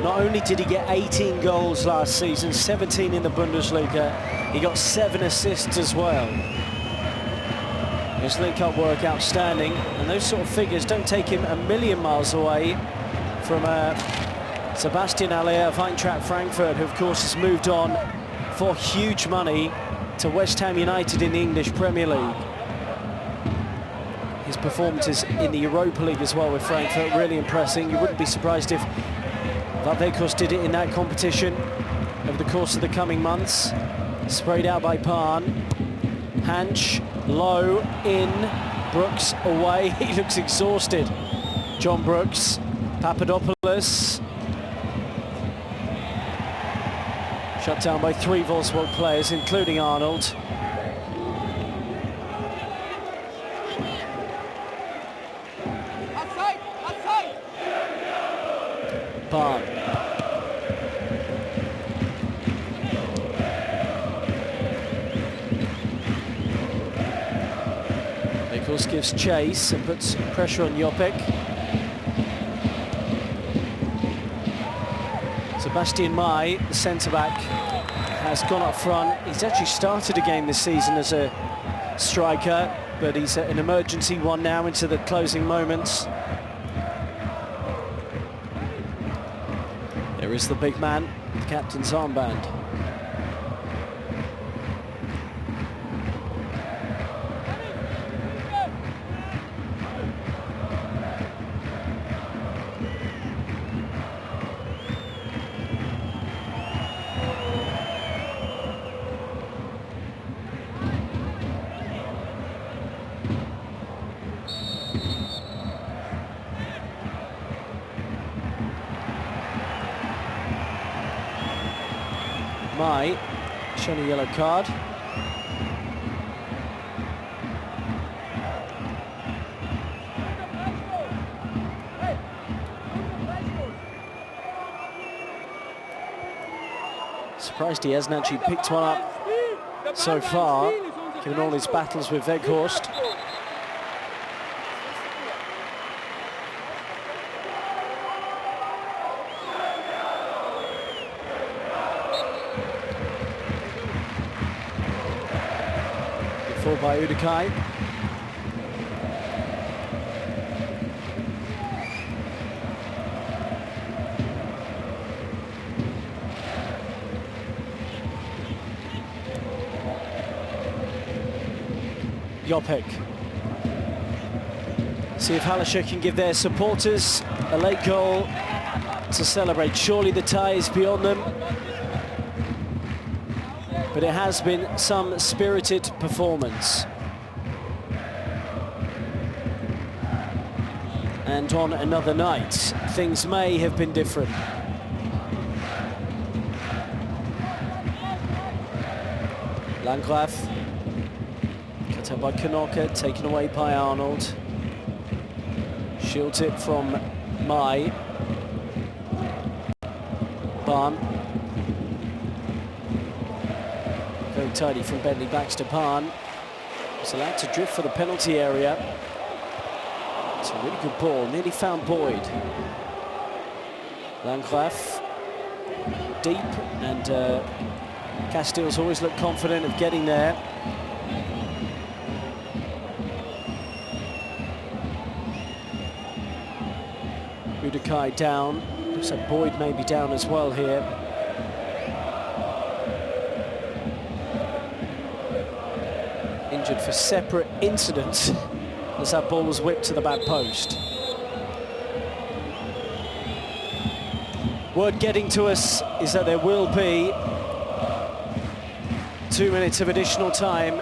Not only did he get 18 goals last season, 17 in the Bundesliga, he got 7 assists as well. His link-up work outstanding, and those sort of figures don't take him a million miles away from Sebastian Haller of Eintracht Frankfurt, who of course has moved on for huge money to West Ham United in the English Premier League. His performances in the Europa League as well with Frankfurt, really impressing. You wouldn't be surprised if Van Weghorst did it in that competition over the course of the coming months. Sprayed out by Pan. Hanch, low, in, Brooks away. He looks exhausted. John Brooks, Papadopoulos. Shut down by 3 Wolfsburg players, including Arnold. Barn. Nichols gives chase and puts pressure on Jopek. Sebastian Mai, the centre-back, has gone up front. He's actually started a game this season as a striker, but he's an emergency one now into the closing moments. There is the big man, the captain's armband. Mai shown a yellow card. Surprised he hasn't actually picked one up so far, given all his battles with Weghorst. Before by Udekai. Jopek. See if Hallescher can give their supporters a late goal to celebrate. Surely the tie is beyond them. But it has been some spirited performance. And on another night, things may have been different. Landgraf, cut out by Knocker, taken away by Arnold. Shields it from Mai. Barn. Very tidy from Bentley Baxter. Barn was allowed to drift for the penalty area. It's a really good ball, nearly found Boyd. Landgraf deep, and Castile's always looked confident of getting there. Udekai down, looks like Boyd may be down as well here. Injured for separate incidents as that ball was whipped to the back post. Word getting to us is that there will be 2 minutes of additional time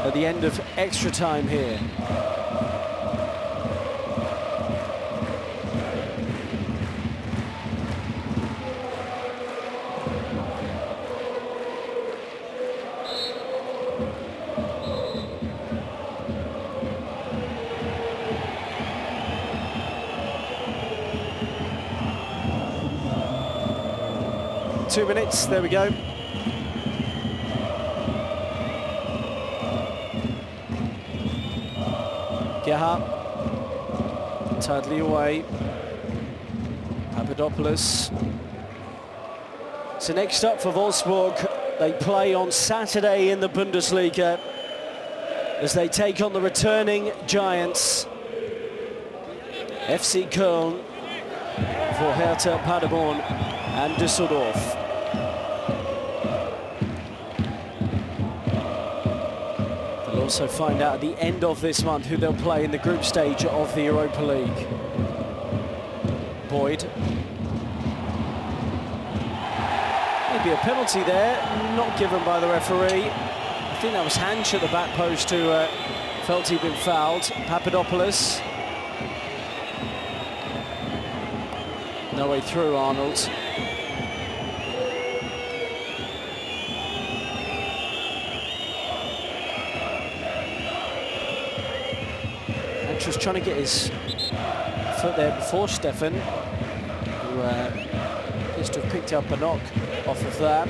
at the end of extra time here. Two minutes, there we go. Gerhardt, tidily away. Papadopoulos. So next up for Wolfsburg, they play on Saturday in the Bundesliga as they take on the returning giants, FC Köln, for Hertha, Paderborn and Düsseldorf. We'll also find out at the end of this month who they'll play in the group stage of the Europa League. Boyd. Maybe a penalty there, not given by the referee. I think that was Hallescher at the back post who felt he'd been fouled. Papadopoulos. No way through, Arnold. Was trying to get his foot there before Stefan, who appears to have picked up a knock off of that.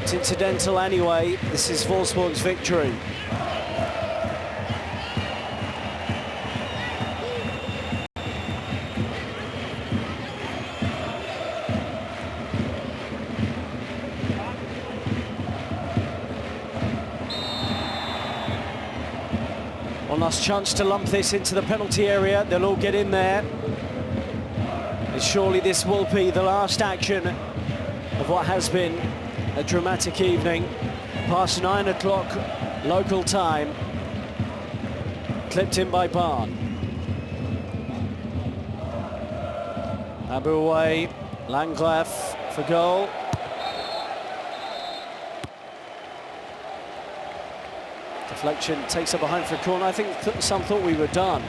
It's incidental anyway. This is Wolfsburg's victory. One last chance to lump this into the penalty area. They'll all get in there. And surely this will be the last action of what has been a dramatic evening. Past 9 o'clock local time. Clipped in by Barn. Abu away. Landgraf for goal. Deflection takes up behind for a corner. I think some thought we were done.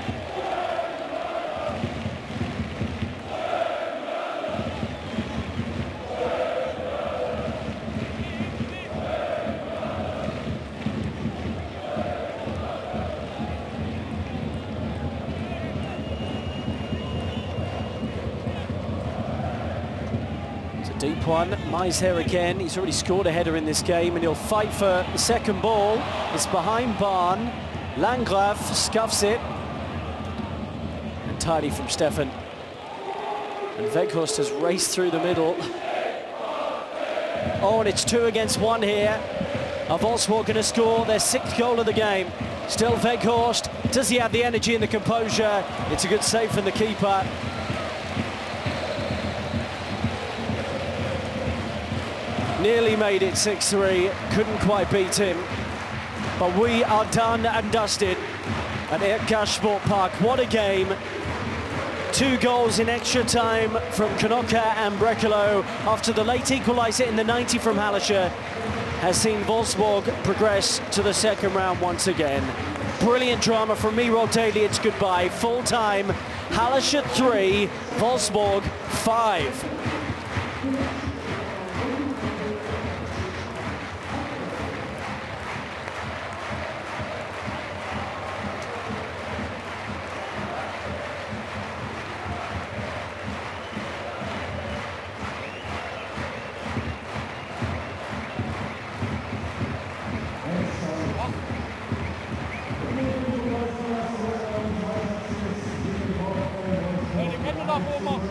It's a deep one. Mai's there again. He's already scored a header in this game and he'll fight for the second ball. It's behind Barn. Landgraf scuffs it. And tidy from Stefan. And Weghorst has raced through the middle. Oh, and it's 2 against 1 here. Are Wolfsburg going to score their 6th goal of the game? Still Weghorst. Does he have the energy and the composure? It's a good save from the keeper. Nearly made it 6-3. Couldn't quite beat him. But we are done and dusted at Ehrgast Sport Park. What a game. 2 goals in extra time from Knocker and Brekalo after the late equaliser in the 90 from Hallescher has seen Wolfsburg progress to the second round once again. Brilliant drama from me, Rod Daly. It's goodbye. Full time. Hallescher 3, Wolfsburg 5.
Die Hände nach oben.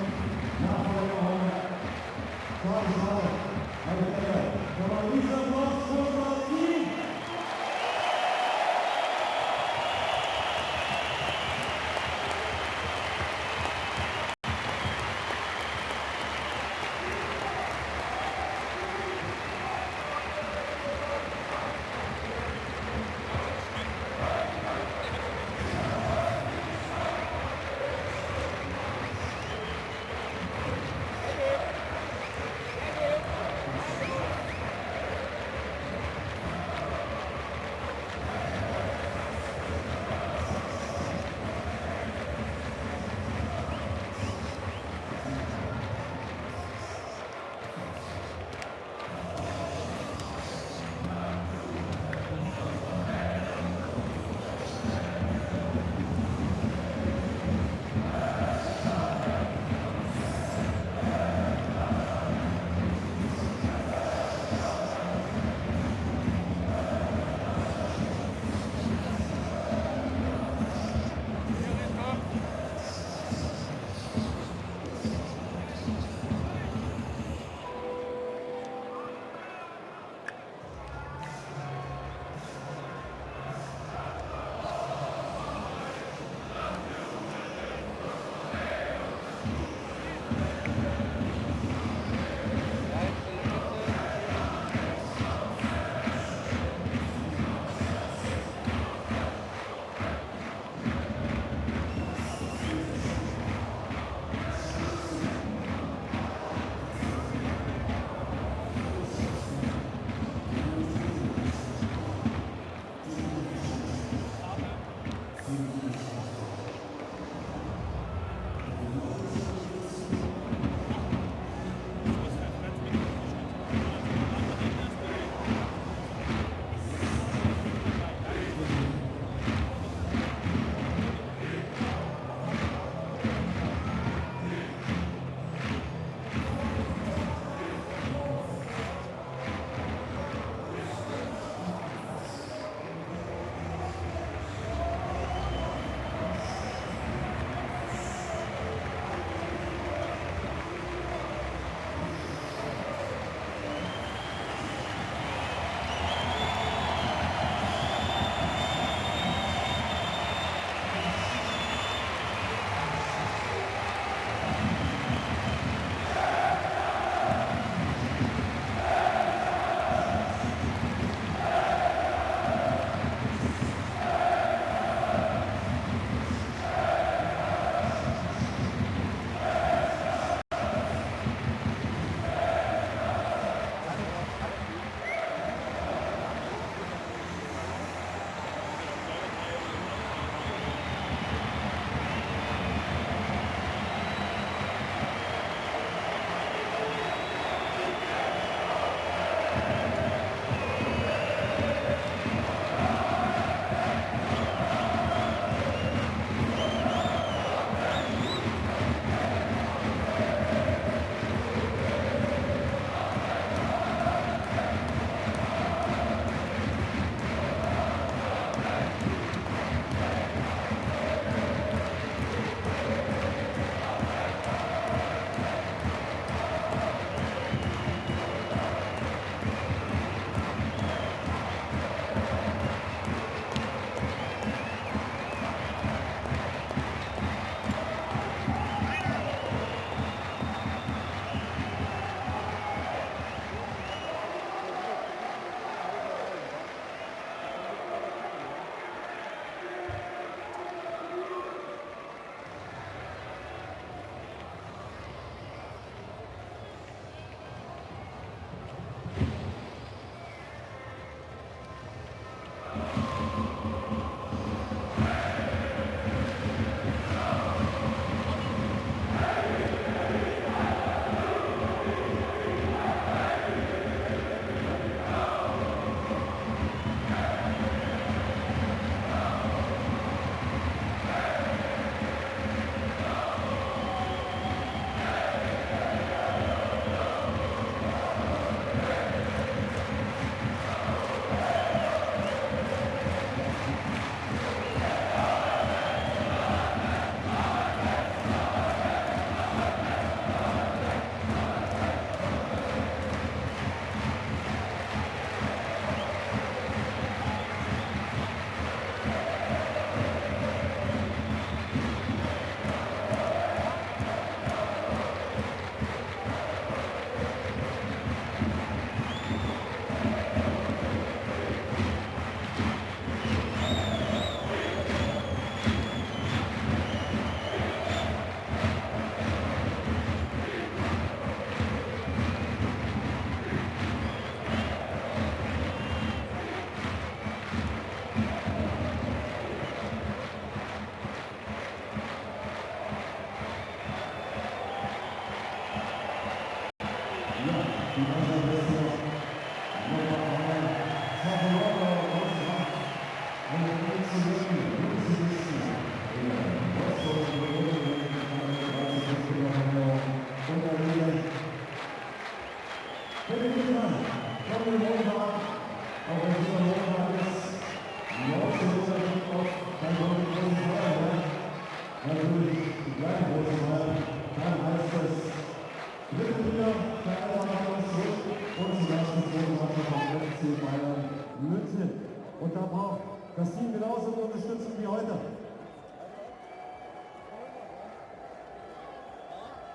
Und da braucht das Team genauso eine Unterstützung wie heute.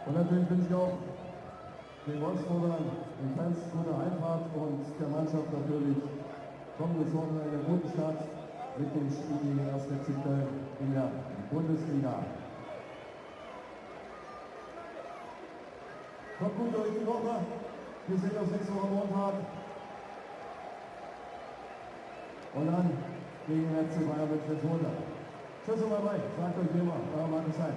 Und natürlich wünsche ich auch den Wolfsburgern, den Fans gute Einfahrt und der Mannschaft natürlich kommendes Wochenende einen guten Start mit dem Spiel gegen das FC Köln in der Bundesliga. Kommt gut durch die Woche. Wir sehen uns nächste Woche Montag. Und dann gegen den FC Bayern München runter. Tschüss und bye-bye. Sagt euch wie immer, euer Markus Heim.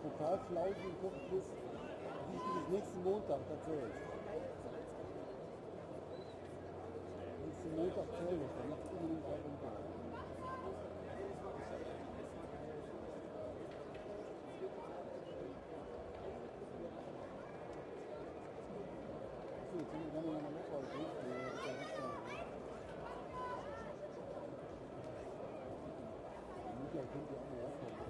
Pokalflausen und gucken, bis nächsten Montag erzählt. Nächsten Montag zählt es, dann macht es unbedingt auch runter. So, jetzt sind wir nochmal locker durchgehen. Montag könnt ihr auch mal erstmal.